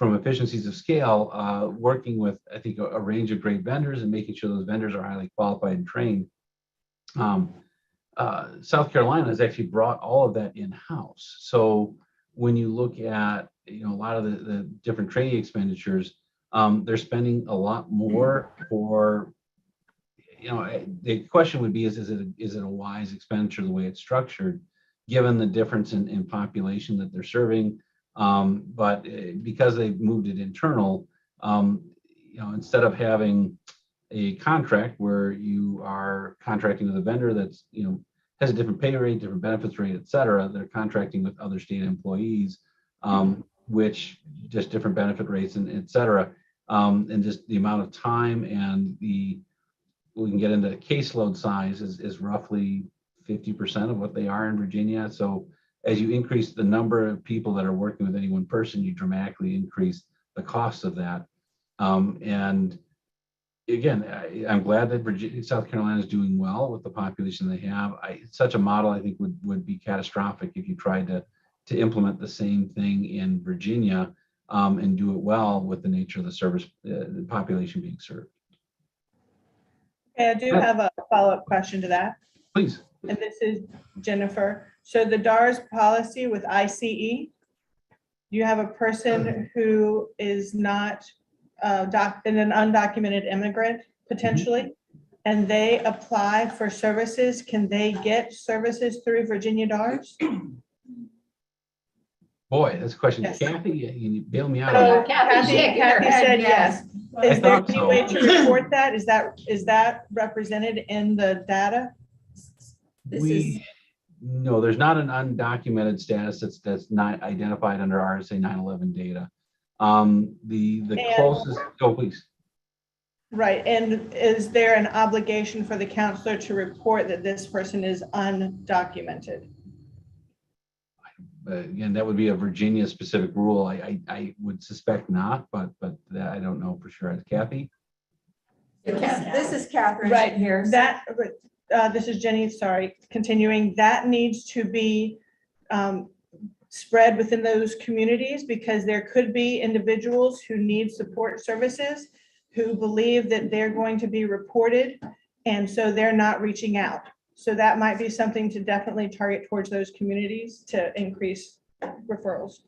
S18: efficiencies of scale, working with, I think, a range of great vendors and making sure those vendors are highly qualified and trained. South Carolina has actually brought all of that in-house. So when you look at a lot of the different training expenditures, they're spending a lot more for, the question would be, is it a wise expenditure the way it's structured, given the difference in population that they're serving? But because they've moved it internal, instead of having a contract where you are contracting with a vendor that's, has a different pay rate, different benefits rate, et cetera, they're contracting with other state employees, which just different benefit rates and et cetera. And just the amount of time and we can get into caseload size is roughly 50% of what they are in Virginia. So as you increase the number of people that are working with any one person, you dramatically increase the cost of that. And again, I'm glad that South Carolina is doing well with the population they have. Such a model, I think, would be catastrophic if you tried to implement the same thing in Virginia and do it well with the nature of the service, the population being served.
S2: Okay, I do have a follow-up question to that.
S18: Please.
S2: And this is Jennifer. So the DARS policy with ICE, you have a person who is not an undocumented immigrant potentially, and they apply for services. Can they get services through Virginia DARS?
S18: Boy, that's a question.
S2: Yes.
S18: Kathy, you bail me out.
S2: So
S18: on that.
S2: Kathy said yes. Is there any
S18: so.
S2: way to report that? Is that represented in the data?
S18: No, there's not an undocumented status that's not identified under RSA 911 data. The closest, please.
S2: Right, and is there an obligation for the counselor to report that this person is undocumented?
S18: Again, that would be a Virginia specific rule. I would suspect not, but I don't know for sure. Kathy?
S8: This is Catherine
S2: Right
S8: here.
S2: This is Jenny, sorry, continuing. That needs to be spread within those communities, because there could be individuals who need support services who believe that they're going to be reported, and so they're not reaching out. So that might be something to definitely target towards those communities to increase referrals.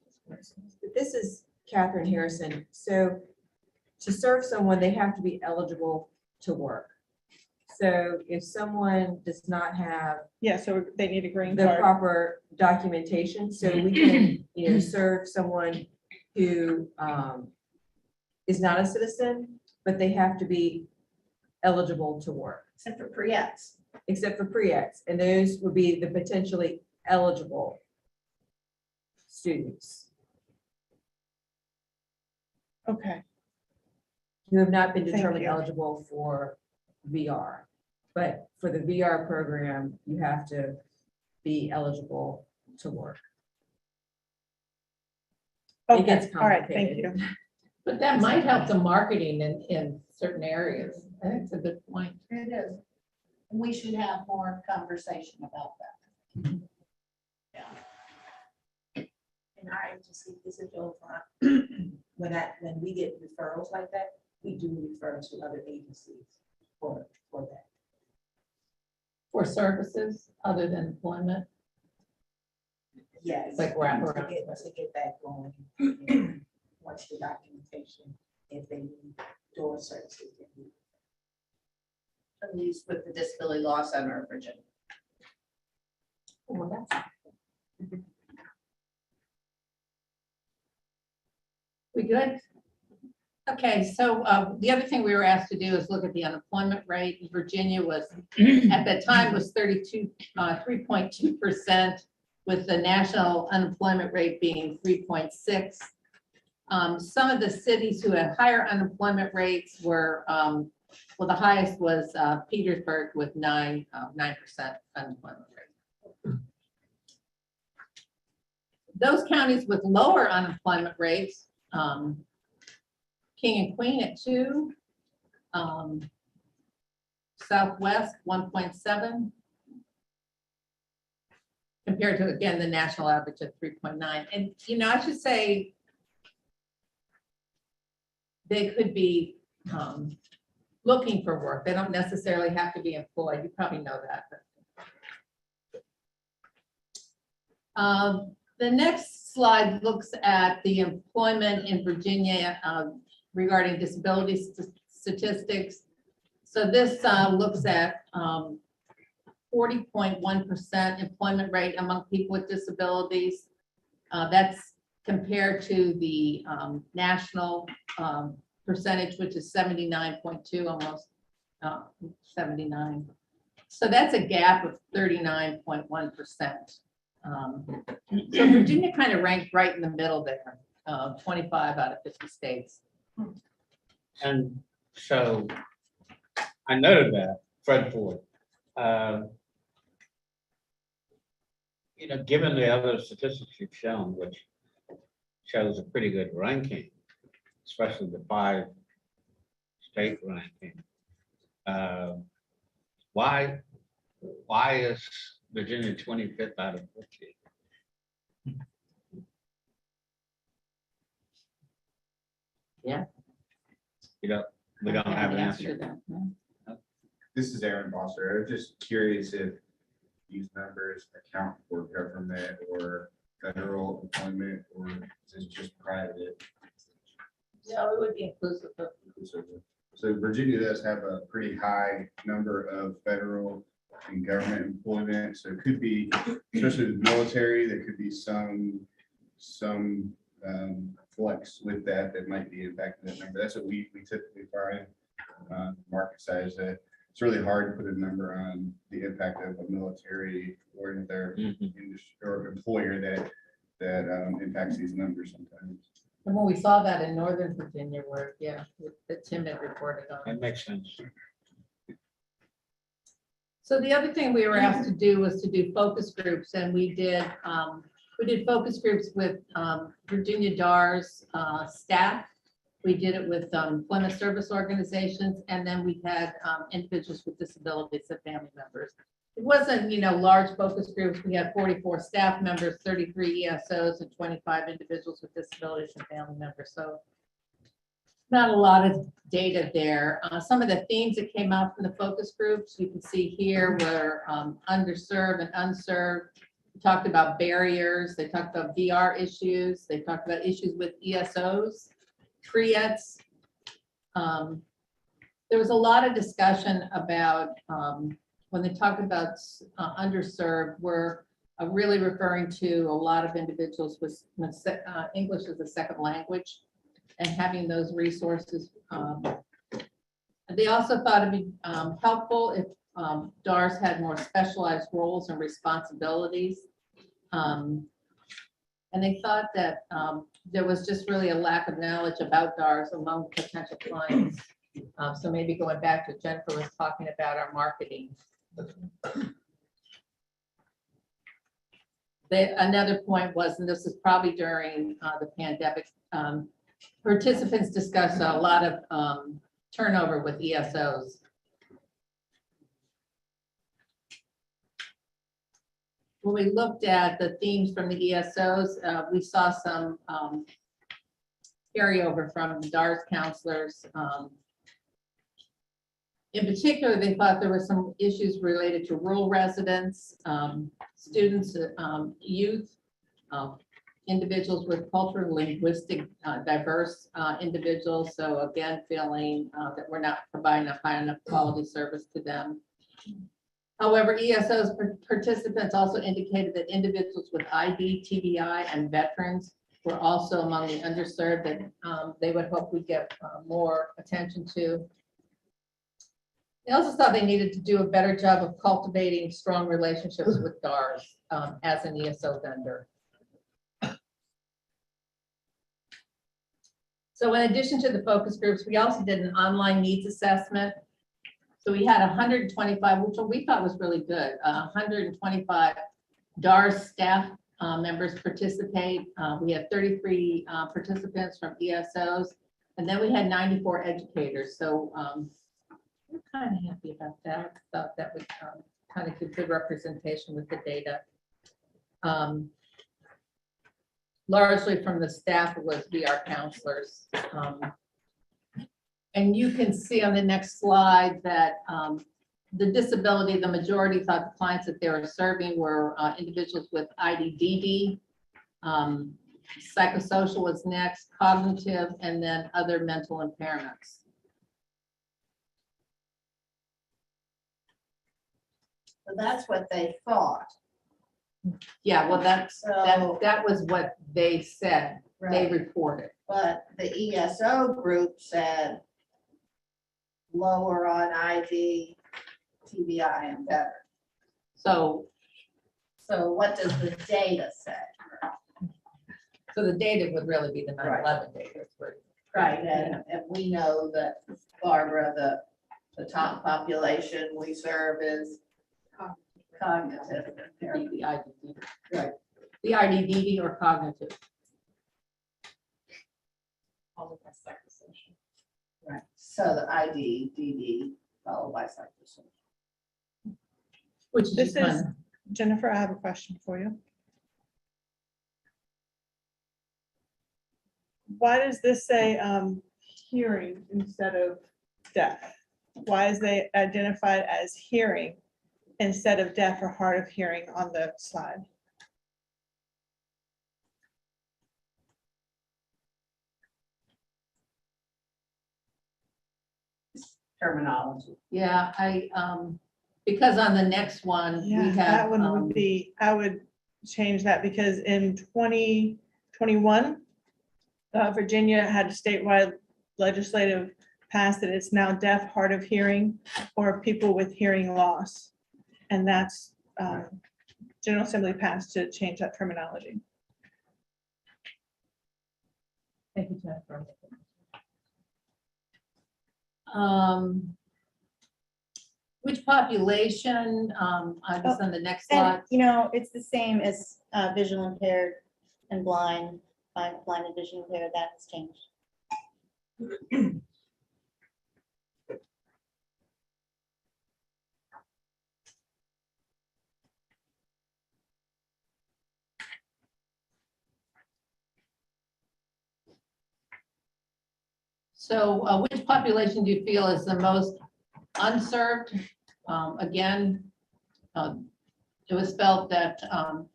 S8: This is Catherine Harrison. So to serve someone, they have to be eligible to work. So if someone does not have
S2: Yeah, so they need a green
S8: the
S2: card.
S8: proper documentation, so we can, serve someone who is not a citizen, but they have to be eligible to work.
S1: Except for pre-X.
S8: Except for pre-X, and those would be the potentially eligible students
S2: Okay,
S8: who have not been
S2: Thank
S8: determined
S2: you.
S8: eligible for VR. But for the VR program, you have to be eligible to work. It
S2: okay,
S8: gets
S2: all right, thank
S8: complicated.
S2: you.
S6: But that might help the marketing in certain areas. I think it's a good point.
S1: It is. We should have more conversation about that.
S3: In our agency, this is Joe. When we get referrals like that, we do refer to other agencies for that.
S6: For services other than employment.
S3: Yes.
S6: Like wrap
S3: To
S6: around.
S3: get that going. Watch the documentation if they need door services. they need.
S1: At least with the Disability Law Center of Virginia.
S6: Well, that's. We good? Okay, so the other thing we were asked to do is look at the unemployment rate. In Virginia was, at that time, was 3.2%, with the national unemployment rate being 3.6. Some of the cities who had higher unemployment rates were, well, the highest was Petersburg with 9% unemployment rate. Those counties with lower unemployment rates, King and Queen at 2, Southwest 1.7, compared to, again, the national average of 3.9. And, I should say they could be looking for work. They don't necessarily have to be employed. You probably know that. The next slide looks at the employment in Virginia regarding disability statistics. So this looks at 40.1% employment rate among people with disabilities. That's compared to the national percentage, which is 79.2, almost 79. So that's a gap of 39.1%. So Virginia kind of ranked right in the middle there, 25 out of 50 states.
S17: And so I noted that, Fred Ford. Given the other statistics you've shown, which shows a pretty good ranking, especially the 5 state ranking, why is Virginia 25th out of 50?
S6: Yeah.
S17: We don't have an answer.
S6: to that, no.
S12: This is Aaron Foster. I was just curious if these numbers account for government or federal employment, or is this just private?
S6: No, it would be inclusive of.
S12: So Virginia does have a pretty high number of federal and government employment. So it could be, especially the military, there could be some flex with that might be impacting that number. That's what we typically find market size, that it's really hard to put a number on the impact of a military or their industry or employer that impacts these numbers sometimes.
S6: And when we saw that in Northern Virginia, where, yeah, that Tim had reported on.
S17: That makes sense.
S6: So the other thing we were asked to do was to do focus groups, and we did focus groups with Virginia DAR's staff. We did it with employment service organizations, and then we had individuals with disabilities and family members. it wasn't, large focus groups. We had 44 staff members, 33 ESOs, and 25 individuals with disabilities and family members. So not a lot of data there. Some of the themes that came out from the focus groups, you can see here were underserved and unserved. We talked about barriers. They talked about VR issues. They talked about issues with ESOs, CREATs. There was a lot of discussion about when they talk about underserved, we're really referring to a lot of individuals with English as a second language and having those resources. They also thought it'd be helpful if DARS had more specialized roles and responsibilities. And they thought that there was just really a lack of knowledge about DARS among potential clients. So maybe going back to Jennifer was talking about our marketing. Another point was, and this is probably during the pandemic, participants discussed a lot of turnover with ESOs. When we looked at the themes from the ESOs, we saw some carryover from DARS counselors. In particular, they thought there were some issues related to rural residents, students, youth, individuals with cultural, linguistic, diverse individuals. So again, feeling that we're not providing a high enough quality service to them. However, ESO's participants also indicated that individuals with ID, TBI, and veterans were also among the underserved that they would hope we get more attention to. They also thought they needed to do a better job of cultivating strong relationships with DARS as an ESO vendor. So in addition to the focus groups, we also did an online needs assessment. So we had 125, which we thought was really good, 125 DARS staff members participate. We had 33 participants from ESOs, and then we had 94 educators. So we're kind of happy about that. Thought that would kind of give good representation with the data. Largely from the staff was VR counselors. And you can see on the next slide that the disability, the majority thought the clients that they were serving were individuals with IDDD. Psychosocial was next, cognitive, and then other mental impairments.
S1: So that's what they thought.
S6: Yeah, well, that was what they said, they
S1: Right.
S6: reported.
S1: But the ESO group said lower on ID, TBI, and better.
S6: So
S1: what does the data say?
S6: So the data would really be the 9/11 data.
S1: Right, and we know that, Barbara, the top population we serve is cognitive.
S6: The IDD.
S1: Right.
S6: The IDD or cognitive.
S1: Right, so the IDDD followed by psychosocial.
S6: Which
S2: This is, Jennifer, I have a question for you. Why does this say hearing instead of deaf? Why is they identified as hearing instead of deaf or hard of hearing on the slide?
S1: Terminology.
S6: Yeah, because on the next one, we
S2: Yeah,
S6: have.
S2: that one would be, I would change that because in 2021, Virginia had a statewide legislative pass that it's now deaf, hard of hearing, or people with hearing loss. And that's General Assembly passed to change that terminology.
S6: Thank you, Jennifer. Which population, I guess on the next slide.
S19: And, it's the same as visual impaired and blind and vision impaired, that has changed.
S6: So which population do you feel is the most unserved? Again, it was felt that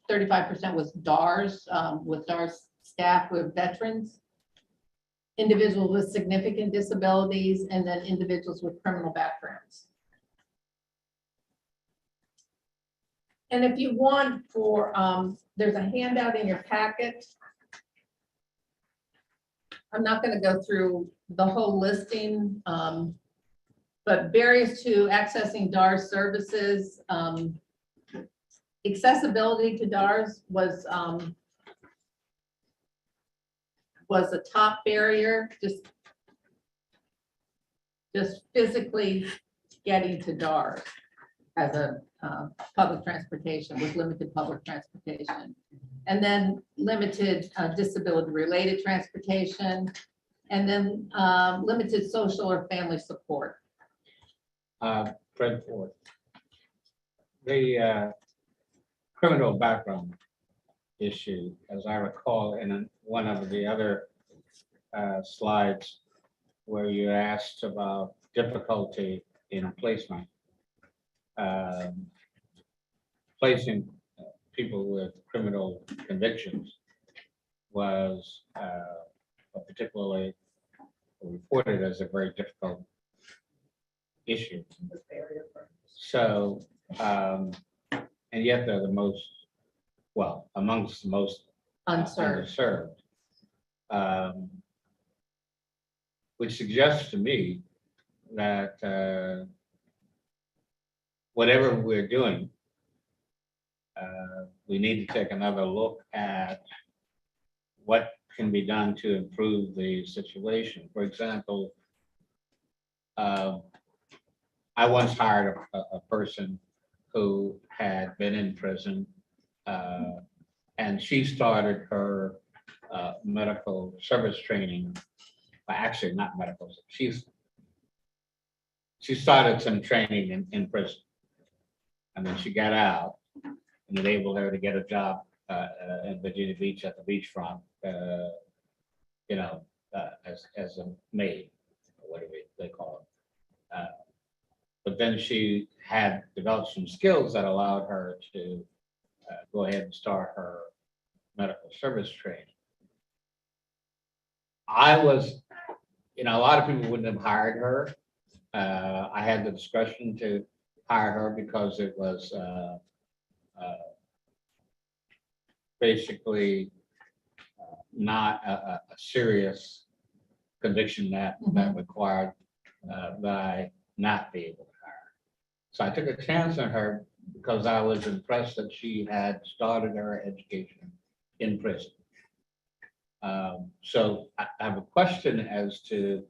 S6: 35% was DARS, with DARS staff with veterans, individuals with significant disabilities, and then individuals with criminal backgrounds. And if you want for, there's a handout in your packet. I'm not going to go through the whole listing, but barriers to accessing DARS services, accessibility to DARS was a top barrier, just physically getting to DARS as a public transportation with limited public transportation. And then limited disability-related transportation, and then limited social or family support.
S17: Fred Ford. The criminal background issue, as I recall, in one of the other slides where you asked about difficulty in placement, placing people with criminal convictions was particularly reported as a very difficult issue. So, and yet they're the most, well, amongst the most underserved. Which suggests to me that whatever we're doing, we need to take another look at what can be done to improve the situation. For example, I once hired a person who had been in prison, and she started her medical service training. Well, actually, not medical. She started some training in prison, and then she got out, and enabled her to get a job in Virginia Beach at the beachfront, as a maid, or whatever they call it. But then she had developed some skills that allowed her to go ahead and start her medical service training. I was, a lot of people wouldn't have hired her. I had the discretion to hire her because it was basically not a serious conviction that required that I not be able to hire. So I took a chance on her because I was impressed that she had started her education in prison. So I have a question as to,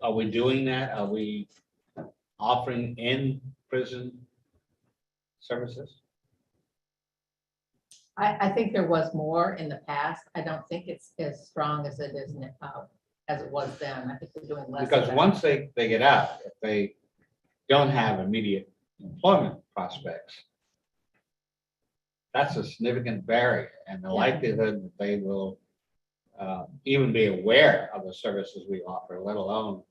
S17: are we doing that? Are we offering in prison services?
S6: I think there was more in the past. I don't think it's as strong as it is as it was then. I think we're doing less.
S17: Because once they get out, if they don't have immediate employment prospects, that's a significant barrier, and the likelihood that they will even be aware of the services we offer, let alone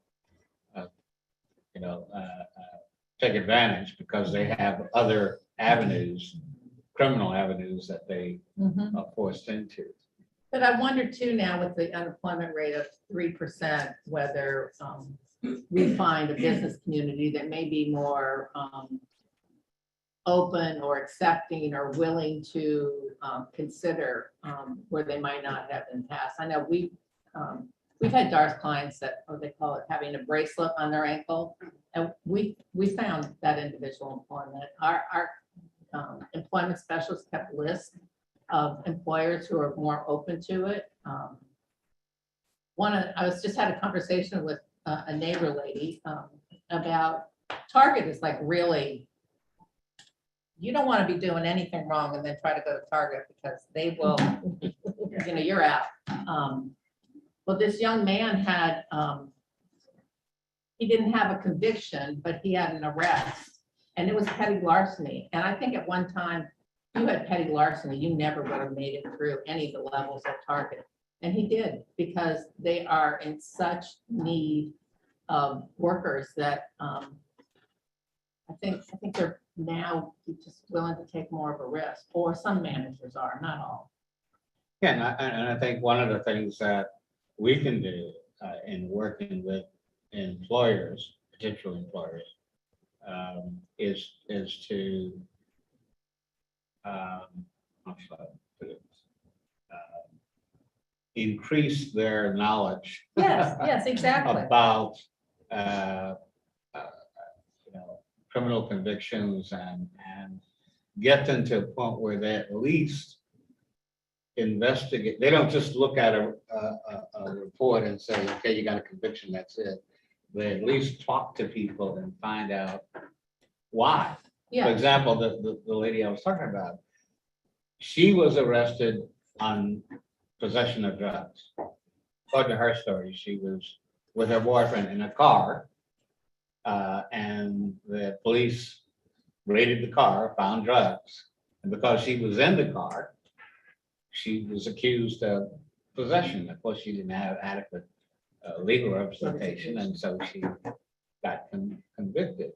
S17: take advantage, because they have other avenues, criminal avenues, that they are forced into.
S6: But I wonder too now, with the unemployment rate of 3%, whether we find a business community that may be more open or accepting or willing to consider where they might not have in the past. I know we've had DARS clients that, or they call it having a bracelet on their ankle, and we found that individual employment. Our employment specialists kept lists of employers who are more open to it. I just had a conversation with a neighbor lady about Target is like, really, you don't want to be doing anything wrong and then try to go to Target, because they will, you're out. Well, this young man had, he didn't have a conviction, but he had an arrest, and it was petty larceny. And I think at one time, if you had petty larceny, you never would have made it through any of the levels at Target. And he did, because they are in such need of workers that I think they're now just willing to take more of a risk, or some managers are, not all.
S17: Yeah, and I think one of the things that we can do in working with employers, potential employers, is to how should I put it? Increase their knowledge.
S6: Yes, yes, exactly.
S17: About criminal convictions and get them to a point where they at least investigate. They don't just look at a report and say, okay, you got a conviction, that's it. They at least talk to people and find out why.
S6: Yeah.
S17: For example, the lady I was talking about, she was arrested on possession of drugs. According to her story, she was with her boyfriend in a car, and the police raided the car, found drugs, and because she was in the car, she was accused of possession. Of course, she didn't have adequate legal representation, and so she got convicted.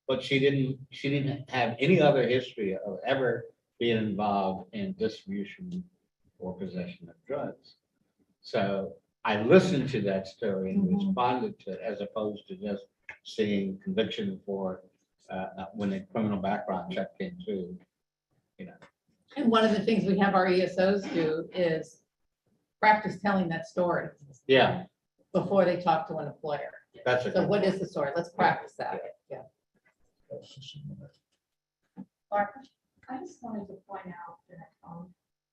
S17: But she didn't have any other history of ever being involved in distribution or possession of drugs. So I listened to that story and responded to it, as opposed to just seeing conviction for when a criminal background check came through,
S6: And one of the things we have our ESOs do is practice telling that story.
S17: Yeah.
S6: Before they talk to an employer.
S17: That's a
S6: So
S17: good
S6: what is the story? Let's practice that. Yeah.
S7: Barbara, I just wanted to point out that,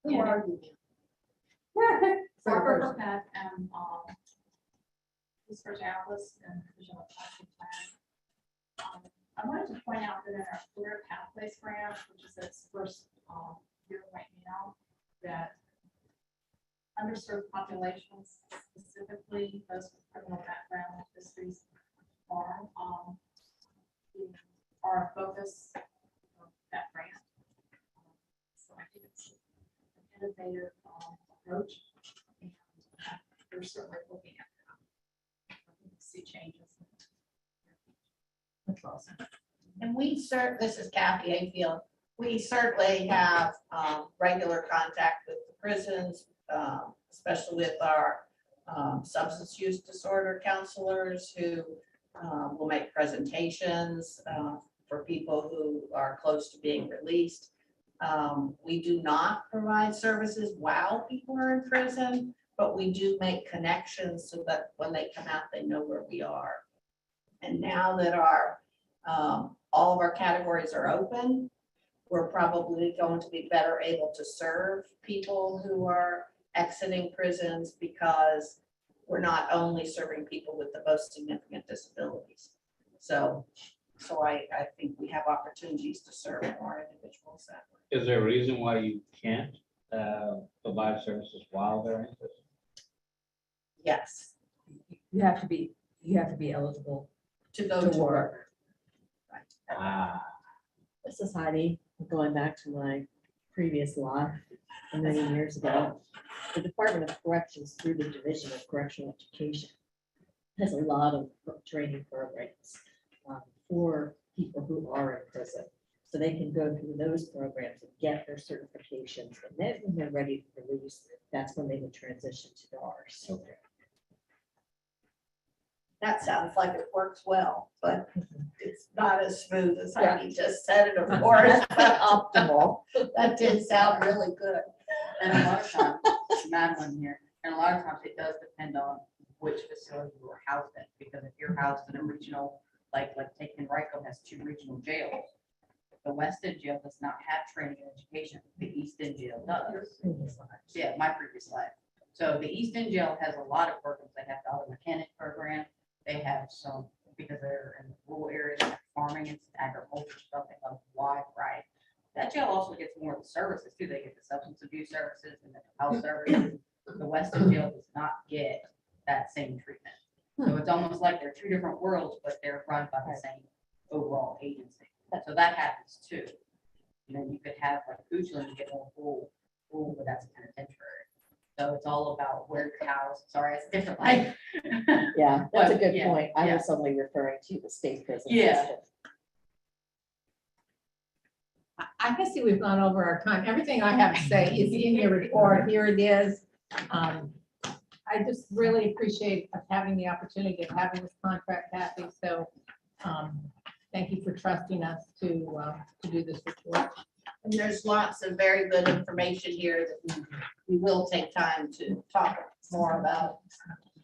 S6: Who are
S7: you? Barbara Burkett and, research analyst and division of policy plan. I wanted to point out that in our career pathways grant, which is its first, year right now, that underserved populations, specifically those with criminal background histories, are a focus of that grant. So I think it's an innovative approach, and we're certainly looking at that. I think we see changes.
S6: That's awesome.
S1: And this is Kathy Mayfield. We certainly have regular contact with the prisons, especially with our substance use disorder counselors who will make presentations for people who are close to being released. We do not provide services while people are in prison, but we do make connections so that when they come out, they know where we are. And now that all of our categories are open, we're probably going to be better able to serve people who are exiting prisons, because we're not only serving people with the most significant disabilities. So I think we have opportunities to serve more individuals that way.
S17: Is there a reason why you can't provide services while they're in prison?
S1: Yes.
S8: You have to be eligible
S1: To go to work.
S10: This is Heidi, going back to my previous life many years ago. The Department of Corrections, through the Division of Correctional Education, has a lot of training programs for people who are in prison. So they can go through those programs and get their certifications. And then when they're ready to release, that's when they would transition to ours.
S17: Okay.
S1: That sounds like it works well, but it's not as smooth as Heidi just said it, of course, but optimal. That did sound really good.
S16: And a lot of times, Madeline here, and a lot of times it does depend on which facility you are housed in, because if you're housed in a regional, like take Henrico has 2 regional jails. The West End jail does not have training and education. The East End jail does. Yeah, my previous life. So the East End jail has a lot of programs. They have the auto mechanic program. They have some, because they're in rural areas, like farming and agriculture stuff, they have wide variety. That jail also gets more of the services too. They get the substance abuse services and the health services. The Western jail does not get that same treatment. So it's almost like they're 2 different worlds, but they're run by the same overall agency. So that happens too. You know, you could have like Goochland, you get more full, but that's penitentiary.
S7: So it's all about where cows, sorry, it's different, like.
S10: Yeah, that's a
S7: But,
S10: good
S7: yeah,
S10: point. I
S7: yeah.
S10: was only referring to the state prison
S7: Yeah.
S10: system.
S6: I can see we've gone over our time. Everything I have to say is in your report. Here it is. I just really appreciate us having the opportunity of having this contract happy. So thank you for trusting us to do this report.
S1: And there's lots of very good information here that we will take time to talk more about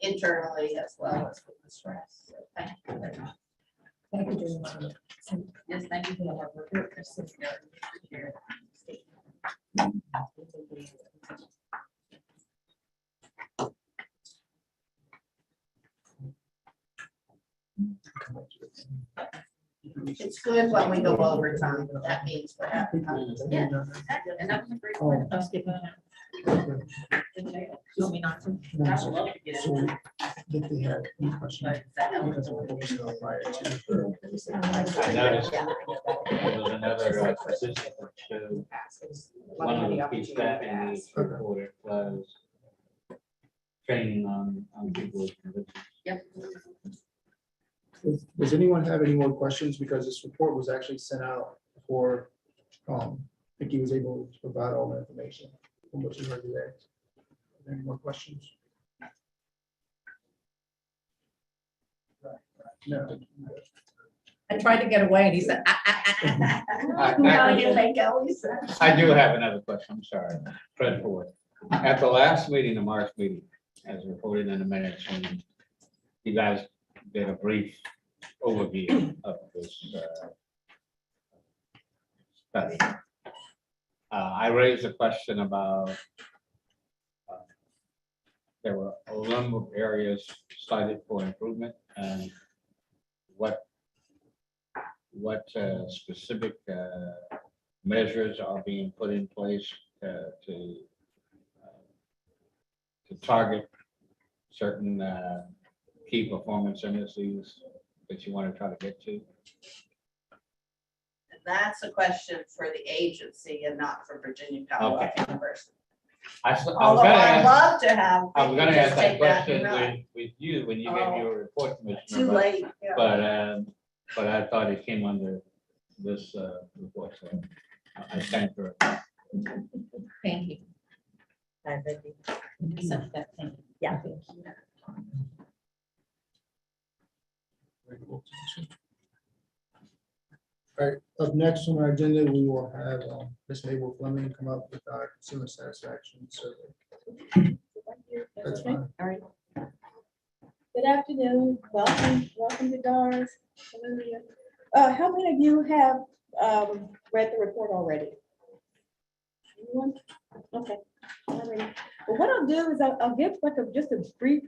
S1: internally as well as with the stress. So thank you very much.
S6: Thank you very much.
S1: Yes, thank you. It's good when we go over time. That means we're having time.
S16: Yeah, and that was a great point.
S6: I'll skip it. You want me not to?
S16: I would love to get into it.
S5: If they had any questions.
S16: That helps.
S5: Because we're focusing on prior to.
S17: I noticed there was another position that showed one of the key staff in the report was training on people with convictions.
S16: Yep.
S5: Does anyone have any more questions? Because this report was actually sent out before Vicki was able to provide all the information from what you heard today. Are there any more questions? No.
S6: I tried to get away and he said,
S17: I do have another question, I'm sorry, Fred Ford. At the last meeting, the March meeting, as reported in the minutes, when you guys did a brief overview of this study. I raised a question about there were a number of areas cited for improvement and what specific measures are being put in place to target certain key performance indices that you want to try to get to?
S1: And that's a question for the agency and not for Virginia Commonwealth University. Although I'd love to have.
S17: I was gonna
S1: just
S17: ask that
S1: take
S17: question
S1: and run.
S17: with you when you gave your report, Commissioner.
S1: Too late. Yeah.
S17: But I thought it came under this report, so I thank her.
S6: thank you.
S10: Yeah.
S5: All right, up next on our agenda, we will have Ms. Mabel Fleming come up with our consumer satisfaction survey. That's fine.
S10: All right. Good afternoon. Welcome to Doris. How many of you have read the report already? Anyone? Okay. All right. Well, what I'll do is I'll give like just a brief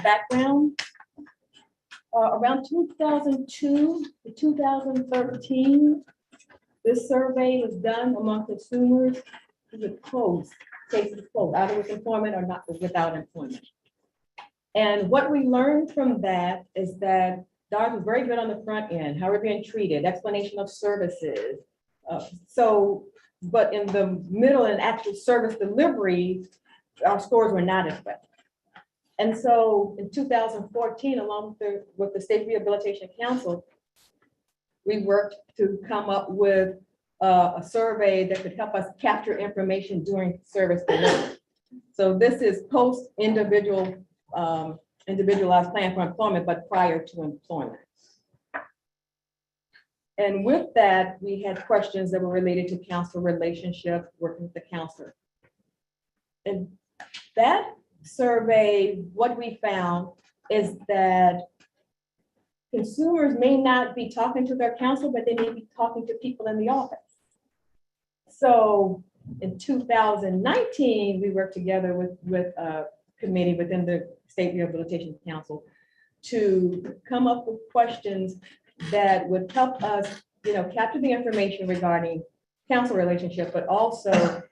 S10: background. Around 2002 to 2013, this survey was done among consumers with closed, cases closed, either with employment or not without employment. And what we learned from that is that Doris was very good on the front end, how we're being treated, explanation of services. But in the middle and actual service delivery, our scores were not as well. And so in 2014, along with the State Rehabilitation Council, we worked to come up with a survey that could help us capture information during service delivery. So this is post individualized plan for employment, but prior to employment. And with that, we had questions that were related to counselor relationship, working with the counselor. And that survey, what we found is that consumers may not be talking to their counselor, but they may be talking to people in the office. So in 2019, we worked together with a committee within the State Rehabilitation Council to come up with questions that would help us, capture the information regarding counsel relationship, but also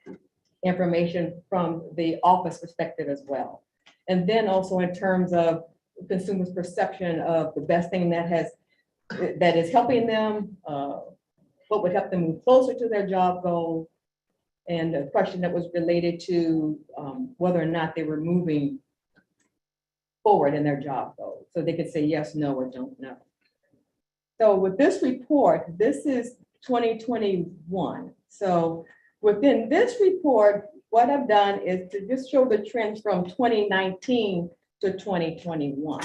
S10: information from the office perspective as well. And then also in terms of consumers' perception of the best thing that is helping them, what would help them move closer to their job goal,
S8: and a question that was related to whether or not they were moving forward in their job goals. So they could say yes, no, or don't know. So with this report, this is 2021. So within this report, what I've done is to just show the trends from 2019 to 2021.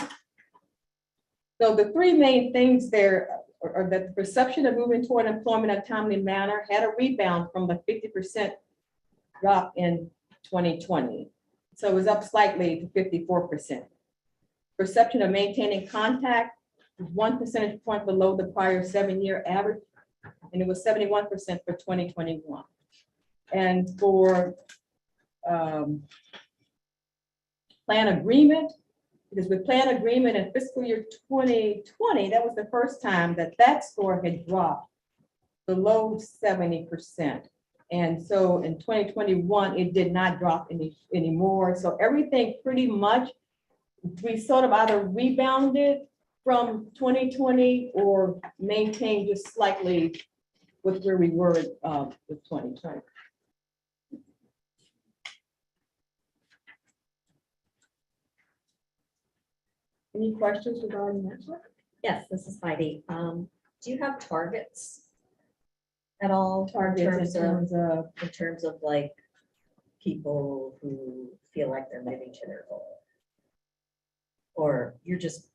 S8: So the three main things there are that the perception of moving toward employment in a timely manner had a rebound from the 50% drop in 2020. So it was up slightly to 54%. Perception of maintaining contact was 1 percentage point below the prior 7-year average, and it was 71% for 2021. And for plan agreement, because with plan agreement in fiscal year 2020, that was the first time that that score had dropped below 70%. And so in 2021, it did not drop anymore. So everything pretty much, we sort of either rebounded from 2020 or maintained just slightly with where we were with 2020. Any questions regarding that?
S10: Yes, this is Heidi. Do you have targets at all?
S8: Targets
S10: in terms of like people who feel like they're moving to their goal? Or you're just,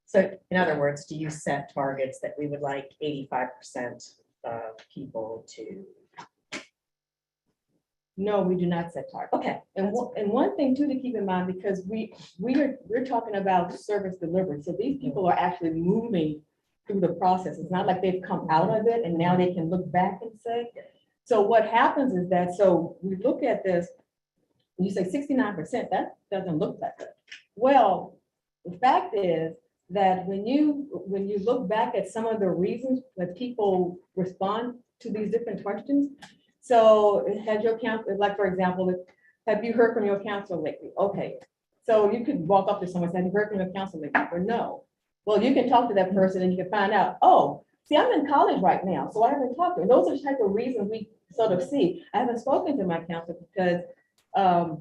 S10: so in other words, do you set targets that we would like 85% of people to?
S8: No, we do not set targets.
S10: Okay.
S8: And one thing too to keep in mind, because we're talking about service delivery. So these people are actually moving through the process. It's not like they've come out of it and now they can look back and say. So what happens is that, so we look at this, and you say 69%, that doesn't look that good. Well, the fact is that when you look back at some of the reasons that people respond to these different questions, so has your counselor, like for example, have you heard from your counselor lately? Okay, so you could walk up to someone and say, have you heard from your counselor lately? Or no. Well, you can talk to that person and you can find out, oh, see, I'm in college right now, so I haven't talked to her. Those are the type of reasons we sort of see. I haven't spoken to my counselor because I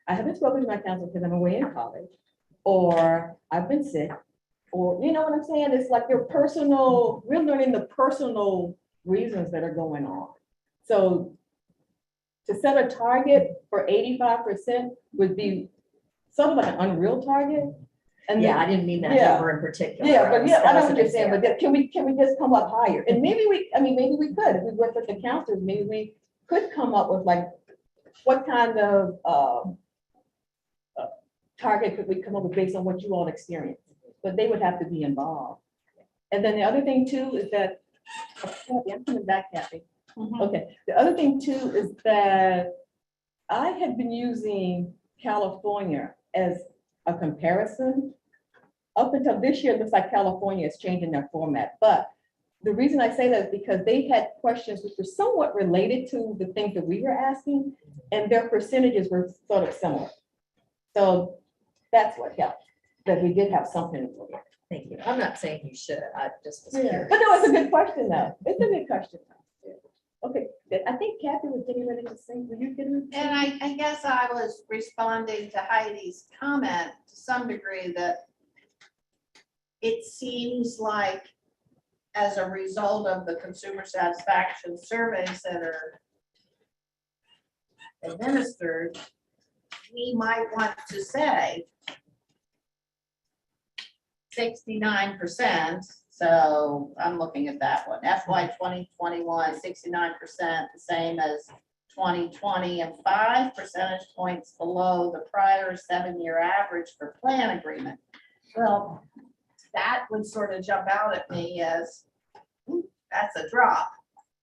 S8: haven't spoken to my counselor because I'm away in college, or I've been sick, or you know what I'm saying? It's like your personal, we're learning the personal reasons that are going on. So to set a target for 85% would be sort of like an unreal target. And
S10: yeah,
S8: then,
S10: I didn't mean that
S8: yeah,
S10: number in particular.
S8: Yeah, but yeah, I know what you're
S10: was
S8: saying, but can we just come up higher? And maybe we could, if we work with the counselors, maybe we could come up with like, what kind of target could we come up with based on what you all experience? But they would have to be involved. And then the other thing too is that, Kathy, I'm coming back, Kathy. Okay, the other thing too is that I had been using California as a comparison. Up until this year, it looks like California is changing their format. But the reason I say that is because they had questions which were somewhat related to the things that we were asking, and their percentages were sort of similar. So that's what helped, that we did have something to look at.
S10: Thank you. I'm not saying you should, I just was
S8: Yeah.
S10: curious.
S8: But no, it's a good question though. It's a good question. Okay, I think Kathy was getting ready to say, were you getting?
S1: And I guess I was responding to Heidi's comment to some degree that it seems like as a result of the consumer satisfaction surveys that are administered, we might want to say 69%. So I'm looking at that one. FY 2021, 69%, the same as 2020, and 5 percentage points below the prior 7-year average for plan agreement. Well, that would sort of jump out at me as, that's a drop.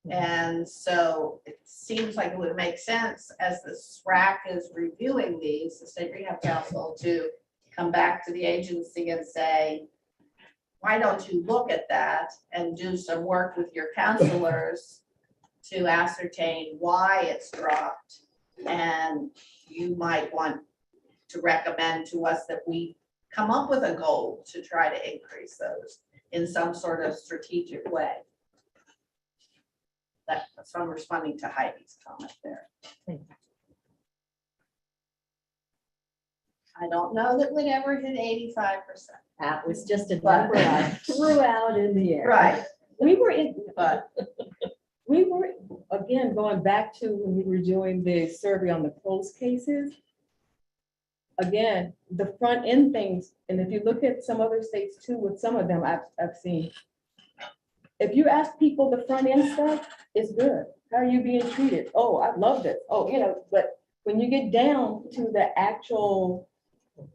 S1: And so it seems like it would make sense as the SRAC is reviewing these, the State Rehab Council, to come back to the agency and say, why don't you look at that and do some work with your counselors to ascertain why it's dropped? And you might want to recommend to us that we come up with a goal to try to increase those in some sort of strategic way. So I'm responding to Heidi's comment there. I don't know that we'd ever hit 85%.
S10: That was just a
S1: But-
S10: number I threw out in the air.
S1: Right,
S8: We were in,
S1: but
S8: we were, again, going back to when we were doing the survey on the closed cases. Again, the front end things, and if you look at some other states too, with some of them I've seen. If you ask people the front end stuff, it's good. How are you being treated? Oh, I love it. Oh, but when you get down to the actual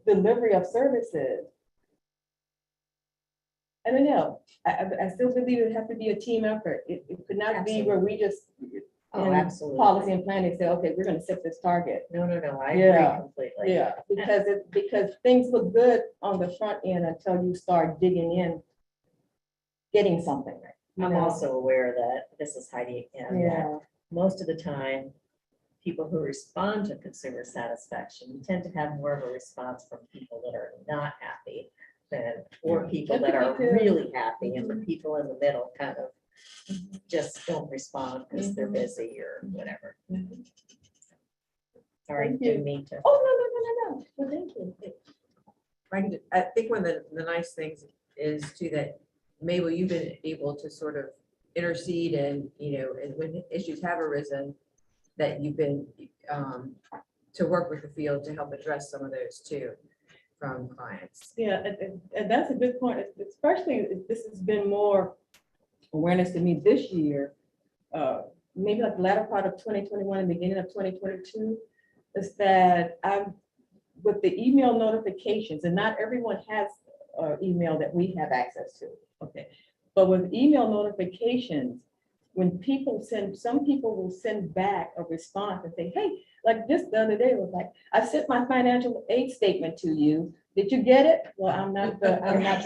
S8: delivery of services, I don't know. I still believe it has to be a team effort. It could not be where we just
S10: Oh,
S8: in
S10: absolutely.
S8: policy and planning say, okay, we're gonna set this target.
S10: No, I
S8: Yeah.
S10: agree completely.
S8: Yeah, because things look good on the front end until you start digging in, getting something. you
S10: I'm
S8: know?
S10: also aware that, this is Heidi again, that
S8: Yeah,
S10: most of the time, people who respond to consumer satisfaction tend to have more of a response from people that are not happy than or people that are really happy, and the people in the middle kind of just don't respond because they're busy or whatever. Sorry,
S8: Thank you.
S10: didn't mean to.
S8: Oh, no. Well, thank you.
S3: I think one of the nice things is too that Mabel, you've been able to sort of intercede and, and when issues have arisen, that you've been to work with the field to help address some of those too from clients.
S8: Yeah, and that's a good point, especially if this has been more awareness to me this year. Maybe like the latter part of 2021 and beginning of 2022, is that I'm with the email notifications, and not everyone has email that we have access to. Okay, but with email notifications, when people send, some people will send back a response and say, hey, like this the other day was like, I sent my financial aid statement to you. Did you get it? Well, I'm not the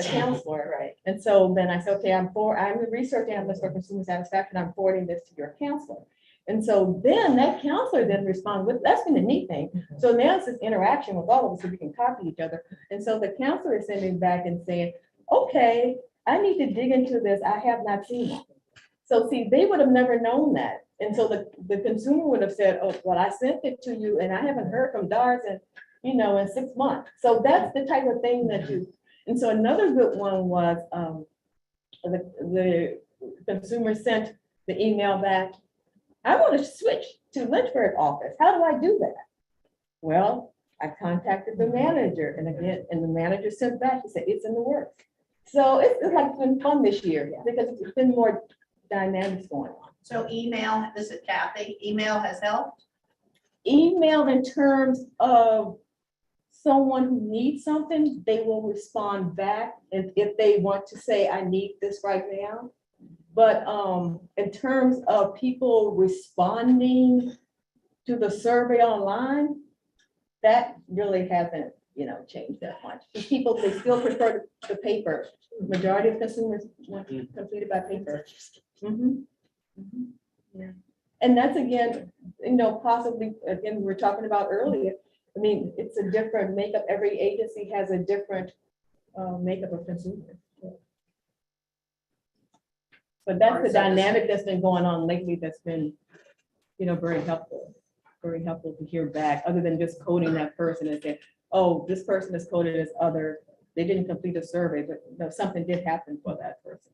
S8: counselor.
S10: Right.
S8: And so then I said, okay, I'm the research analyst for consumer satisfaction. I'm forwarding this to your counselor. And so then that counselor then responded with, that's been the neat thing. So now it's this interaction with all of us so we can copy each other. And so the counselor is sending back and saying, okay, I need to dig into this. I have not seen it. So see, they would have never known that. And so the consumer would have said, oh, well, I sent it to you and I haven't heard from Doris in 6 months. So that's the type of thing that you, and so another good one was the consumer sent the email back. I want to switch to Lynchburg office. How do I do that? Well, I contacted the manager and the manager sent back, he said, it's in the works. So it's like been fun this year because it's been more dynamics going on.
S1: so email, this is Kathy, email has helped.
S8: Email in terms of someone who needs something, they will respond back if they want to say, I need this right now. But in terms of people responding to the survey online, that really hasn't, changed that much. Because people, they still prefer the paper. Majority of consumers want to complete it by paper. Yeah. And that's again, possibly, again, we were talking about earlier. I mean, it's a different makeup. Every agency has a different makeup of consumers. But that's the dynamic that's been going on lately that's been, very helpful to hear back, other than just coding that person and saying, oh, this person is coded as other, they didn't complete a survey, but something did happen for that person.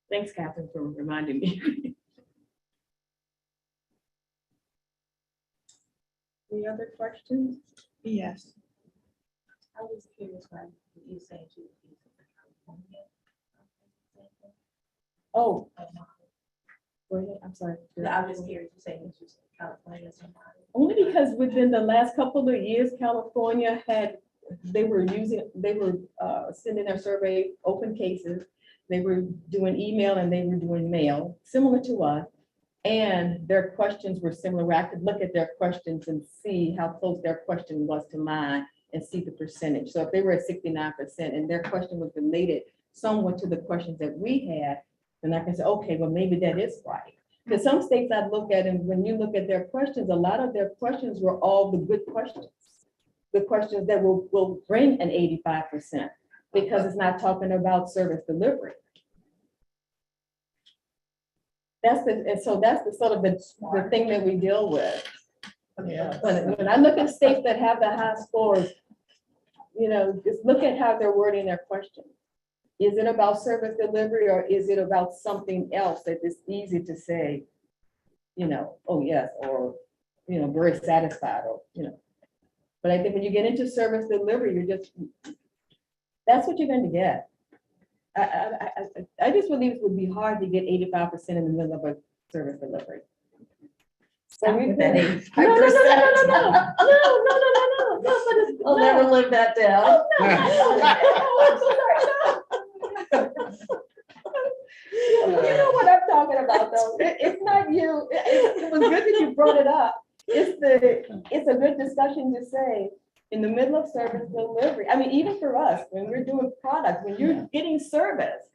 S8: Thanks, Catherine, for reminding me. Any other questions?
S2: Yes.
S16: I was curious when you said you.
S8: Oh. Go ahead, I'm sorry.
S16: I was just curious, you saying it's just California.
S8: Only because within the last couple of years, California they were sending their survey open cases. They were doing email and they were doing mail, similar to us. And their questions were similar, where I could look at their questions and see how close their question was to mine and see the percentage. So if they were at 69% and their question was related somewhat to the questions that we had, then I can say, okay, well, maybe that is right. Because some states I look at, and when you look at their questions, a lot of their questions were all the good questions. The questions that will bring an 85%, because it's not talking about service delivery. and so that's the sort of the thing that we deal with. When I look at states that have the high scores, you know, just look at how they're wording their question. Is it about service delivery or is it about something else that is easy to say, you know, oh yes, or, you know, very satisfied, or, you know. But I think when you get into service delivery, that's what you're going to get. I just believe it would be hard to get 85% in the middle of a service delivery. So we, no,
S10: I'll never live that down.
S8: You know what I'm talking about, though. It's not you. It was good that you brought it up. It's a good discussion to say in the middle of service delivery. I mean, even for us, when we're doing products, when you're getting service,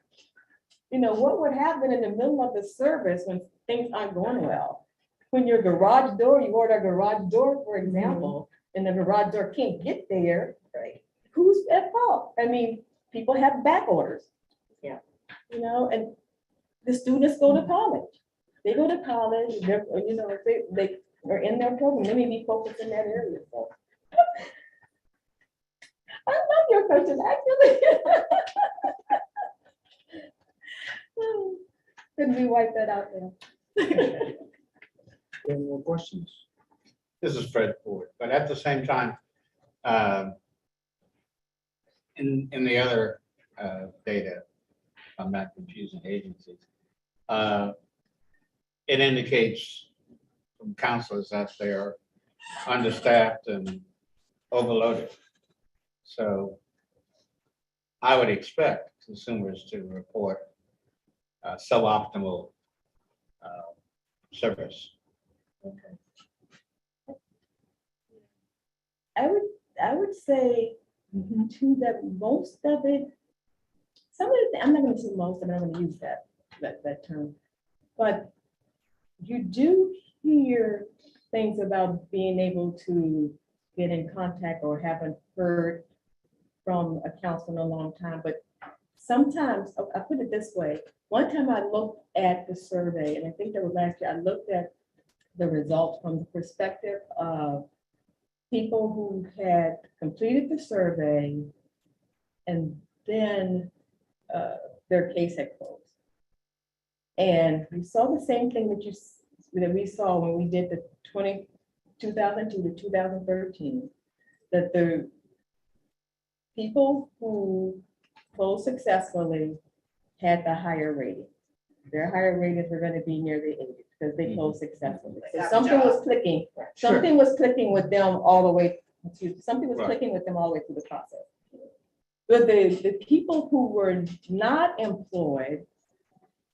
S8: you know, what would happen in the middle of the service when things aren't going well? When your garage door, you order a garage door, for example, and the garage door can't get there, right? Who's at fault? I mean, people have back orders.
S10: Yeah.
S8: You know, and the students go to college. They go to college, they're, you know, they are in their program, they may be focused in that area. So I love your question, actually. Could we wipe that out there?
S5: Any more questions?
S17: This is Fred Ford, but at the same time, in the other data, I'm not confusing agencies. It indicates from counselors that they are understaffed and overloaded. So I would expect consumers to report suboptimal service.
S8: I would say too that most of it, some of it, I'm not going to say most of it, I'm going to use that term, but you do hear things about being able to get in contact or haven't heard from a counselor in a long time, but sometimes, I put it this way, one time I looked at the survey, and I think that was last year, I looked at the results from the perspective of people who had completed the survey and then their case had closed. And we saw the same thing that we saw when we did the 2002 to 2013, that the people who closed successfully had the higher rating. Their higher ratings were going to be near the 80 because they closed successfully. So something was clicking. Something was clicking with them all the way. Something was clicking with them all the way through the process. But the people who were not employed,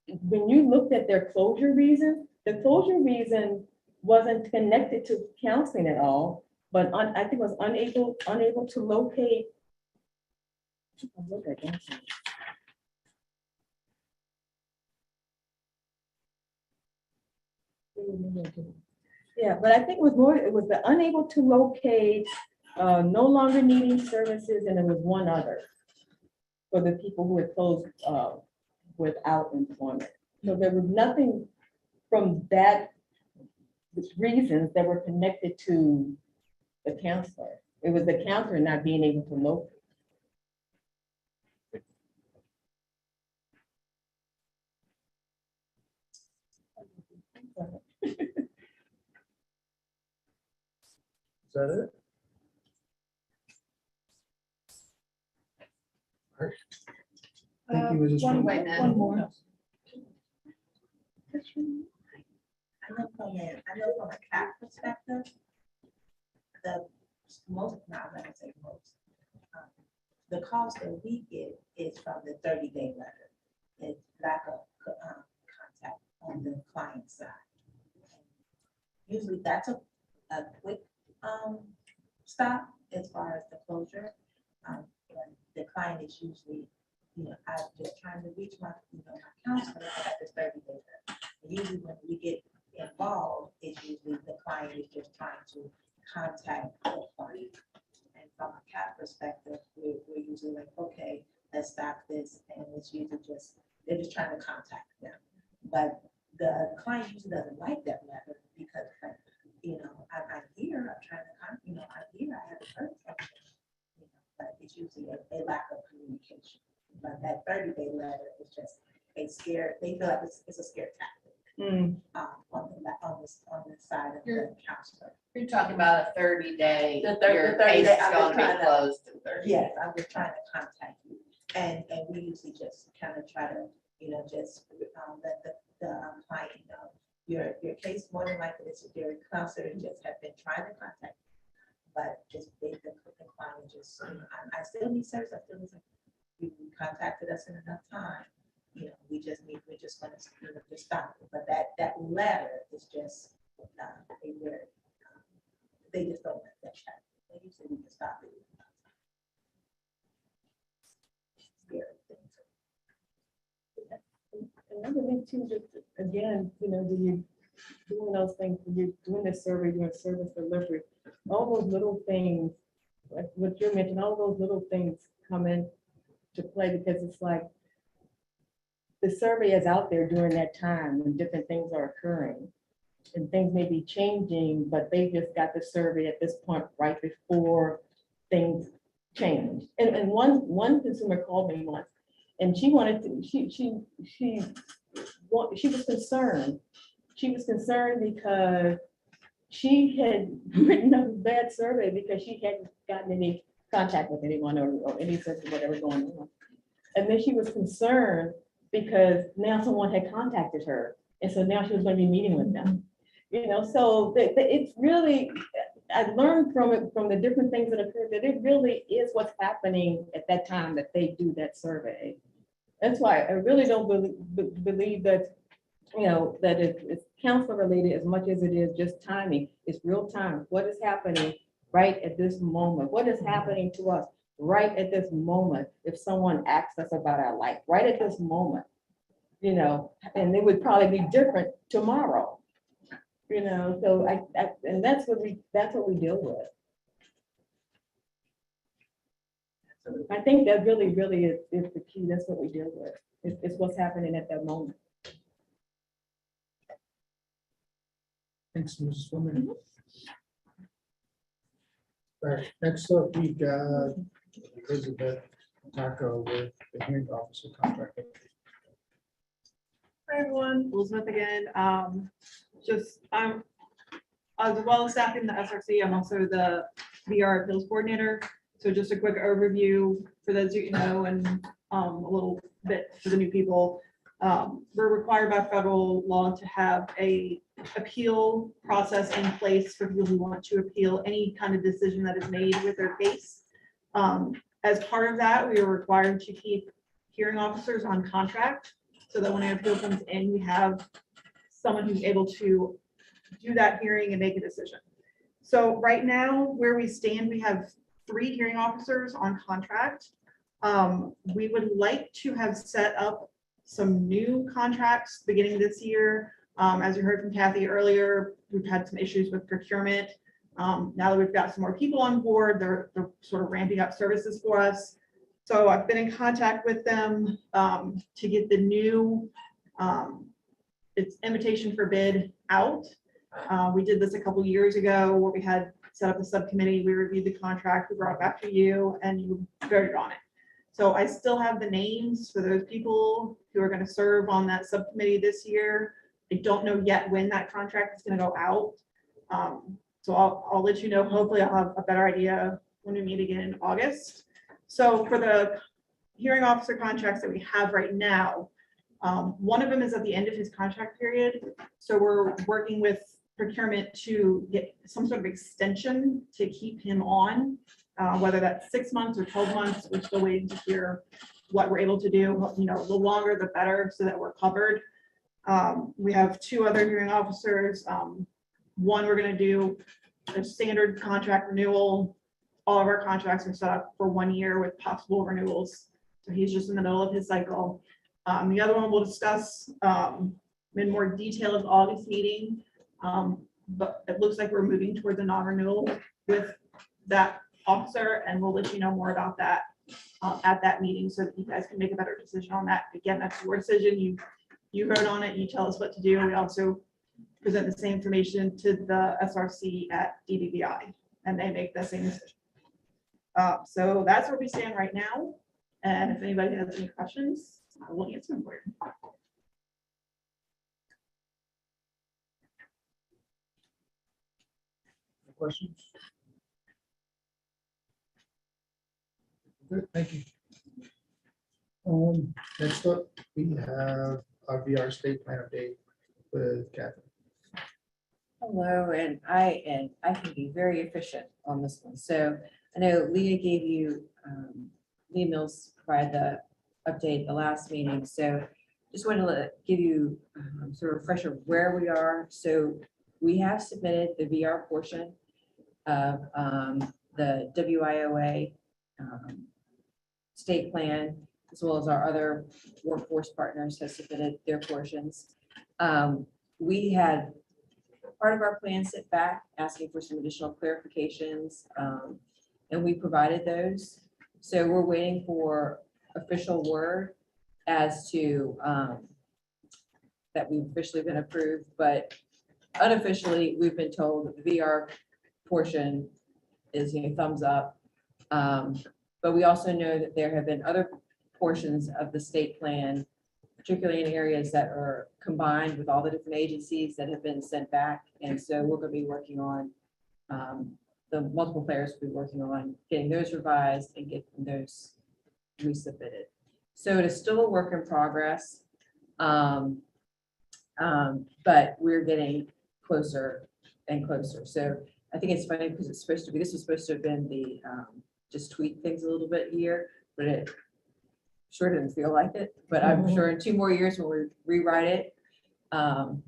S8: when you looked at their closure reason, the closure reason wasn't connected to counseling at all, but I think was unable to locate. Yeah, but I think it was the unable to locate, no longer needing services, and there was one other for the people who had closed without employment. So there was nothing from that reasons that were connected to the counselor. It was the counselor not being able to locate.
S5: Is that it? All right. Thank you, Mrs.
S2: One
S5: Ford.
S2: more.
S15: I know from a CAP perspective, the cost that we get is from the 30-day letter. It's lack of contact on the client side. Usually that's a quick stop as far as the closure. And the client is usually, I'm just trying to reach my counselor at the 30-day letter. Usually when we get involved, it's usually the client is just trying to contact the client. And from a CAP perspective, we're usually like, okay, let's stop this. And it's usually they're just trying to contact them. But the client usually doesn't like that letter because, like, you know, I'm here, I'm trying to, you know, I'm here, I haven't heard something. You know, but it's usually a lack of communication. But that 30-day letter is just a scare, they feel like it's a scare tactic. On the side of the counselor.
S1: You're talking about a 30-day,
S15: The 30
S1: your
S15: 30
S1: case
S15: day,
S1: is
S15: I've been
S1: gonna
S15: trying
S1: be
S15: to-
S1: closed in 30.
S15: Yes, I'm just trying to contact you. And we usually just kind of try to, you know, just let the client know your case more than likely is with your counselor just have been trying to contact you. But just the client just, you know, I still need service, I still need some, you contacted us in enough time. You know, we're just gonna, you know, just stop it. But that letter is just, they just don't let that happen. They usually we can stop it. Scary things.
S8: Another thing too, just again, you know, when you're doing those things, when you're doing this survey, doing service delivery, all those little things, like what you're mentioning, all those little things come in to play because it's like the survey is out there during that time when different things are occurring and things may be changing, but they just got the survey at this point right before things change. And one consumer called me once and she wanted to, she was concerned. She was concerned because she had written a bad survey because she hadn't gotten any contact with anyone or any sense of whatever going on. And then she was concerned because now someone had contacted her. And so now she was going to be meeting with them. You know, so it's really, I learned from it, from the different things that occurred, that it really is what's happening at that time that they do that survey. That's why I really don't believe that, you know, that it's counselor related as much as it is just timing. It's real time. What is happening right at this moment? What is happening to us right at this moment? If someone asks us about our life, right at this moment, you know, and it would probably be different tomorrow. You know, so and that's what we deal with. I think that really is the key. That's what we deal with. It's what's happening at that moment.
S14: Thanks, Mrs. Woman. All right, next up, we got Elizabeth Taco with the hearing officer contract.
S20: Hi, everyone, Elizabeth again. I'm as well as staffing the SRC, I'm also the VR appeals coordinator. So just a quick overview for those who know and a little bit for the new people. We're required by federal law to have a appeal process in place for people who want to appeal any kind of decision that is made with their case. As part of that, we are required to keep hearing officers on contract so that when an appeal comes in, we have someone who's able to do that hearing and make a decision. So right now, where we stand, we have 3 hearing officers on contract. We would like to have set up some new contracts beginning this year. As you heard from Kathy earlier, we've had some issues with procurement. Now that we've got some more people on board, they're sort of ramping up services for us. So I've been in contact with them to get the new it's invitation for bid out. We did this a couple years ago where we had set up a subcommittee. We reviewed the contract, we brought it back to you, and you voted on it. So I still have the names for those people who are going to serve on that subcommittee this year. I don't know yet when that contract is going to go out. So I'll let you know. Hopefully I'll have a better idea when we meet again in August. So for the hearing officer contracts that we have right now, one of them is at the end of his contract period. So we're working with procurement to get some sort of extension to keep him on, whether that's 6 months or 12 months. We're still waiting to hear what we're able to do. You know, the longer the better so that we're covered. We have 2 other hearing officers. One, we're going to do a standard contract renewal. All of our contracts are set up for 1 year with possible renewals. So he's just in the middle of his cycle. The other one we'll discuss in more detail at the August meeting. But it looks like we're moving towards a non-renewal with that officer, and we'll let you know more about that at that meeting so that you guys can make a better decision on that. Again, that's your decision. You you vote on it, you tell us what to do. We also present the same information to the SRC at DBVI, and they make the same decision. So that's where we stand right now. And if anybody has any questions, I will answer them for you.
S14: Questions? Good, thank you. Next up, we have our VR state plan update with Catherine.
S21: Hello, and I can be very efficient on this one. So I know Leah gave you, Leah Mills provided the update the last meeting. So just wanted to give you sort of a refresher where we are. So we have submitted the VR portion of the WIOA state plan, as well as our other workforce partners have submitted their portions. We had part of our plan sent back asking for some additional clarifications, and we provided those. So we're waiting for official word as to that we've officially been approved, but unofficially, we've been told that the VR portion is, thumbs up. But we also know that there have been other portions of the state plan, particularly in areas that are combined with all the different agencies that have been sent back. And so we're going to be working on, the multiple players will be working on getting those revised and getting those resubmitted. So it is still a work in progress, but we're getting closer and closer. So I think it's funny because it's supposed to be, this was supposed to have been the, just tweak things a little bit here, but it sure didn't feel like it. But I'm sure in 2 more years when we rewrite it, I'll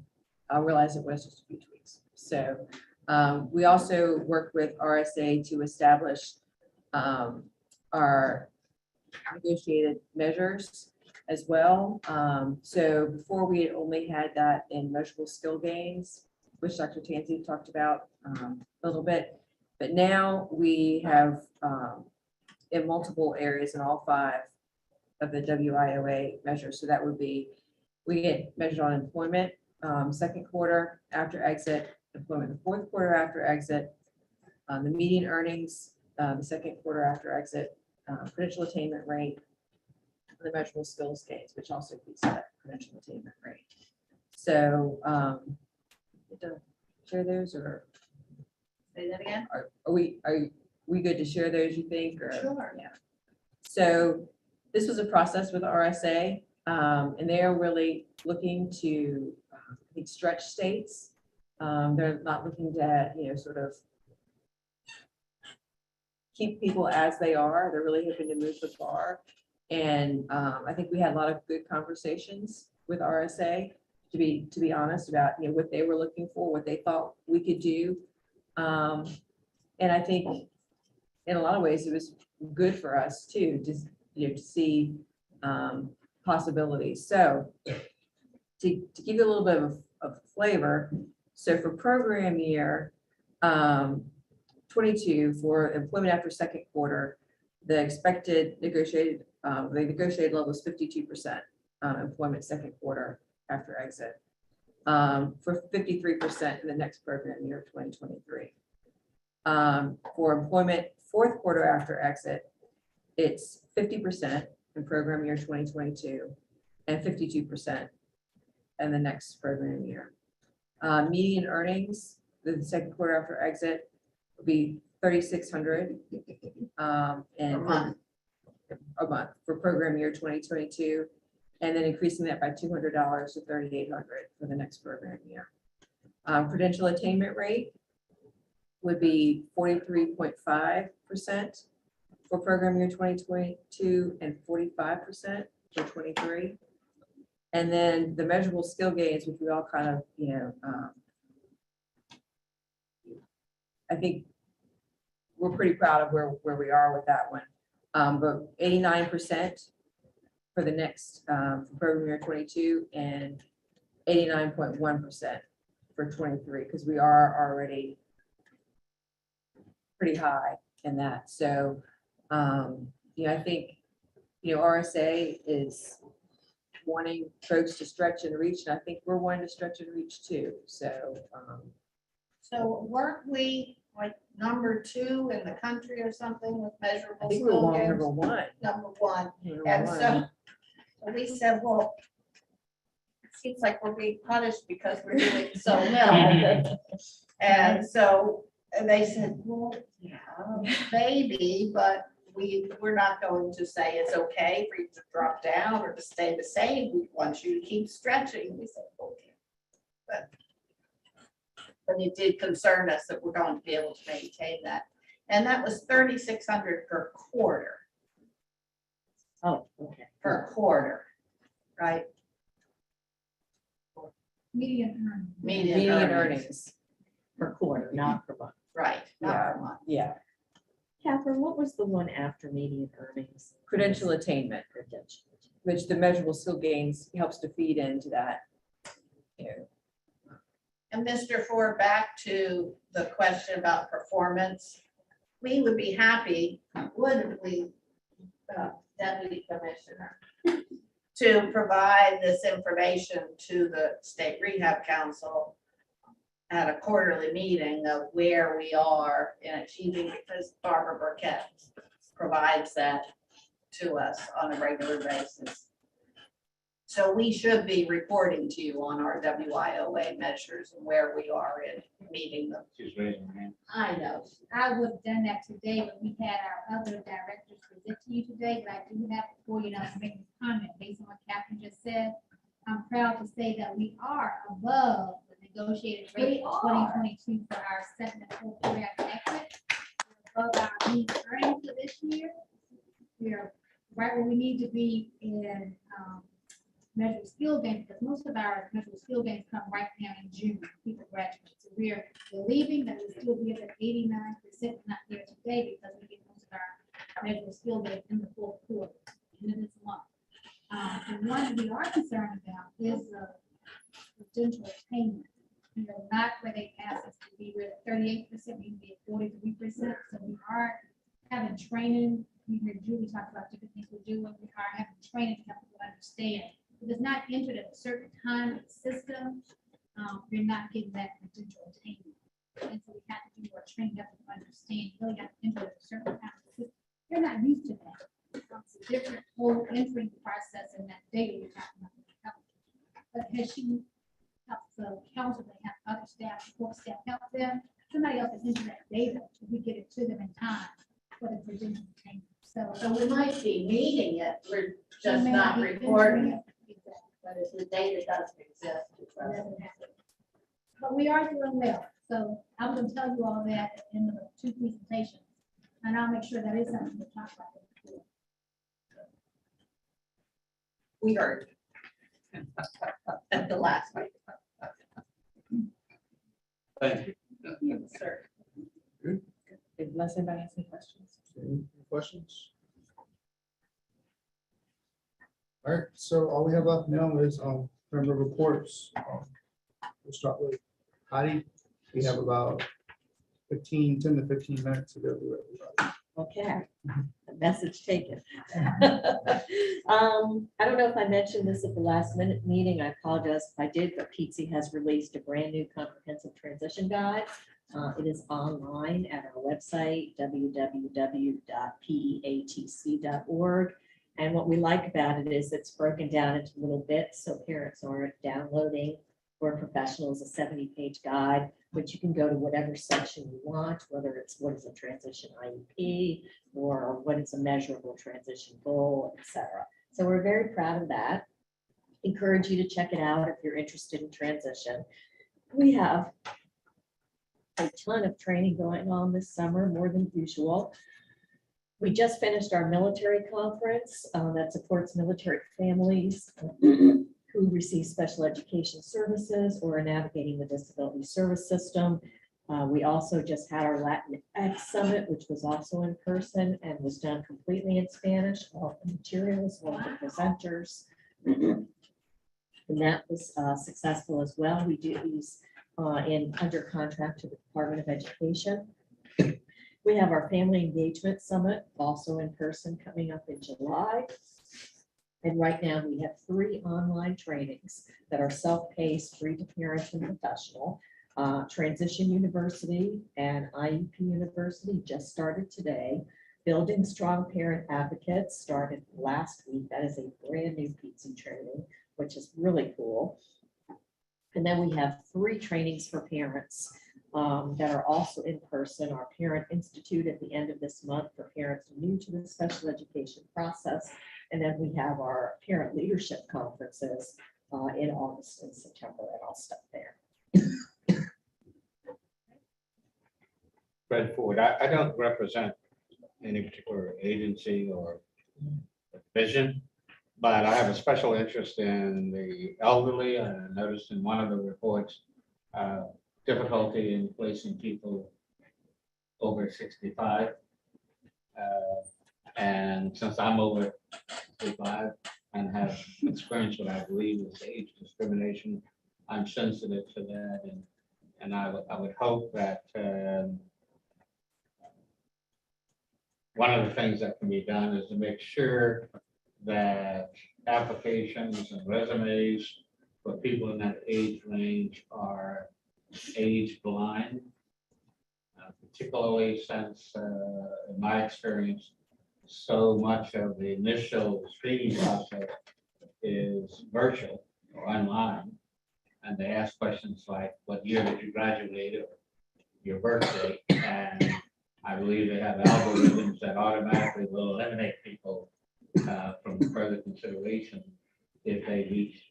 S21: realize it was just a few tweaks. So we also worked with RSA to establish our negotiated measures as well. So before we had only had that in measurable skill gains, which Dr. Tansey talked about a little bit, but now we have in multiple areas in all 5 of the WIOA measures. So that would be, we get measured on employment, 2nd quarter after exit, employment the 4th quarter after exit, the median earnings, the 2nd quarter after exit, credential attainment rate, the measurable skills gains, which also beats that credential attainment rate. So, to share those, or
S1: Say that again?
S21: are we good to share those, you think? Or,
S1: Sure.
S21: yeah. So this was a process with RSA, and they are really looking to, I think, stretch states. They're not looking to, sort of keep people as they are. They're really hoping to move the bar. And I think we had a lot of good conversations with RSA, to be honest, about what they were looking for, what they thought we could do. And I think in a lot of ways it was good for us too, just to see possibilities. So to give you a little bit of flavor, so for program year 22 for employment after 2nd quarter, the expected negotiated the negotiated level is 52% employment 2nd quarter after exit, for 53% in the next program year 2023. For employment 4th quarter after exit, it's 50% in program year 2022 and 52% in the next program year. Median earnings, the 2nd quarter after exit, will be $3,600 a month for program year 2022, and then increasing that by $200 to $3,800 for the next program year. Credential attainment rate would be 43.5% for program year 2022 and 45% for 23. And then the measurable skill gains, which we all kind of, I think we're pretty proud of where we are with that one. But 89% for the next for program year 22 and 89.1% for 23, because we are already pretty high in that. So, I think, RSA is wanting folks to stretch and reach, and I think we're wanting to stretch and reach too, so.
S1: So weren't we like number 2 in the country or something with
S21: I
S1: measurable
S21: think we were
S1: skill
S21: one,
S1: games?
S21: number one.
S1: Number 1.
S21: Number
S1: And
S21: one.
S1: so we said, well, it seems like we're being punished because we're doing so well. And so they said, well, yeah, maybe, but we're not going to say it's okay for you to drop down or to stay the same. We want you to keep stretching. We said, okay. But it did concern us that we're going to be able to maintain that. And that was 3,600 per quarter.
S10: Oh, okay.
S1: Per quarter, right?
S11: Median earnings.
S1: Median earnings.
S10: Per quarter, not per month.
S1: Right, not per month.
S21: Yeah,
S10: Catherine, what was the one after median earnings?
S21: credential attainment, which the measurable skill gains helps to feed into that. You know,
S1: And Mr. Ford, back to the question about performance. We would be happy, wouldn't we, Deputy Commissioner, to provide this information to the State Rehab Council at a quarterly meeting of where we are in achieving, because Barbara Burkett provides that to us on a regular basis. So we should be reporting to you on our WIOA measures and where we are in meeting them.
S17: She's raising her hand.
S11: I know. I would have done that today, but we had our other directors present to you today, but I do have for you now to make this comment based on what Catherine just said. I'm proud to say that we are above the negotiated rate of 2022 for our second and fourth quarter exit. We're above our mean earnings for this year. We are right where we need to be in measured skill gains, because most of our measured skill gains come right now in June, people graduate. So we're believing that we'll still be at 89%, not there today, because we get most of our measured skill gains in the fourth quarter, and then this month. The one we are concerned about is the credential attainment. You know, not where they asked us to be, we're at 38%, we can be at 43%. So we are having training. We heard Julie talk about different things we're doing. We are having training to help people understand. If it's not entered at a certain time in the system, you're not getting that potential attainment. And so we have to do more training up to understand, you really got to enter at a certain time. You're not used to that. It's a different whole entering process in that data you're talking about. But has she helped the council, they have other staff, support staff help them, somebody else has entered that data, if we get it to them in time for the credential attainment.
S1: So we might be meeting it, we're just
S11: We may
S1: not
S11: be
S1: recording
S11: entering
S1: it. But if the data doesn't exist, it
S11: It doesn't
S1: doesn't.
S11: happen. But we are doing well. So I'm going to tell you all that at the end of the 2 presentations. And I'll make sure that is something to talk about.
S1: We heard. At the last meeting.
S4: Thank you.
S1: Yes, sir.
S21: Unless anybody has any questions.
S5: Any questions? All right, so all we have left now is member reports. We'll start with Heidi. We have about 10 to 15 minutes to go through everybody.
S10: Okay, message taken. I don't know if I mentioned this at the last minute meeting. I apologize if I did, but PTC has released a brand new comprehensive transition guide. It is online at our website, www.peatc.org. And what we like about it is it's broken down into little bits, so parents aren't downloading for professionals a 70-page guide, but you can go to whatever section you want, whether it's what is a transition IEP or what is a measurable transition goal, etc. So we're very proud of that. Encourage you to check it out if you're interested in transition. We have a ton of training going on this summer, more than usual. We just finished our military conference that supports military families who receive special education services or are navigating the disability service system. We also just had our Latinx Summit, which was also in person and was done completely in Spanish, all the materials, all the presenters. And that was successful as well. We do these under contract to the Department of Education. We have our Family Engagement Summit, also in person, coming up in July. And right now, we have 3 online trainings that are self-paced, free to parents and professional. Transition University and IEP University just started today. Building Strong Parent Advocates started last week. That is a brand new PT training, which is really cool. And then we have 3 trainings for parents that are also in person. Our Parent Institute at the end of this month for parents new to the special education process. And then we have our parent leadership conferences in August and September, and I'll stop there.
S17: Fred Ford, I don't represent any particular agency or division, but I have a special interest in the elderly. I noticed in one of the reports, difficulty in placing people over 65. And since I'm over 65 and have experience what I believe is age discrimination, I'm sensitive to that, and I would hope that one of the things that can be done is to make sure that applications and resumes for people in that age range are age blind, particularly since, in my experience, so much of the initial screening process is virtual or online. And they ask questions like, what year did you graduate, or your birthday? And I believe they have algorithms that automatically will eliminate people from further consideration if they reach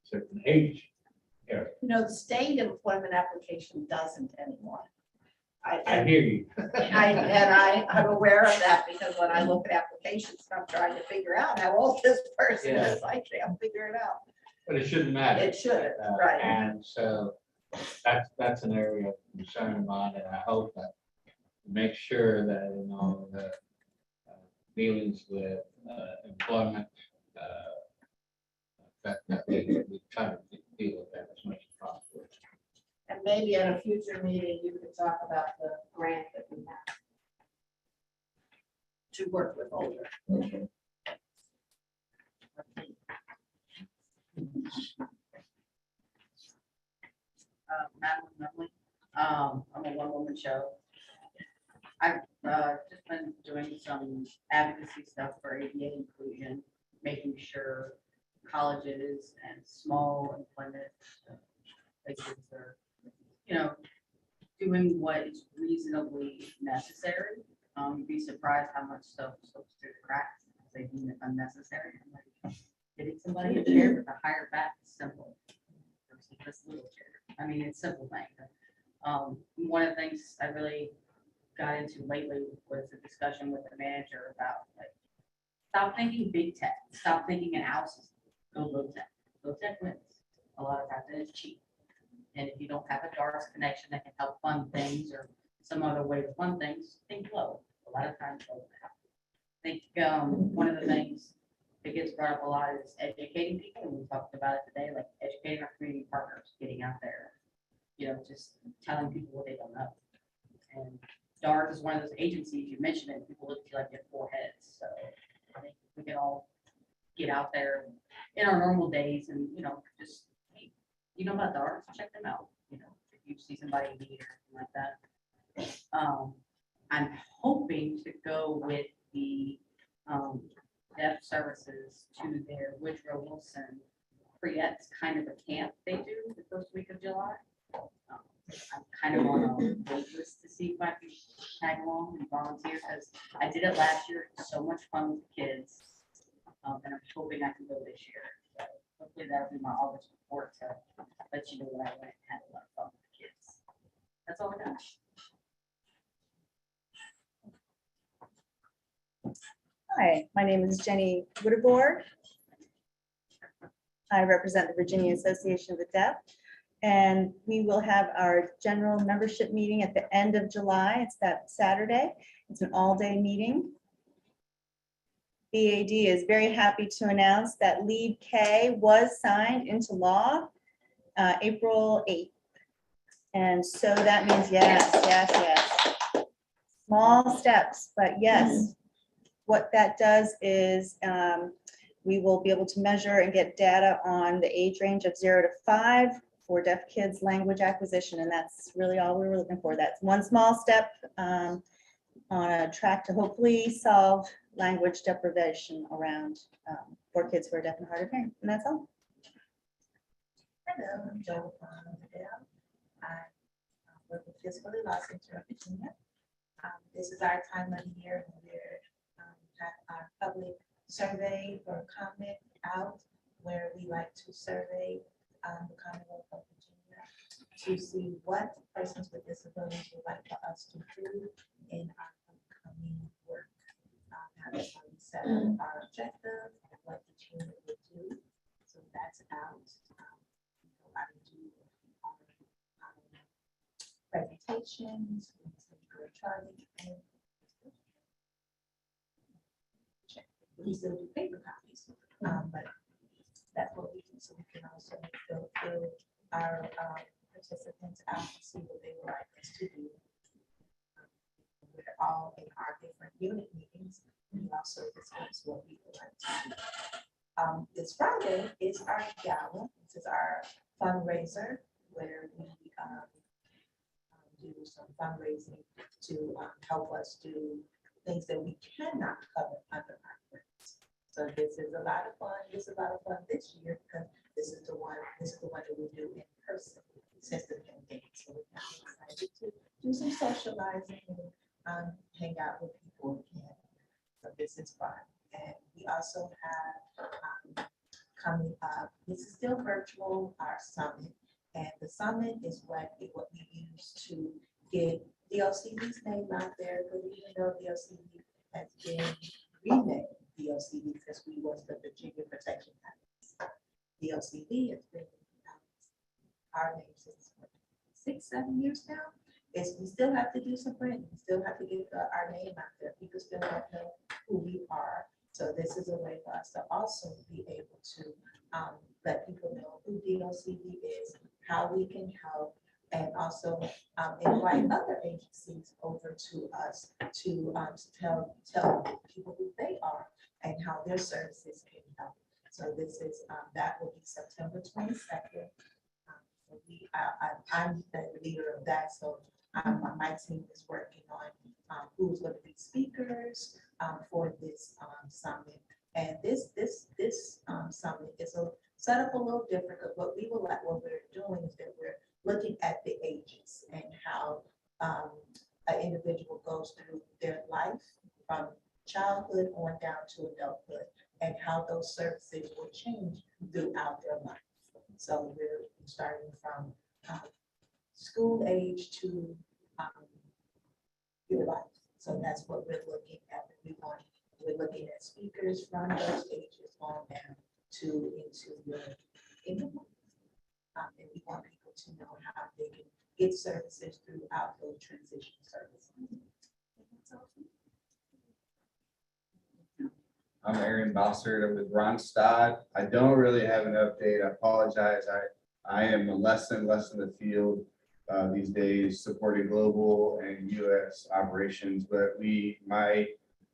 S17: certain age area.
S1: The state employment application doesn't anymore.
S17: I hear you.
S1: I'm aware of that because when I look at applications, I'm trying to figure out how old this person is. I can't figure it out.
S17: But it shouldn't matter.
S1: It shouldn't, right.
S17: And so that's an area of concern of mine, and I hope that make sure that in all the dealings with employment, that we try to deal with that as much as possible.
S1: And maybe at a future meeting, you could talk about the grant that we have to work with older.
S16: Madeline Nutley. I'm a one-woman show. I've just been doing some advocacy stuff for ADA inclusion, making sure colleges and small employment places are, doing what is reasonably necessary. You'd be surprised how much stuff slips through the cracks. They deem it unnecessary. I'm like, getting somebody a chair with a higher back is simple. Versus this little chair. I mean, it's simple thing. One of the things I really got into lately was a discussion with the manager about stop thinking big tech, stop thinking in houses, go low tech. Low tech wins a lot of times, and it's cheap. And if you don't have a Doris connection that can help fund things or some other way to fund things, think low. A lot of times low tech. I think one of the things that gets brought up a lot is educating people, and we talked about it today, like educating our community partners, getting out there, just telling people what they don't know. And DARS is one of those agencies, you mentioned it, people look at you like you have 4 heads. So I think we can all get out there in our normal days and, just, hey, about DARS, check them out. If you see somebody in need or something like that. I'm hoping to go with the deaf services to their Woodrow Wilson Creates kind of a camp they do the first week of July. I'm kind of on a wait list to see if I can tag along and volunteer, because I did it last year. It's so much fun with the kids. And I'm hoping I can go this year. So hopefully that'll be my August report to let you know that I went and had a lot of fun with the kids. That's all I got.
S19: Hi, my name is Jenny Woodagore. I represent the Virginia Association of the Deaf, and we will have our general membership meeting at the end of July. It's that Saturday. It's an all-day meeting. BAD is very happy to announce that Lead K was signed into law April 8th. And so that means yes. Small steps, but yes. What that does is We will be able to measure and get data on the age range of 0 to 5 for deaf kids' language acquisition, and that's really all we were looking for. That's one small step on a track to hopefully solve language deprivation around for kids who are deaf and hard of hearing, and that's all.
S9: Hello, I'm Joe from Adele. I work with Fiscally Law Center of Virginia. This is our time of the year when we're have our public survey or comment out, where we like to survey the Commonwealth of Virginia to see what persons with disabilities would like for us to do in our upcoming work. How we set up our objectives and what each unit would do. So that's out. I do presentations, charting, and we still do paper copies, but that's what we do. So we can also fill our participants out and see what they would like us to do. We're all in our different unit meetings. We also discuss what we would like to do. This Friday is our gala. This is our fundraiser where we do some fundraising to help us do things that we cannot cover under our grants. So this is a lot of fun. This is a lot of fun this year because this is the one that we do in person since the pandemic. So we're excited to do some socializing and hang out with people again. So this is fun. And we also have coming up, this is still virtual, our summit. And the summit is what we use to get DLCV's name out there, because even though DLCV has been renamed DLCV because we was the Virginia Protection Act. DLCV has been our name since 6-7 years now. We still have to do some branding, we still have to get our name out there. People still don't know who we are. So this is a way for us to also be able to let people know who DLCV is, how we can help, and also invite other agencies over to us to tell people who they are and how their services can help. So this is that will be September 22nd. I'm the leader of that, so my team is working on who's going to be speakers for this summit. And this summit is set up a little different. What we're doing is that we're looking at the ages and how an individual goes through their life from childhood on down to adulthood, and how those services will change throughout their life. So we're starting from school age to your life. So that's what we're looking at. We're looking at speakers from those ages on down to into your life. And we want people to know how they can get services throughout those transition services.
S22: I'm Aaron Bossert. I'm with Ronstadt. I don't really have an update. I apologize. I am less and less in the field these days, supporting global and U.S. operations. But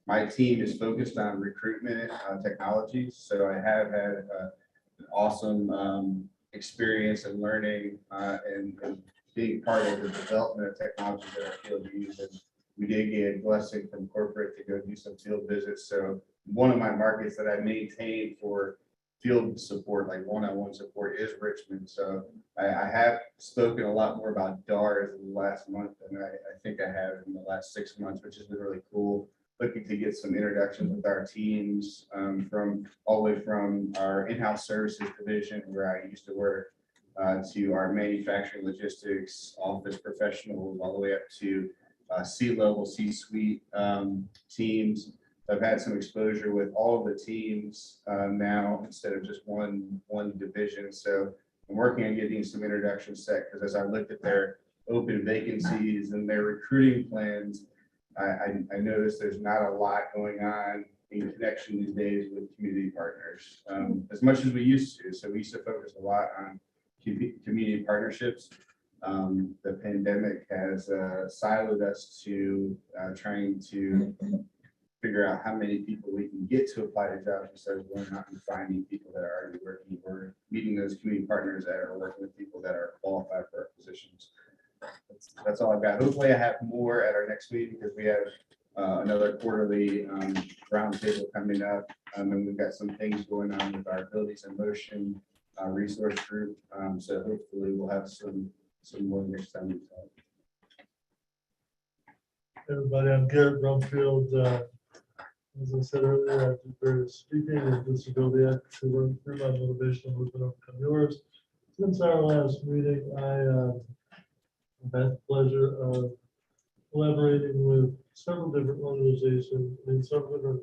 S22: my team is focused on recruitment technologies. So I have had an awesome experience and learning and being part of the development of technologies that our field uses. We did get a blessing from corporate to go do some field visits. So one of my markets that I maintain for field support, like one-on-one support, is Richmond. So I have spoken a lot more about DARS in the last month than I think I have in the last 6 months, which has been really cool. Looking to get some introductions with our teams from all the way from our in-house services division, where I used to work, to our manufacturing logistics office professionals, all the way up to C-level, C-suite teams. I've had some exposure with all of the teams now instead of just one division. So I'm working on getting some introductions set, because as I looked at their open vacancies and their recruiting plans, I noticed there's not a lot going on in connection these days with community partners as much as we used to. So we used to focus a lot on community partnerships. The pandemic has siloed us to trying to
S12: figure out how many people we can get to apply to jobs instead of going out and finding people that are already working. We're meeting those community partners that are working with people that are qualified for our positions. That's all I've got. Hopefully I have more at our next meeting because we have another quarterly roundtable coming up. And we've got some things going on with our Abilities in Motion resource group. So hopefully we'll have some more next time we talk.
S14: Everybody, I'm Garrett Brumfield. As I said earlier, I do various speaking and disability advocacy work through my motivation movement overcome yours. Since our last meeting, I have had the pleasure of collaborating with several different organizations and several different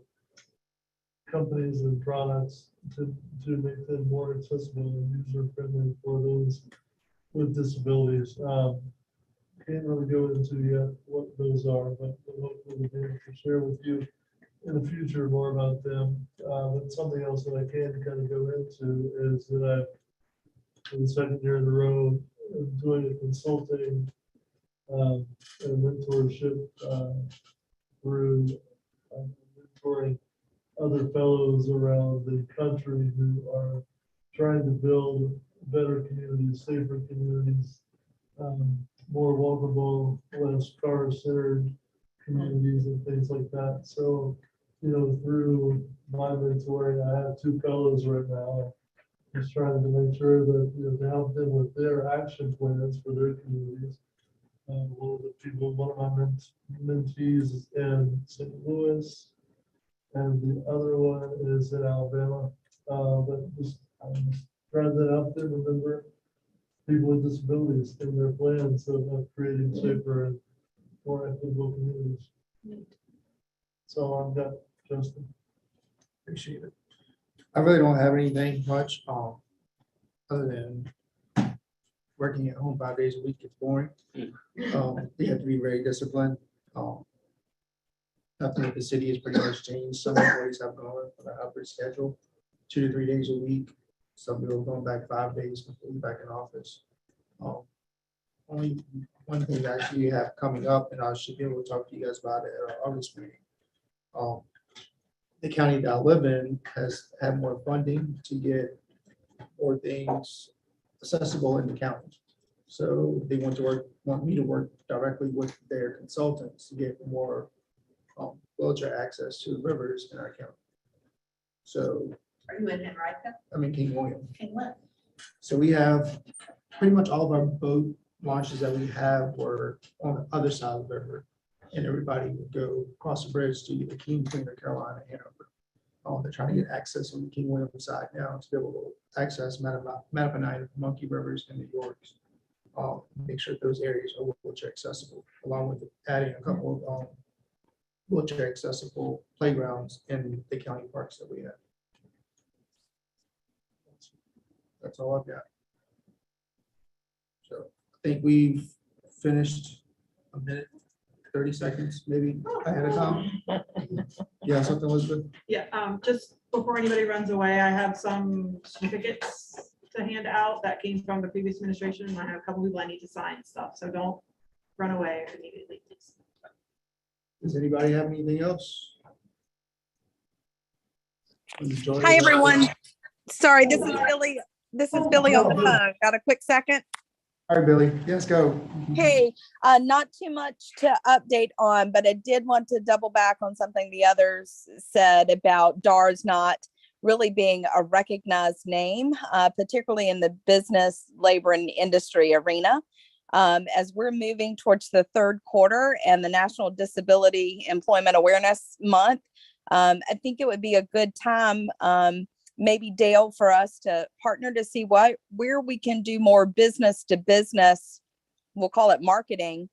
S14: companies and products to make them more accessible and user friendly for those with disabilities. Can't really go into yet what those are, but hopefully we'll be able to share with you in the future more about them. But something else that I can kind of go into is that I've, for the second year in a row, doing a consulting and mentorship through mentoring other fellows around the country who are trying to build better communities, safer communities, more walkable, less car-centered communities and things like that. So, you know, through my mentoring, I have 2 fellows right now. Just trying to make sure that, you know, to help them with their action plans for their communities. One of my mentees is in St. Louis, and the other one is in Alabama. But I'm just trying to help them remember people with disabilities in their plans of creating safer and more equitable communities. So I've got Justin.
S5: Appreciate it. I really don't have anything much, other than working at home 5 days a week. It's boring. You have to be very disciplined. Nothing that the city has pretty much changed. Some employees have gone on a hybrid schedule, 2 to 3 days a week. Some people are going back 5 days, completely back in office. Only one thing that I actually have coming up, and I should be able to talk to you guys about it at our August meeting. The county that I live in has had more funding to get more things accessible in the county. So they want me to work directly with their consultants to get more wheelchair access to the rivers in our county. So
S6: Are you in Henrico?
S5: I'm in King William.
S6: King what?
S5: So we have pretty much all of our boat launches that we have were on the other side of the river. And everybody would go across the bridge to either King, Queen, or Carolina, Hanover. They're trying to get access on the King William side now to be able to access Mattapanine, Monkey Rivers, and New York's. Make sure that those areas are wheelchair accessible, along with adding a couple of wheelchair accessible playgrounds in the county parks that we have. That's all I've got. So I think we've finished a minute, 30 seconds, maybe ahead of time. Yeah, something was good.
S20: Yeah, just before anybody runs away, I have some certificates to hand out that came from the previous administration. I have a couple people I need to sign and stuff, so don't run away immediately, please.
S5: Does anybody have anything else?
S13: Hi, everyone. Sorry, this is Billy. This is Billy on the phone. Got a quick second?
S5: All right, Billy, let's go.
S13: Hey, not too much to update on, but I did want to double back on something the others said about DARS not really being a recognized name, particularly in the business, labor, and industry arena. As we're moving towards the third quarter and the National Disability Employment Awareness Month, I think it would be a good time, maybe Dale, for us to partner to see where we can do more business to business, we'll call it marketing,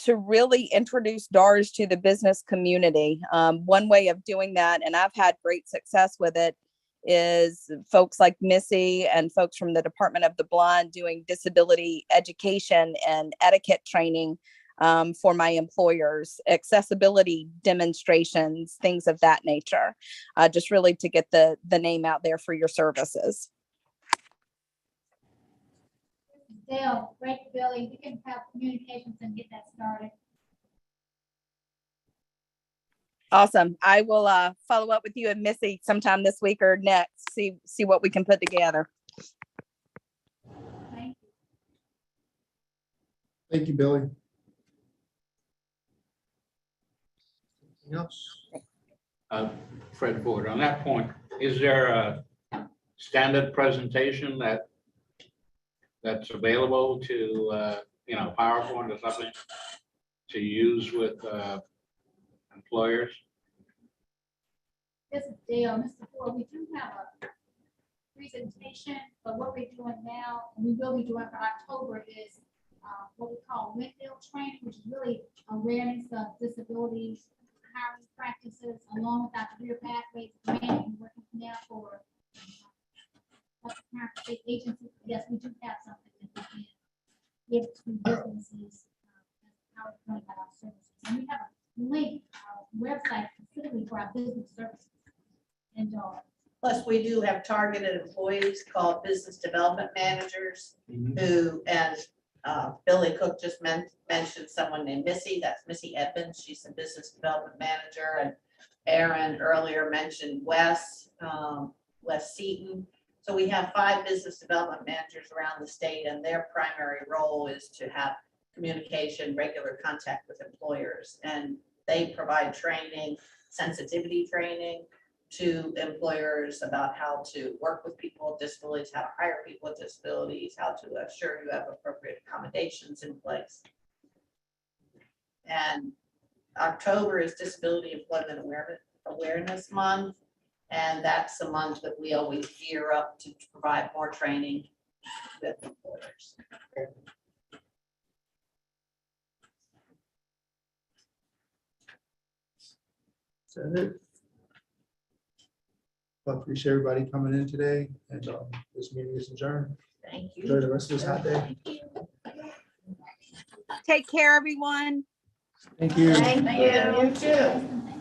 S13: to really introduce DARS to the business community. One way of doing that, and I've had great success with it, is folks like Missy and folks from the Department of the Blind doing disability education and etiquette training for my employers, accessibility demonstrations, things of that nature, just really to get the name out there for your services.
S11: Dale, great, Billy, we can have communications and get that started.
S13: Awesome. I will follow up with you and Missy sometime this week or next, see what we can put together.
S5: Thank you, Billy. Anything else?
S17: Fred Ford, on that point, is there a standard presentation that's available to, PowerPoint or something to use with employers?
S11: This is Dale, Mr. Ford, we do have a presentation, but what we're doing now, and we will be doing for October is what we call Mayfield training, which is really awareness of disabilities, hiring practices, along with our career pathways grant, and working now for state agencies. Yes, we do have something that we can give to businesses, how it's going about our services. And we have a link, website specifically for our business services. And
S1: Plus, we do have targeted employees called business development managers who, as Billy Cook just mentioned someone named Missy, that's Missy Edmonds. She's a business development manager. And Aaron earlier mentioned Wes Seaton. So we have 5 business development managers around the state, and their primary role is to have communication, regular contact with employers. And they provide training, sensitivity training to employers about how to work with people with disabilities, how to hire people with disabilities, how to assure you have appropriate accommodations in place. And October is Disability Employment Awareness Month. And that's the month that we always gear up to provide more training with employers.
S5: So I appreciate everybody coming in today, and this meeting is adjourned.
S1: Thank you.
S5: Enjoy the rest of this hot day.
S13: Take care, everyone.
S5: Thank you.
S1: Thank you. You too.